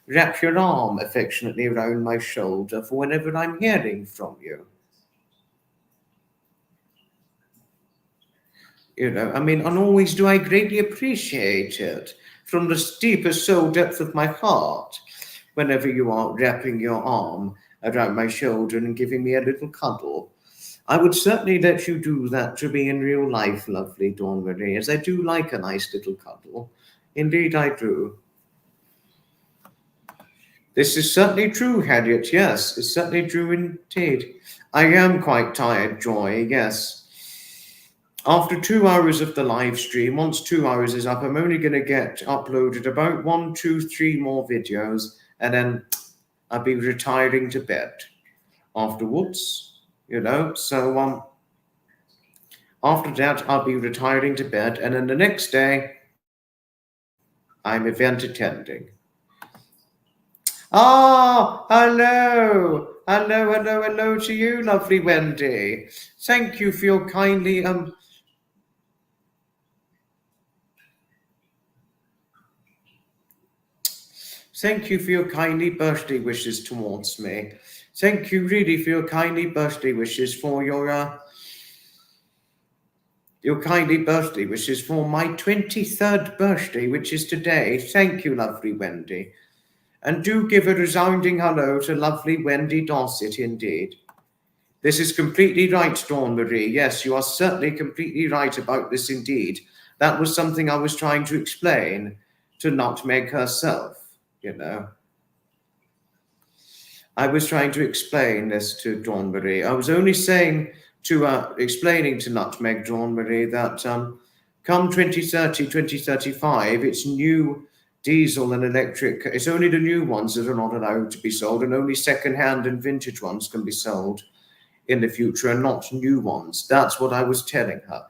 wrap your arm affectionately around my shoulder for whenever I'm hearing from you. You know, I mean, and always do I greatly appreciate it from the deepest soul depth of my heart whenever you are wrapping your arm around my shoulder and giving me a little cuddle. I would certainly let you do that to me in real life, lovely Dawn Marie, as I do like a nice little cuddle. Indeed, I do. This is certainly true, Harriet. Yes, it's certainly true indeed. I am quite tired, Joy. Yes. After 2 hours of the live stream, once 2 hours is up, I'm only going to get uploaded about 1, 2, 3 more videos, and then I'll be retiring to bed afterwards, you know. So after that, I'll be retiring to bed, and then the next day, I'm event attending. Ah, hello. Hello to you, lovely Wendy. Thank you for your kindly Thank you for your kindly birthday wishes towards me. Thank you really for your kindly birthday wishes for your kindly birthday wishes for my 23rd birthday, which is today. Thank you, lovely Wendy. And do give a resounding hello to lovely Wendy Dorset indeed. This is completely right, Dawn Marie. Yes, you are certainly completely right about this indeed. That was something I was trying to explain to Nutmeg herself, you know. I was trying to explain this to Dawn Marie. I was only saying explaining to Nutmeg, Dawn Marie, that come 2030, 2035, it's new diesel and electric. It's only the new ones that are not allowed to be sold, and only second-hand and vintage ones can be sold in the future, and not new ones. That's what I was telling her,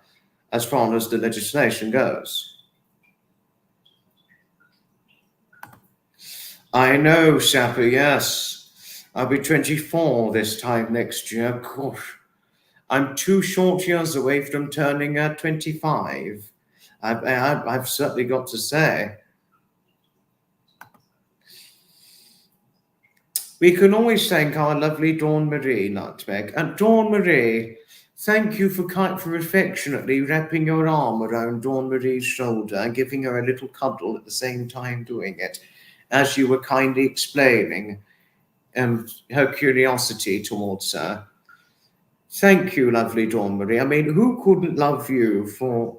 as far as the legislation goes. I know, Sapper, yes. I'll be 24 this time next year. Gosh, I'm 2 short years away from turning 25. I've certainly got to say. We can always thank our lovely Dawn Marie, Nutmeg. And Dawn Marie, thank you for affectionately wrapping your arm around Dawn Marie's shoulder and giving her a little cuddle at the same time doing it, as you were kindly explaining her curiosity towards her. Thank you, lovely Dawn Marie. I mean, who couldn't love you for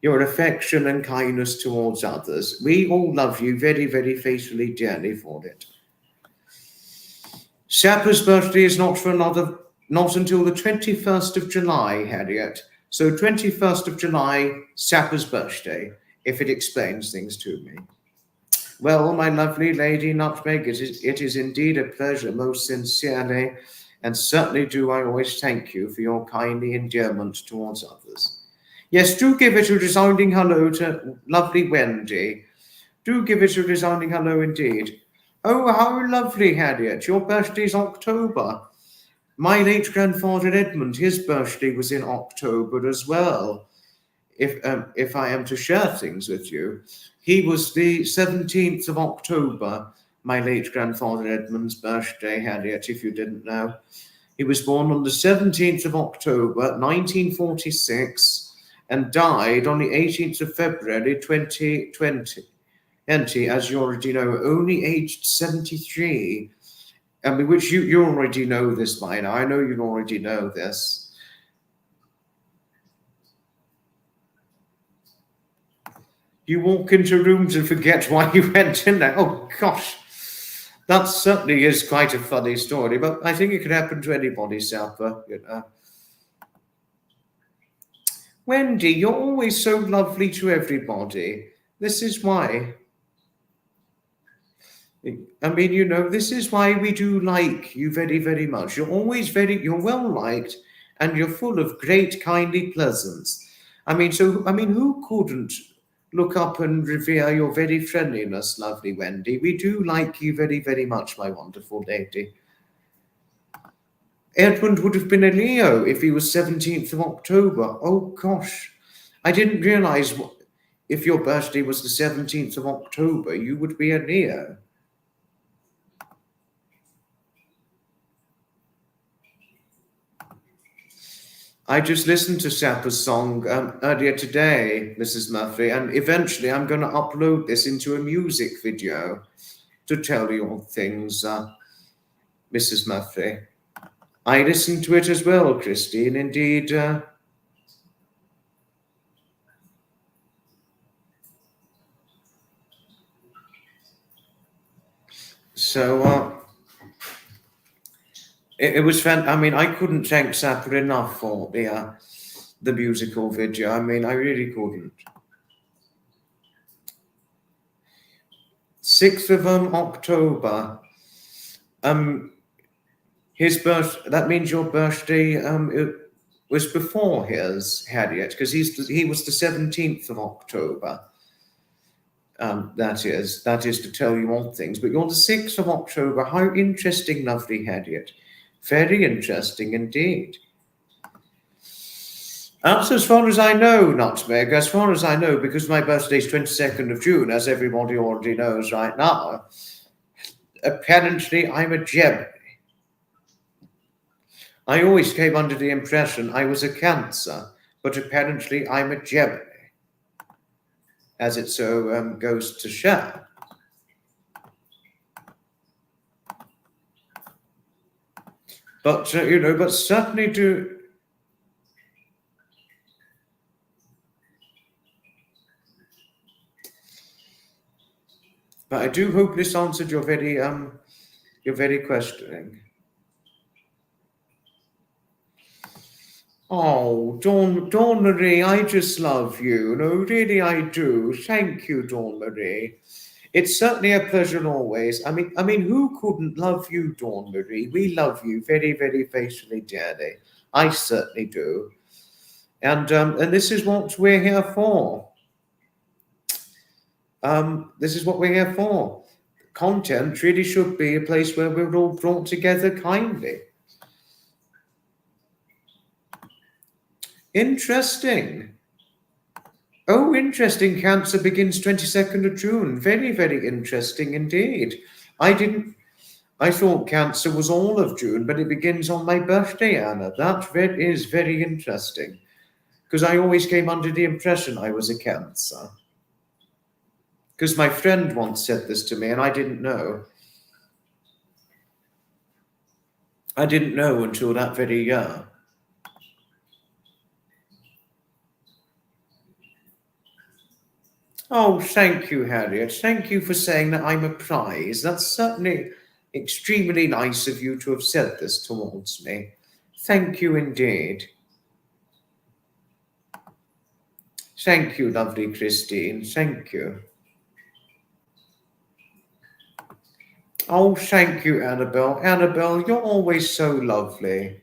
your affection and kindness towards others? We all love you very, very faithfully, dearly for it. Sapper's birthday is not until the 21st of July, Harriet. So 21st of July, Sapper's birthday, if it explains things to me. Well, my lovely Lady Nutmeg, it is indeed a pleasure, most sincerely, and certainly do I always thank you for your kindly endearment towards others. Yes, do give it a resounding hello to lovely Wendy. Do give it a resounding hello indeed. Oh, how lovely, Harriet. Your birthday's October. My late grandfather Edmund, his birthday was in October as well. If I am to share things with you, he was the 17th of October, my late grandfather Edmund's birthday, Harriet, if you didn't know. He was born on the 17th of October, 1946, and died on the 18th of February, 2020. As you already know, only aged 73. I mean, which you already know this by now. I know you already know this. You walk into rooms and forget why you went in there. Oh, gosh. That certainly is quite a funny story, but I think it could happen to anybody, Sapper, you know. Wendy, you're always so lovely to everybody. This is why. I mean, you know, this is why we do like you very, very much. You're well liked and you're full of great, kindly pleasance. I mean, who couldn't look up and revere your very friendliness, lovely Wendy? We do like you very, very much, my wonderful lady. Edmund would have been a Leo if he was 17th of October. Oh, gosh. I didn't realize if your birthday was the 17th of October, you would be a Leo. I just listened to Sapper's song earlier today, Mrs. Murphy, and eventually I'm going to upload this into a music video to tell you all things, Mrs. Murphy. I listened to it as well, Christine, indeed. It was fun. I mean, I couldn't thank Sapper enough for the musical video. I mean, I really couldn't. 6th of October. His birth. That means your birthday. It was before his, Harriet, because he was the 17th of October. That is to tell you all things. But you're the 6th of October. How interesting, lovely Harriet. Very interesting indeed. That's as far as I know, Nutmeg, as far as I know, because my birthday's 22nd of June, as everybody already knows right now. Apparently, I'm a Gemini. I always came under the impression I was a Cancer, but apparently I'm a Gemini, as it so goes to show. But, but certainly do. But I do hope this answered your very questioning. Oh, Dawn Marie, I just love you. No, really, I do. Thank you, Dawn Marie. It's certainly a pleasure always. I mean, who couldn't love you, Dawn Marie? We love you very, very faithfully, dearly. I certainly do. And this is what we're here for. This is what we're here for. Content really should be a place where we're all brought together kindly. Interesting. Oh, interesting. Cancer begins 22nd of June. Very, very interesting indeed. I thought Cancer was all of June, but it begins on my birthday, Anna. That is very interesting. Because I always came under the impression I was a Cancer. Because my friend once said this to me and I didn't know. I didn't know until that very year. Oh, thank you, Harriet. Thank you for saying that I'm a prize. That's certainly extremely nice of you to have said this towards me. Thank you indeed. Thank you, lovely Christine. Thank you. Oh, thank you, Annabelle. Annabelle, you're always so lovely.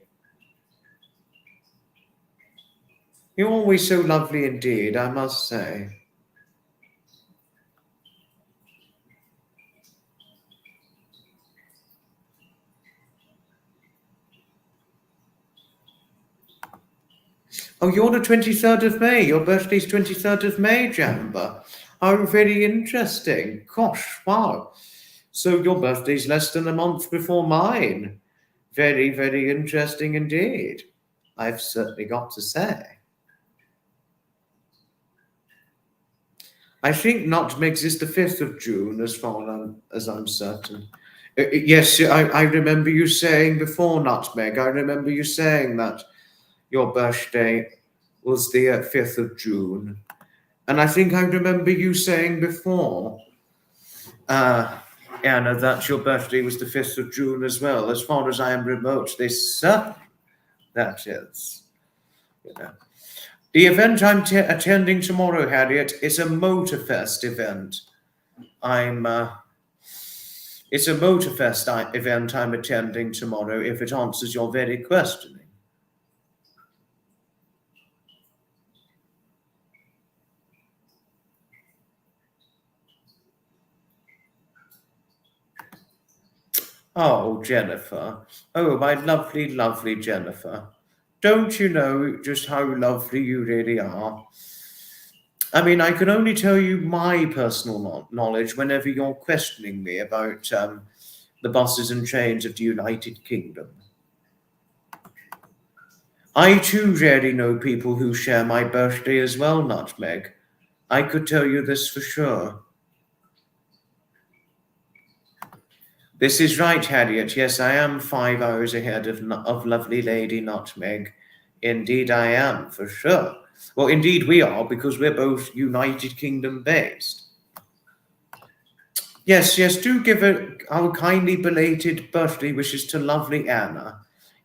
You're always so lovely indeed, I must say. Oh, you're the 23rd of May. Your birthday's 23rd of May, Jamba. How very interesting. Gosh, wow. So your birthday's less than a month before mine. Very, very interesting indeed. I've certainly got to say. I think Nutmegs is the 5th of June, as far as I'm certain. Yes, I remember you saying before, Nutmeg. I remember you saying that your birthday was the 5th of June. And I think I remember you saying before, Anna, that your birthday was the 5th of June as well. As far as I am remote, that is. You know. The event I'm attending tomorrow, Harriet, is a Motorfest event. It's a Motorfest event I'm attending tomorrow, if it answers your very questioning. Oh, Jennifer. Oh, my lovely, lovely Jennifer. Don't you know just how lovely you really are? I mean, I can only tell you my personal knowledge whenever you're questioning me about the buses and trains of the United Kingdom. I too rarely know people who share my birthday as well, Nutmeg. I could tell you this for sure. This is right, Harriet. Yes, I am 5 hours ahead of lovely Lady Nutmeg. Indeed, I am, for sure. Well, indeed, we are, because we're both United Kingdom based. Yes, do give our kindly belated birthday wishes to lovely Anna.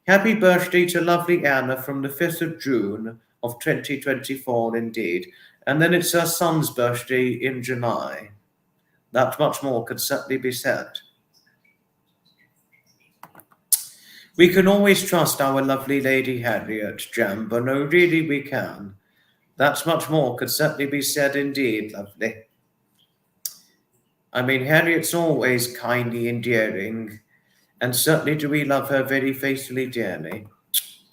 Happy birthday to lovely Anna from the 5th of June of 2024, indeed. And then it's her son's birthday in July. That much more could certainly be said. We can always trust our lovely Lady Harriet, Jamba. No, really we can. That much more could certainly be said indeed, lovely. I mean, Harriet's always kindly endearing, and certainly do we love her very faithfully dearly.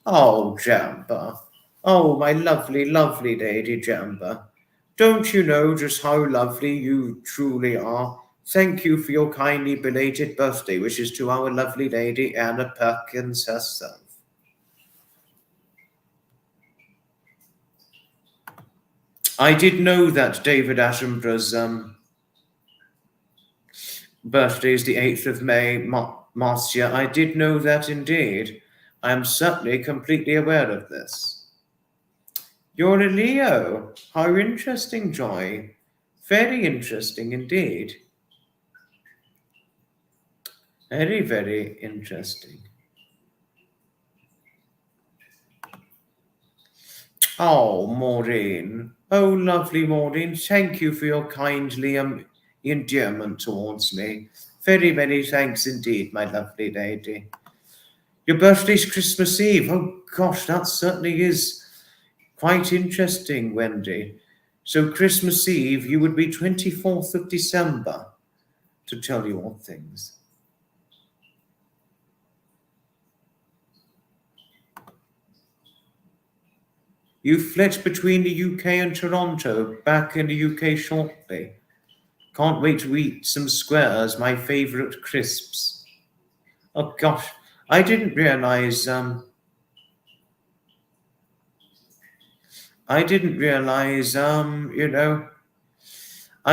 Oh, Jamba. Oh, my lovely, lovely Lady Jamba. Don't you know just how lovely you truly are? Thank you for your kindly belated birthday wishes to our lovely Lady Anna Perkins herself. I did know that David Attenborough's birthday is the 8th of May, Marcia. I did know that indeed. I am certainly completely aware of this. You're a Leo. How interesting, Joy. Very interesting indeed. Very, very interesting. Oh, Maureen. Oh, lovely Maureen. Thank you for your kindly endearment towards me. Very, very thanks indeed, my lovely lady. Your birthday's Christmas Eve. Oh, gosh, that certainly is quite interesting, Wendy. So, Christmas Eve, you would be 24th of December, to tell you all things. You flit between the UK and Toronto, back in the UK shortly. Can't wait to eat some squares, my favourite crisps. Oh gosh, I didn't realise, I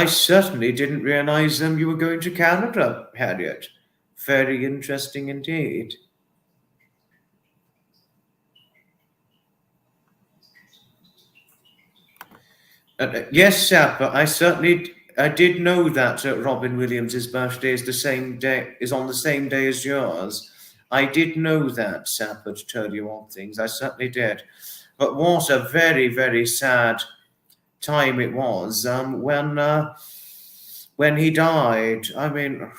certainly didn't realise you were going to Canada, Harriet. Very interesting indeed. Yes, Sapper, I did know that Robin Williams' birthday is on the same day as yours. I did know that, Sapper, to tell you all things. I certainly did. But what a very, very sad time it was when he died. I mean,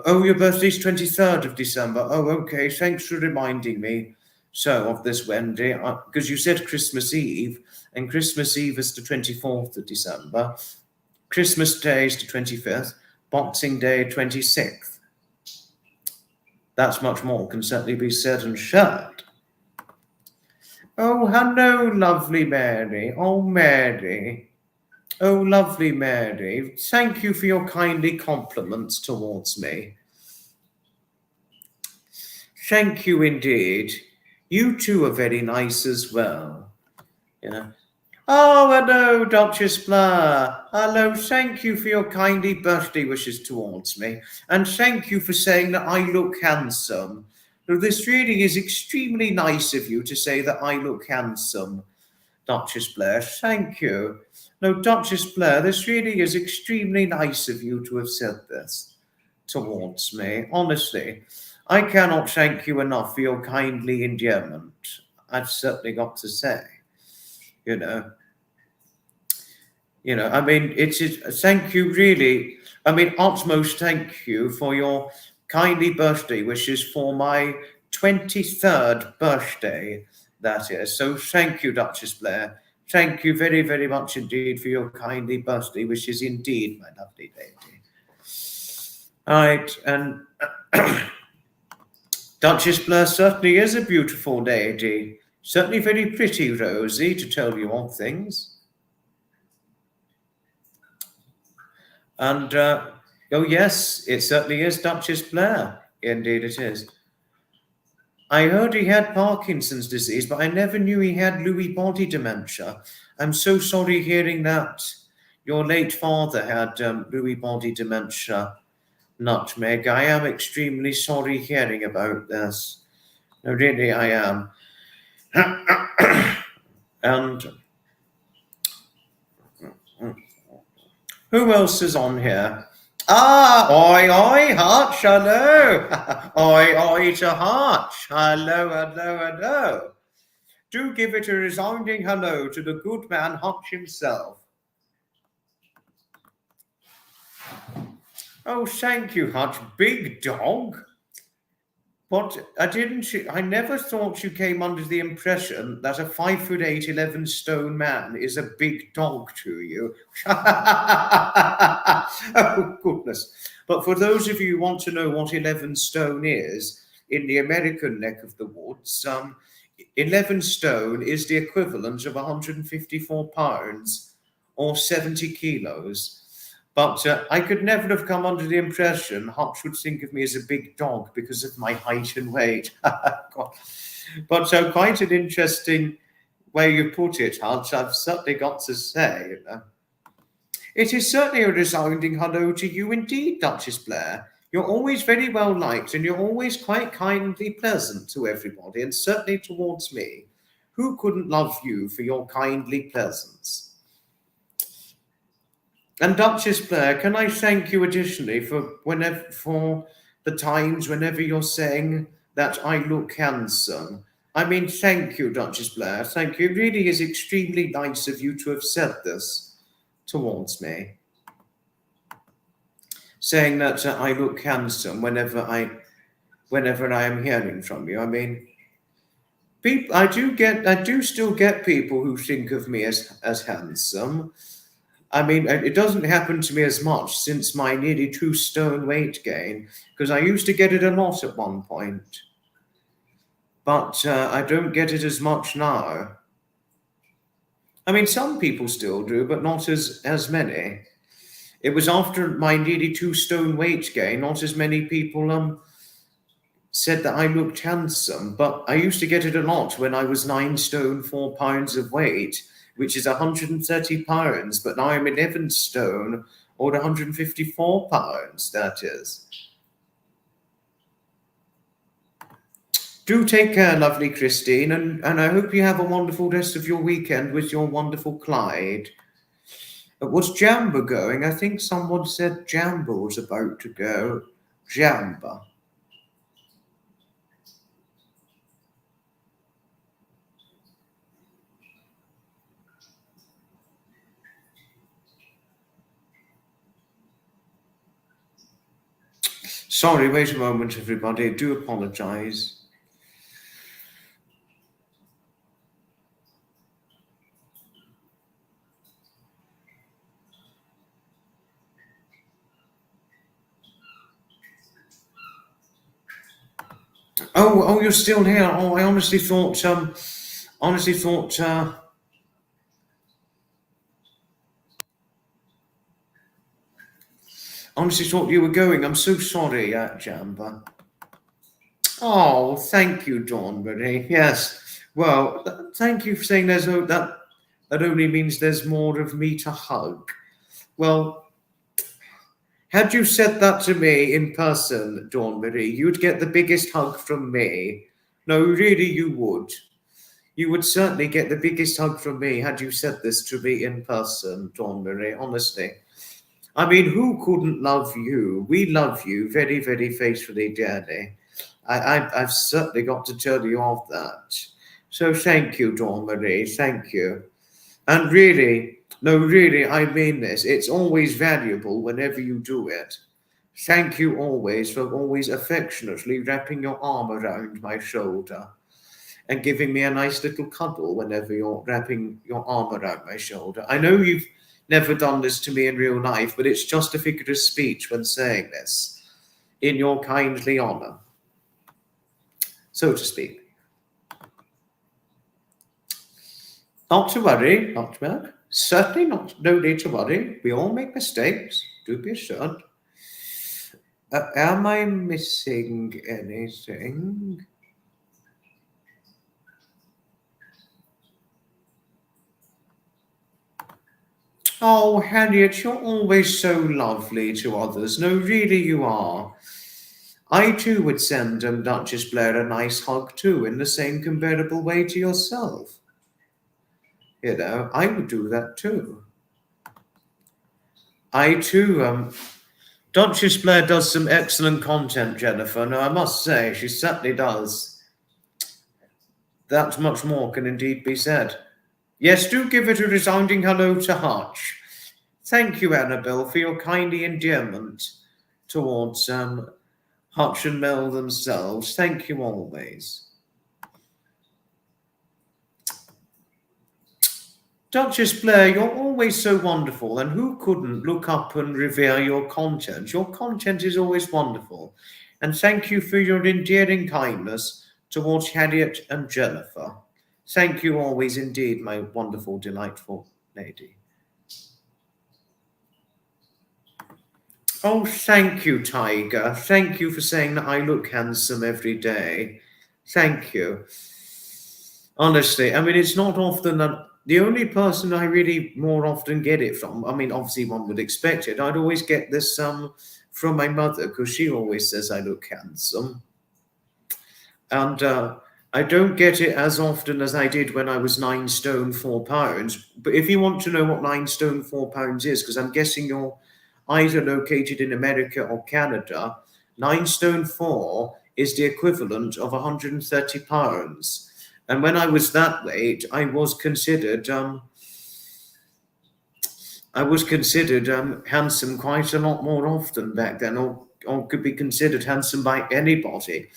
Oh, your birthday's 23rd of December. Oh, okay. Thanks for reminding me. So, of this Wendy, because you said Christmas Eve, and Christmas Eve is the 24th of December. Christmas Day is the 25th. Boxing Day, 26th. That's much more can certainly be said and shared. Oh, hello, lovely Mary. Oh, Mary. Oh, lovely Mary. Thank you for your kindly compliments towards me. Thank you indeed. You too are very nice as well. You know. Oh, hello, Duchess Blair. Hello, thank you for your kindly birthday wishes towards me. And thank you for saying that I look handsome. Now, this really is extremely nice of you to say that I look handsome, Duchess Blair. Thank you. No, Duchess Blair, this really is extremely nice of you to have said this towards me. Honestly, I cannot thank you enough for your kindly endearment. I've certainly got to say, you know. I mean, thank you really. I mean, utmost thank you for your kindly birthday wishes for my 23rd birthday, that is. So thank you, Duchess Blair. Thank you very, very much indeed for your kindly birthday wishes indeed, my lovely lady. All right, and Duchess Blair certainly is a beautiful lady. Certainly very pretty, Rosie, to tell you all things. And, oh, yes, it certainly is Duchess Blair. Indeed, it is. I heard he had Parkinson's disease, but I never knew he had Lewy body dementia. I'm so sorry hearing that. Your late father had Lewy body dementia, Nutmeg. I am extremely sorry hearing about this. No, really, I am. And who else is on here? Ah, oi, oi, Hutch, hello. Oi, oi to Hutch. Hello, hello, hello. Do give it a resounding hello to the good man Hutch himself. Oh, thank you, Hutch. Big dog. But I never thought you came under the impression that a 5'8", 11 stone man is a big dog to you. Oh, goodness. But for those of you who want to know what 11 stone is, in the American neck of the woods, 11 stone is the equivalent of 154 pounds or 70 kilos. But I could never have come under the impression Hutch would think of me as a big dog because of my height and weight. But quite an interesting way you put it, Hutch, I've certainly got to say. It is certainly a resounding hello to you indeed, Duchess Blair. You're always very well liked and you're always quite kindly pleasant to everybody, and certainly towards me. Who couldn't love you for your kindly presence? And Duchess Blair, can I thank you additionally for the times whenever you're saying that I look handsome? I mean, thank you, Duchess Blair. Thank you. It really is extremely nice of you to have said this towards me. Saying that I look handsome whenever I am hearing from you. I mean, I do still get people who think of me as handsome. I mean, it doesn't happen to me as much since my nearly 2 stone weight gain, because I used to get it a lot at one point. But I don't get it as much now. I mean, some people still do, but not as many. It was after my nearly 2 stone weight gain, not as many people said that I looked handsome, but I used to get it a lot when I was 9 stone 4 pounds of weight, which is 130 pounds, but now I'm 11 stone or 154 pounds, that is. Do take care, lovely Christine, and I hope you have a wonderful rest of your weekend with your wonderful Clyde. Was Jamba going? I think someone said Jamba was about to go. Jamba. Sorry, wait a moment, everybody. I do apologise. Oh, you're still here. Oh, I honestly thought, honestly thought you were going. I'm so sorry, Jamba. Oh, thank you, Dawnberry. Yes. Well, thank you for saying that. That only means there's more of me to hug. Well, had you said that to me in person, Dawnberry, you'd get the biggest hug from me. No, really, you would. You would certainly get the biggest hug from me had you said this to me in person, Dawnberry, honestly. I mean, who couldn't love you? We love you very, very faithfully, dearly. I've certainly got to tell you of that. So thank you, Dawn Marie. Thank you. And really, no, really, I mean this. It's always valuable whenever you do it. Thank you always for always affectionately wrapping your arm around my shoulder and giving me a nice little cuddle whenever you're wrapping your arm around my shoulder. I know you've never done this to me in real life, but it's just a figure of speech when saying this in your kindly honour, so to speak. Not to worry, not to worry. Certainly not. No need to worry. We all make mistakes. Do be assured. Am I missing anything? Oh, Harriet, you're always so lovely to others. No, really, you are. I too would send Duchess Blair a nice hug too, in the same comparable way to yourself. You know, I would do that too. I too, Duchess Blair does some excellent content, Jennifer. No, I must say, she certainly does. That much more can indeed be said. Yes, do give it a resounding hello to Hutch. Thank you, Annabelle, for your kindly endearment towards Hutch and Mel themselves. Thank you always. Duchess Blair, you're always so wonderful, and who couldn't look up and revere your content? Your content is always wonderful. And thank you for your endearing kindness towards Harriet and Jennifer. Thank you always indeed, my wonderful, delightful lady. Oh, thank you, Tiger. Thank you for saying that I look handsome every day. Thank you. Honestly, I mean, it's not often that the only person I really more often get it from, I mean, obviously one would expect it. I'd always get this from my mother because she always says I look handsome. And I don't get it as often as I did when I was 9 stone 4 pounds. But if you want to know what 9 stone 4 pounds is, because I'm guessing you're either located in America or Canada, 9 stone 4 is the equivalent of 130 pounds. And when I was that weight, I was considered handsome quite a lot more often back then, or could be considered handsome by anybody.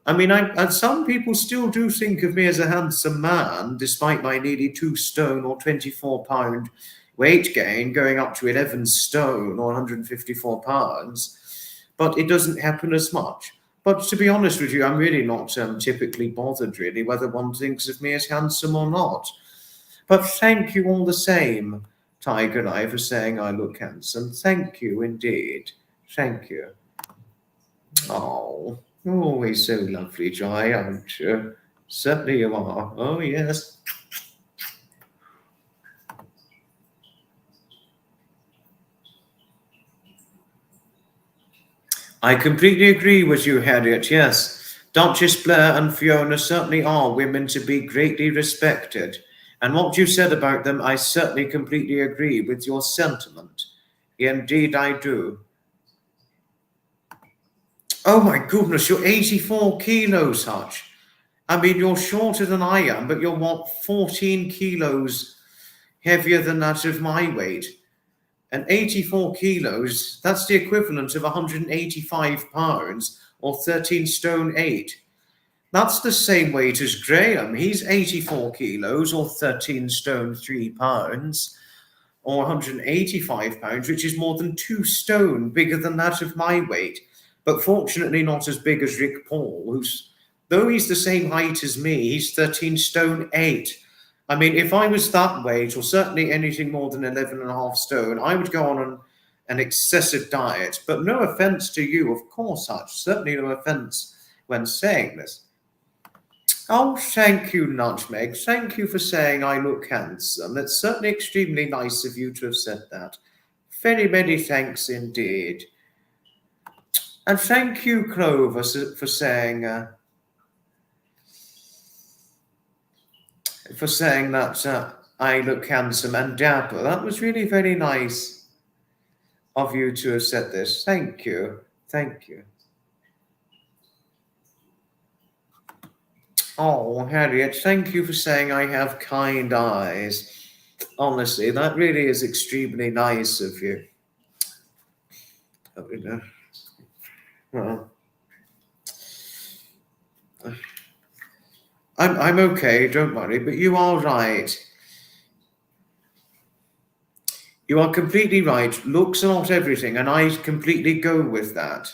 I mean, and some people still do think of me as a handsome man, despite my nearly 2 stone or 24 pound weight gain, going up to 11 stone or 154 pounds. But it doesn't happen as much. But to be honest with you, I'm really not typically bothered, really, whether one thinks of me as handsome or not. But thank you all the same, Tiger and I, for saying I look handsome. Thank you indeed. Thank you. Oh, you're always so lovely, Joy, aren't you? Certainly you are. Oh, yes. I completely agree with you, Harriet, yes. Duchess Blair and Fiona certainly are women to be greatly respected. And what you said about them, I certainly completely agree with your sentiment. Indeed, I do. Oh my goodness, you're 84 kilos, Hutch. I mean, you're shorter than I am, but you're what, 14 kilos heavier than that of my weight. And 84 kilos, that's the equivalent of 185 pounds or 13 stone 8. That's the same weight as Graham. He's 84 kilos or 13 stone 3 pounds or 185 pounds, which is more than 2 stone bigger than that of my weight. But fortunately not as big as Rick Paul, who's, though he's the same height as me, he's 13 stone 8. I mean, if I was that weight, or certainly anything more than 11.5 stone, I would go on an excessive diet. But no offense to you, of course, Hutch. Certainly no offense when saying this. Oh, thank you, Nutmeg. Thank you for saying I look handsome. It's certainly extremely nice of you to have said that. Very many thanks indeed. And thank you, Clover, for saying that I look handsome and dapper. That was really very nice of you to have said this. Thank you. Thank you. Oh, Harriet, thank you for saying I have kind eyes. Honestly, that really is extremely nice of you. Well, I'm okay, don't worry, but you are right. You are completely right. Looks are not everything, and I completely go with that.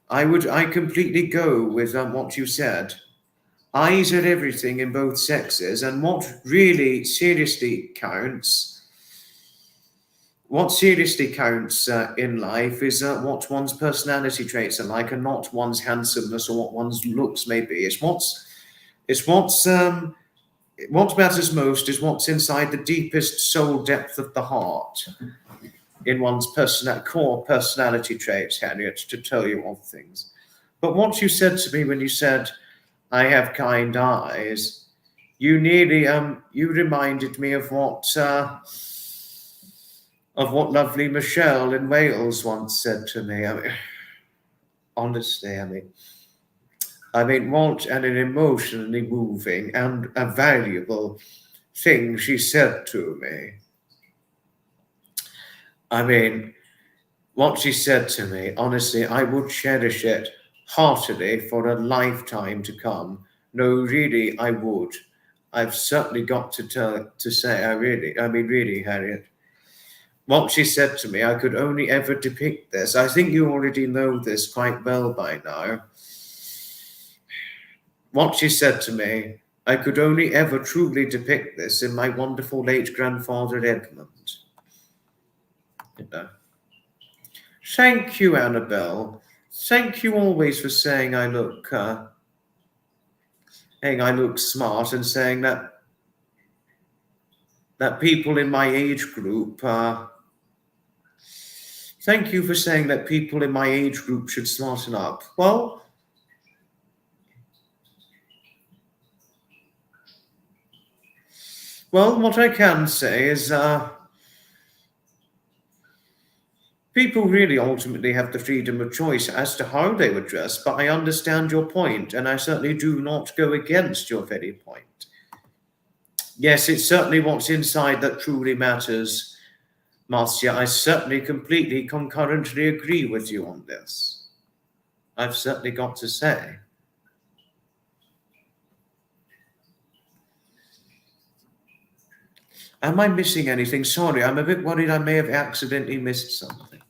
I completely go with what you said. Eyes are everything in both sexes, and what really seriously counts, in life is what one's personality traits are like, and not one's handsomeness or what one's looks may be. What matters most is what's inside the deepest soul depth of the heart, in one's core personality traits, Harriet, to tell you all things. But what you said to me when you said, I have kind eyes, you nearly, you reminded me of what lovely Michelle in Wales once said to me. I mean, honestly, I mean, what an emotionally moving and a valuable thing she said to me. I mean, what she said to me, honestly, I would cherish it heartily for a lifetime to come. No, really, I would. I've certainly got to say, really, Harriet. What she said to me, I could only ever depict this. I think you already know this quite well by now. What she said to me, I could only ever truly depict this in my wonderful late grandfather Edmund. You know. Thank you, Annabelle. Thank you always for saying I look smart, and saying that people in my age group thank you for saying that people in my age group should smarten up. Well, what I can say is people really ultimately have the freedom of choice as to how they would dress, but I understand your point, and I certainly do not go against your very point. Yes, it's certainly what's inside that truly matters, Marcia. I certainly completely concurrently agree with you on this. I've certainly got to say. Am I missing anything? Sorry, I'm a bit worried I may have accidentally missed something.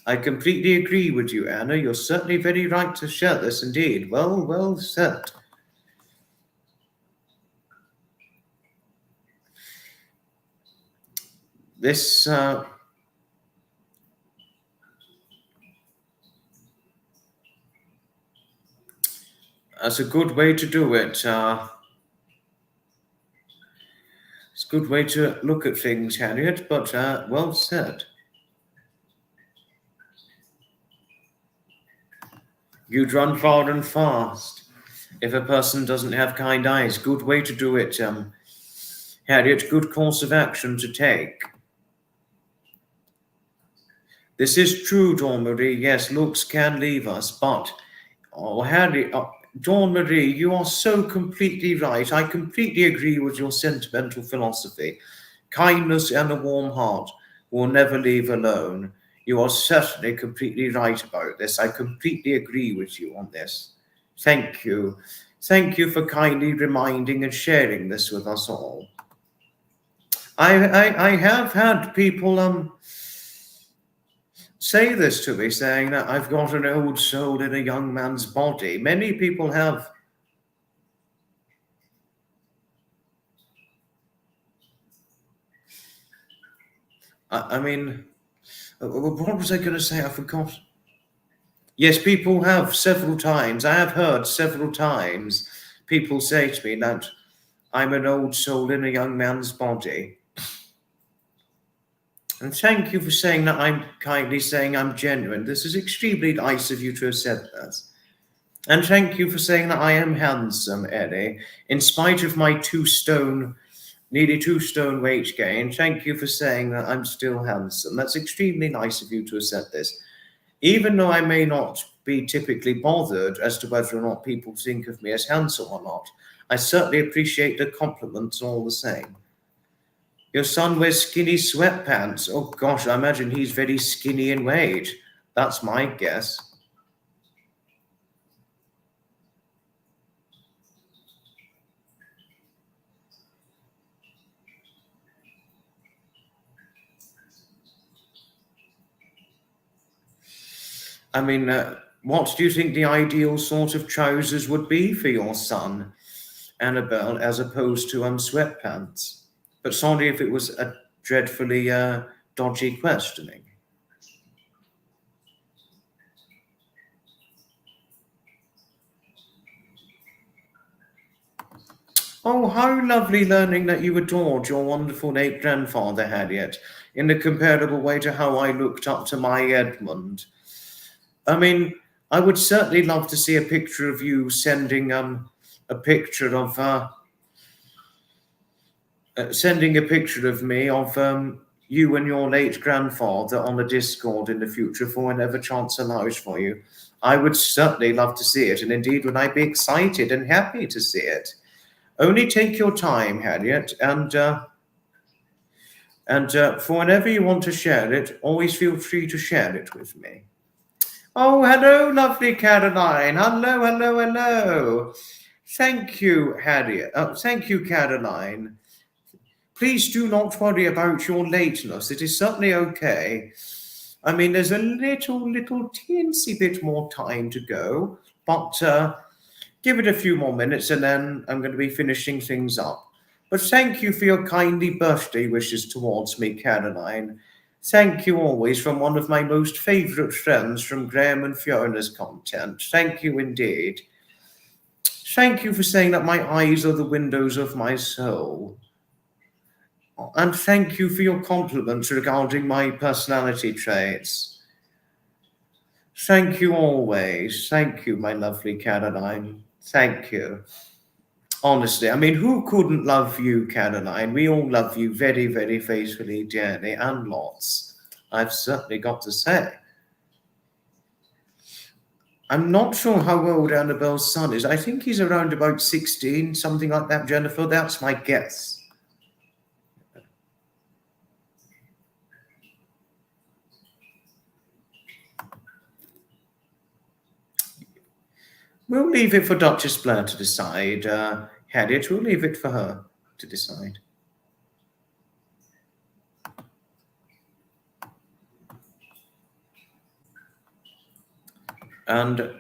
I completely agree with you, Anna. You're certainly very right to share this indeed. Well said. This that's a good way to do it. It's a good way to look at things, Harriet, but well said. You'd run far and fast if a person doesn't have kind eyes. Good way to do it, Harriet. Good course of action to take. This is true, Dawn Marie. Yes, looks can leave us, but Harriet, Dawn Marie, you are so completely right. I completely agree with your sentimental philosophy. kindness and a warm heart will never leave alone. You are certainly completely right about this. I completely agree with you on this. Thank you. Thank you for kindly reminding and sharing this with us all. I have had people say this to me, saying that I've got an old soul in a young man's body. Many people have. I mean, what was I going to say? I forgot. Yes, people have several times. I have heard several times people say to me that I'm an old soul in a young man's body. And thank you for saying that. I'm kindly saying I'm genuine. This is extremely nice of you to have said that. And thank you for saying that I am handsome, Eddie, in spite of my nearly 2 stone weight gain. Thank you for saying that I'm still handsome. That's extremely nice of you to have said this. Even though I may not be typically bothered as to whether or not people think of me as handsome or not, I certainly appreciate the compliments all the same. Your son wears skinny sweatpants. Oh gosh, I imagine he's very skinny in weight. That's my guess. I mean, what do you think the ideal sort of trousers would be for your son, Annabelle, as opposed to sweatpants? But sorry if it was a dreadfully dodgy questioning. Oh, how lovely learning that you adored your wonderful late grandfather, Harriet, in a comparable way to how I looked up to my Edmund. I mean, I would certainly love to see a picture of you sending a picture of sending a picture of me of you and your late grandfather on the Discord in the future for whenever chance allows for you. I would certainly love to see it, and indeed would I be excited and happy to see it. Only take your time, Harriet, and for whenever you want to share it, always feel free to share it with me. Oh, hello, lovely Caroline. Hello, hello, hello. Thank you, Harriet. Thank you, Caroline. Please do not worry about your lateness. It is certainly okay. I mean, there's a little teensy bit more time to go, but give it a few more minutes and then I'm going to be finishing things up. But thank you for your kindly birthday wishes towards me, Caroline. Thank you always from one of my most favourite friends from Graham and Fiona's content. Thank you indeed. Thank you for saying that my eyes are the windows of my soul. And thank you for your compliments regarding my personality traits. Thank you always. Thank you, my lovely Caroline. Thank you. Honestly, I mean, who couldn't love you, Caroline? We all love you very, very faithfully, dearly, and lots. I've certainly got to say. I'm not sure how old Annabelle's son is. I think he's around about 16, something like that, Jennifer. That's my guess. We'll leave it for Duchess Blair to decide. Harriet, we'll leave it for her to decide. And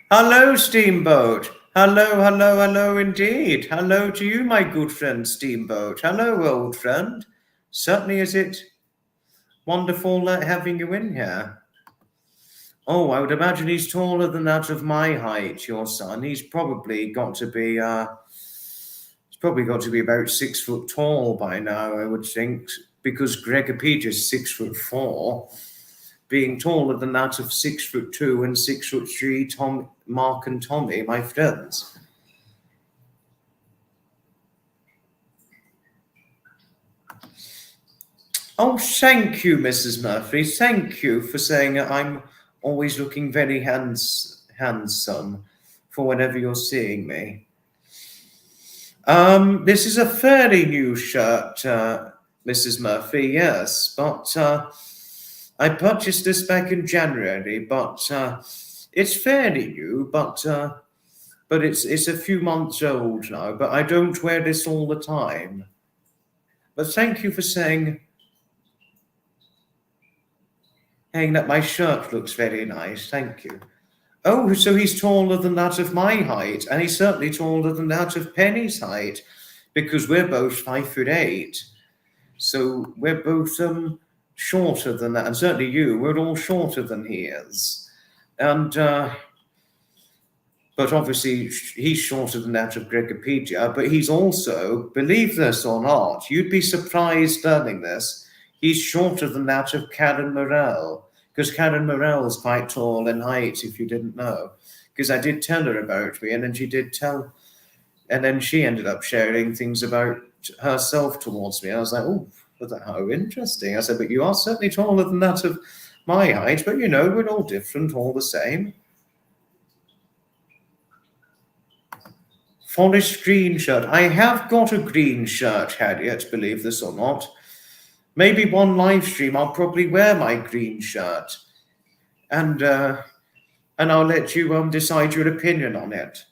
hello, Steamboat. Hello, hello, hello indeed. Hello to you, my good friend, Steamboat. Hello, old friend. Certainly is it wonderful having you in here. Oh, I would imagine he's taller than that of my height, your son. He's probably got to be about 6 foot tall by now, I would think, because Gregor Peter's 6'4", being taller than that of 6'2" and 6'3", Mark and Tommy, my friends. Oh, thank you, Mrs. Murphy. Thank you for saying I'm always looking very handsome for whenever you're seeing me. This is a fairly new shirt, Mrs. Murphy, yes, but I purchased this back in January, but it's fairly new, but it's a few months old now. But I don't wear this all the time. But thank you for saying that my shirt looks very nice. Thank you. Oh, so he's taller than that of my height, and he's certainly taller than that of Penny's height, because we're both 5'8". So we're both shorter than that, and certainly we're all shorter than he is. And but obviously he's shorter than that of Gregopedia, but he's also, believe this or not, you'd be surprised learning this, he's shorter than that of Karen Morell, because Karen Morell is quite tall in height, if you didn't know, because I did tell her about me, and then she ended up sharing things about herself towards me. I was like, oh, how interesting. I said, but you are certainly taller than that of my height, but we're all different, all the same. Forest green shirt. I have got a green shirt, Harriet, believe this or not. Maybe one live stream I'll probably wear my green shirt. And I'll let you decide your opinion on it.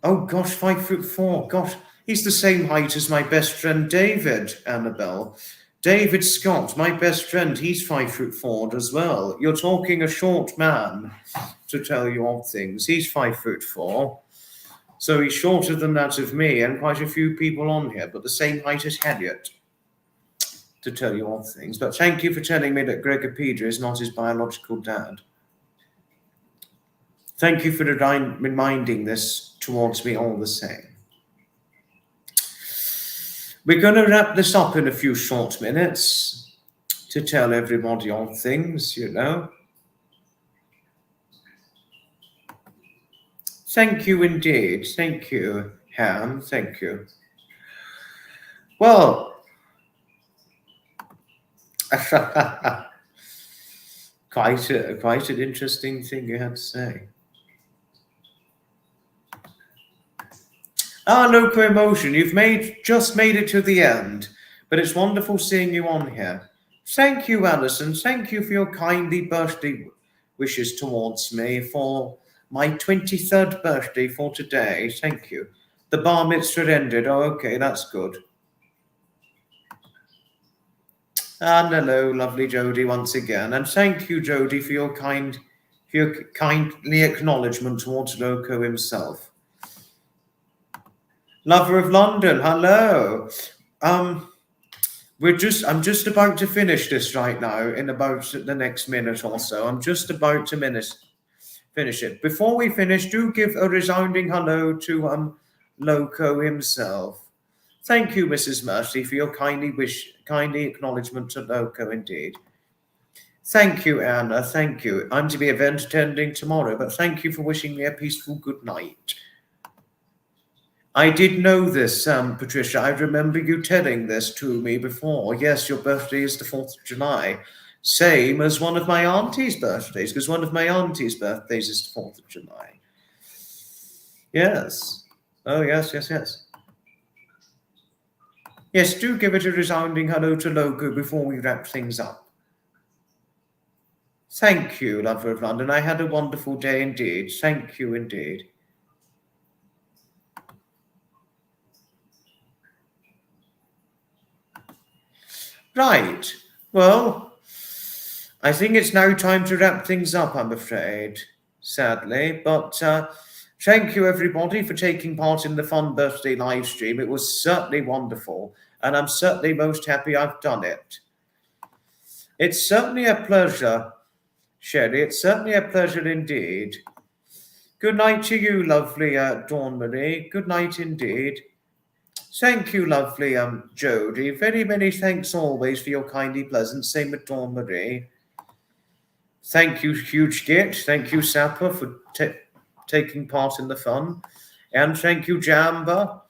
Oh gosh, 5'4". Gosh, he's the same height as my best friend David, Annabelle. David Scott, my best friend, he's 5'4" as well. You're talking a short man, to tell you odd things. He's 5'4". So he's shorter than that of me and quite a few people on here, but the same height as Harriet, to tell you odd things. But thank you for telling me that Gregopedia is not his biological dad. Thank you for reminding this towards me all the same. We're going to wrap this up in a few short minutes to tell everybody on things, Thank you indeed. Thank you, Ham. Thank you. Well, quite an interesting thing you had to say. Loco Emotion, you've just made it to the end, but it's wonderful seeing you on here. Thank you, Alison. Thank you for your kindly birthday wishes towards me for my 23rd birthday for today. Thank you. The bar mitzvah ended. Oh, okay, that's good. And hello, lovely Jodie, once again. And thank you, Jodie, for your kindly acknowledgement towards Loco himself. Lover of London, hello. I'm just about to finish this right now in about the next minute or so. I'm just about to finish it. Before we finish, do give a resounding hello to Loco himself. Thank you, Mrs. Mercy, for your kindly acknowledgement to Loco indeed. Thank you, Anna. Thank you. I'm to be event attending tomorrow, but thank you for wishing me a peaceful good night. I did know this, Patricia. I remember you telling this to me before. Yes, your birthday is the 4th of July. Same as one of my auntie's birthdays, because one of my auntie's birthdays is the 4th of July. Yes. Oh, yes. Yes, do give it a resounding hello to Loco before we wrap things up. Thank you, Lover of London. I had a wonderful day indeed. Thank you indeed. Right. Well, I think it's now time to wrap things up, I'm afraid, sadly. But thank you, everybody, for taking part in the fun birthday live stream. It was certainly wonderful, and I'm certainly most happy I've done it. It's certainly a pleasure, Sherry. It's certainly a pleasure indeed. Good night to you, lovely Dawn Marie. Good night indeed. Thank you, lovely Jodie. Very many thanks always for your kindly pleasant. Same with Dawn Marie. Thank you, Huge Git. Thank you, Sapper, for taking part in the fun. And thank you, Jamba,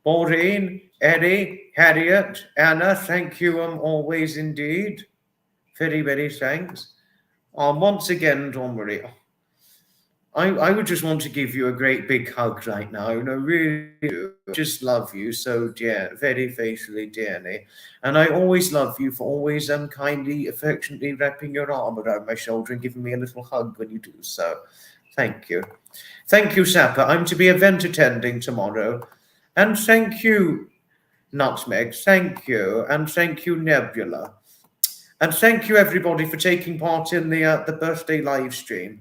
Maureen, Eddie, Harriet, Anna. Thank you always indeed. Very, very thanks. Once again, Dawn Marie, I would just want to give you a great big hug right now. Really do. Just love you so dear, very faithfully, dearly. And I always love you for always kindly, affectionately wrapping your arm around my shoulder and giving me a little hug when you do so. Thank you. Thank you, Sapper. I'm to be event attending tomorrow. And thank you, Nutmeg. Thank you. And thank you, Nebula. And thank you, everybody, for taking part in the birthday live stream.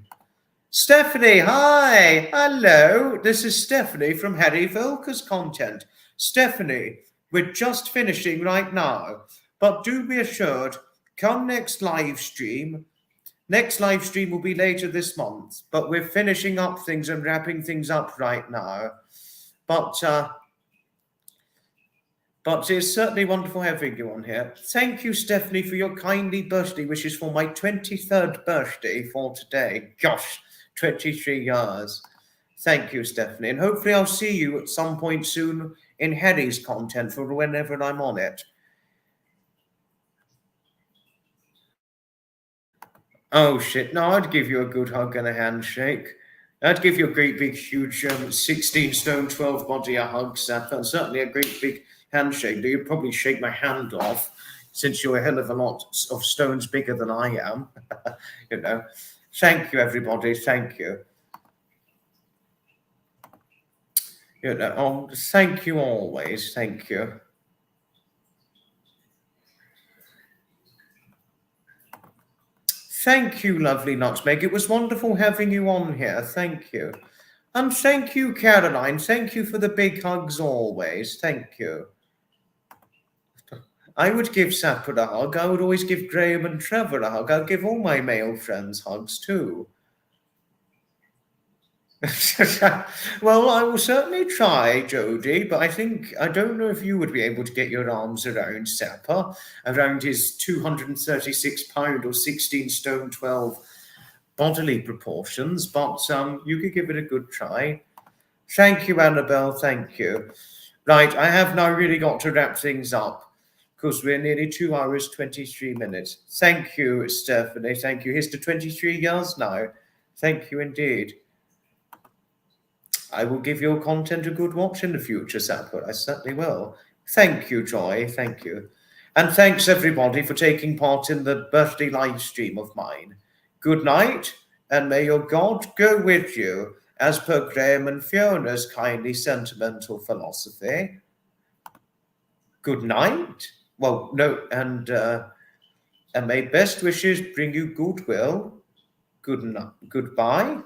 Stephanie, hi, hello. This is Stephanie from Harry Volker's content. Stephanie, we're just finishing right now, but do be assured, come next live stream. Next live stream will be later this month, but we're finishing up things and wrapping things up right now. But it's certainly wonderful having you on here. Thank you, Stephanie, for your kindly birthday wishes for my 23rd birthday for today. Gosh. 23 years. Thank you, Stephanie. And hopefully I'll see you at some point soon in Harry's content for whenever I'm on it. Oh, shit. No, I'd give you a good hug and a handshake. I'd give you a great big huge 16 stone 12 body a hug, Sapper. Certainly a great big handshake. You'd probably shake my hand off since you're a hell of a lot of stones bigger than I am. Thank you, everybody. Thank you. Thank you always. Thank you. Thank you, lovely Nutmeg. It was wonderful having you on here. Thank you. And thank you, Caroline. Thank you for the big hugs always. Thank you. I would give Sapper a hug. I would always give Graham and Trevor a hug. I'll give all my male friends hugs too. Well, I will certainly try, Jodie, but I don't know if you would be able to get your arms around Sapper, around his 236 pound or 16 stone 12 bodily proportions, but you could give it a good try. Thank you, Annabelle. Thank you. Right, I have now really got to wrap things up because we're nearly 2 hours, 23 minutes. Thank you, Stephanie. Thank you. Here's to 23 years now. Thank you indeed. I will give your content a good watch in the future, Sapper. I certainly will. Thank you, Joy. Thank you. And thanks, everybody, for taking part in the birthday live stream of mine. Good night, and may your God go with you, as per Graham and Fiona's kindly sentimental philosophy. Good night. Well, no, and may best wishes bring you goodwill. Goodbye.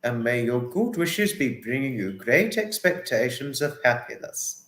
And may your good wishes be bringing you great expectations of happiness.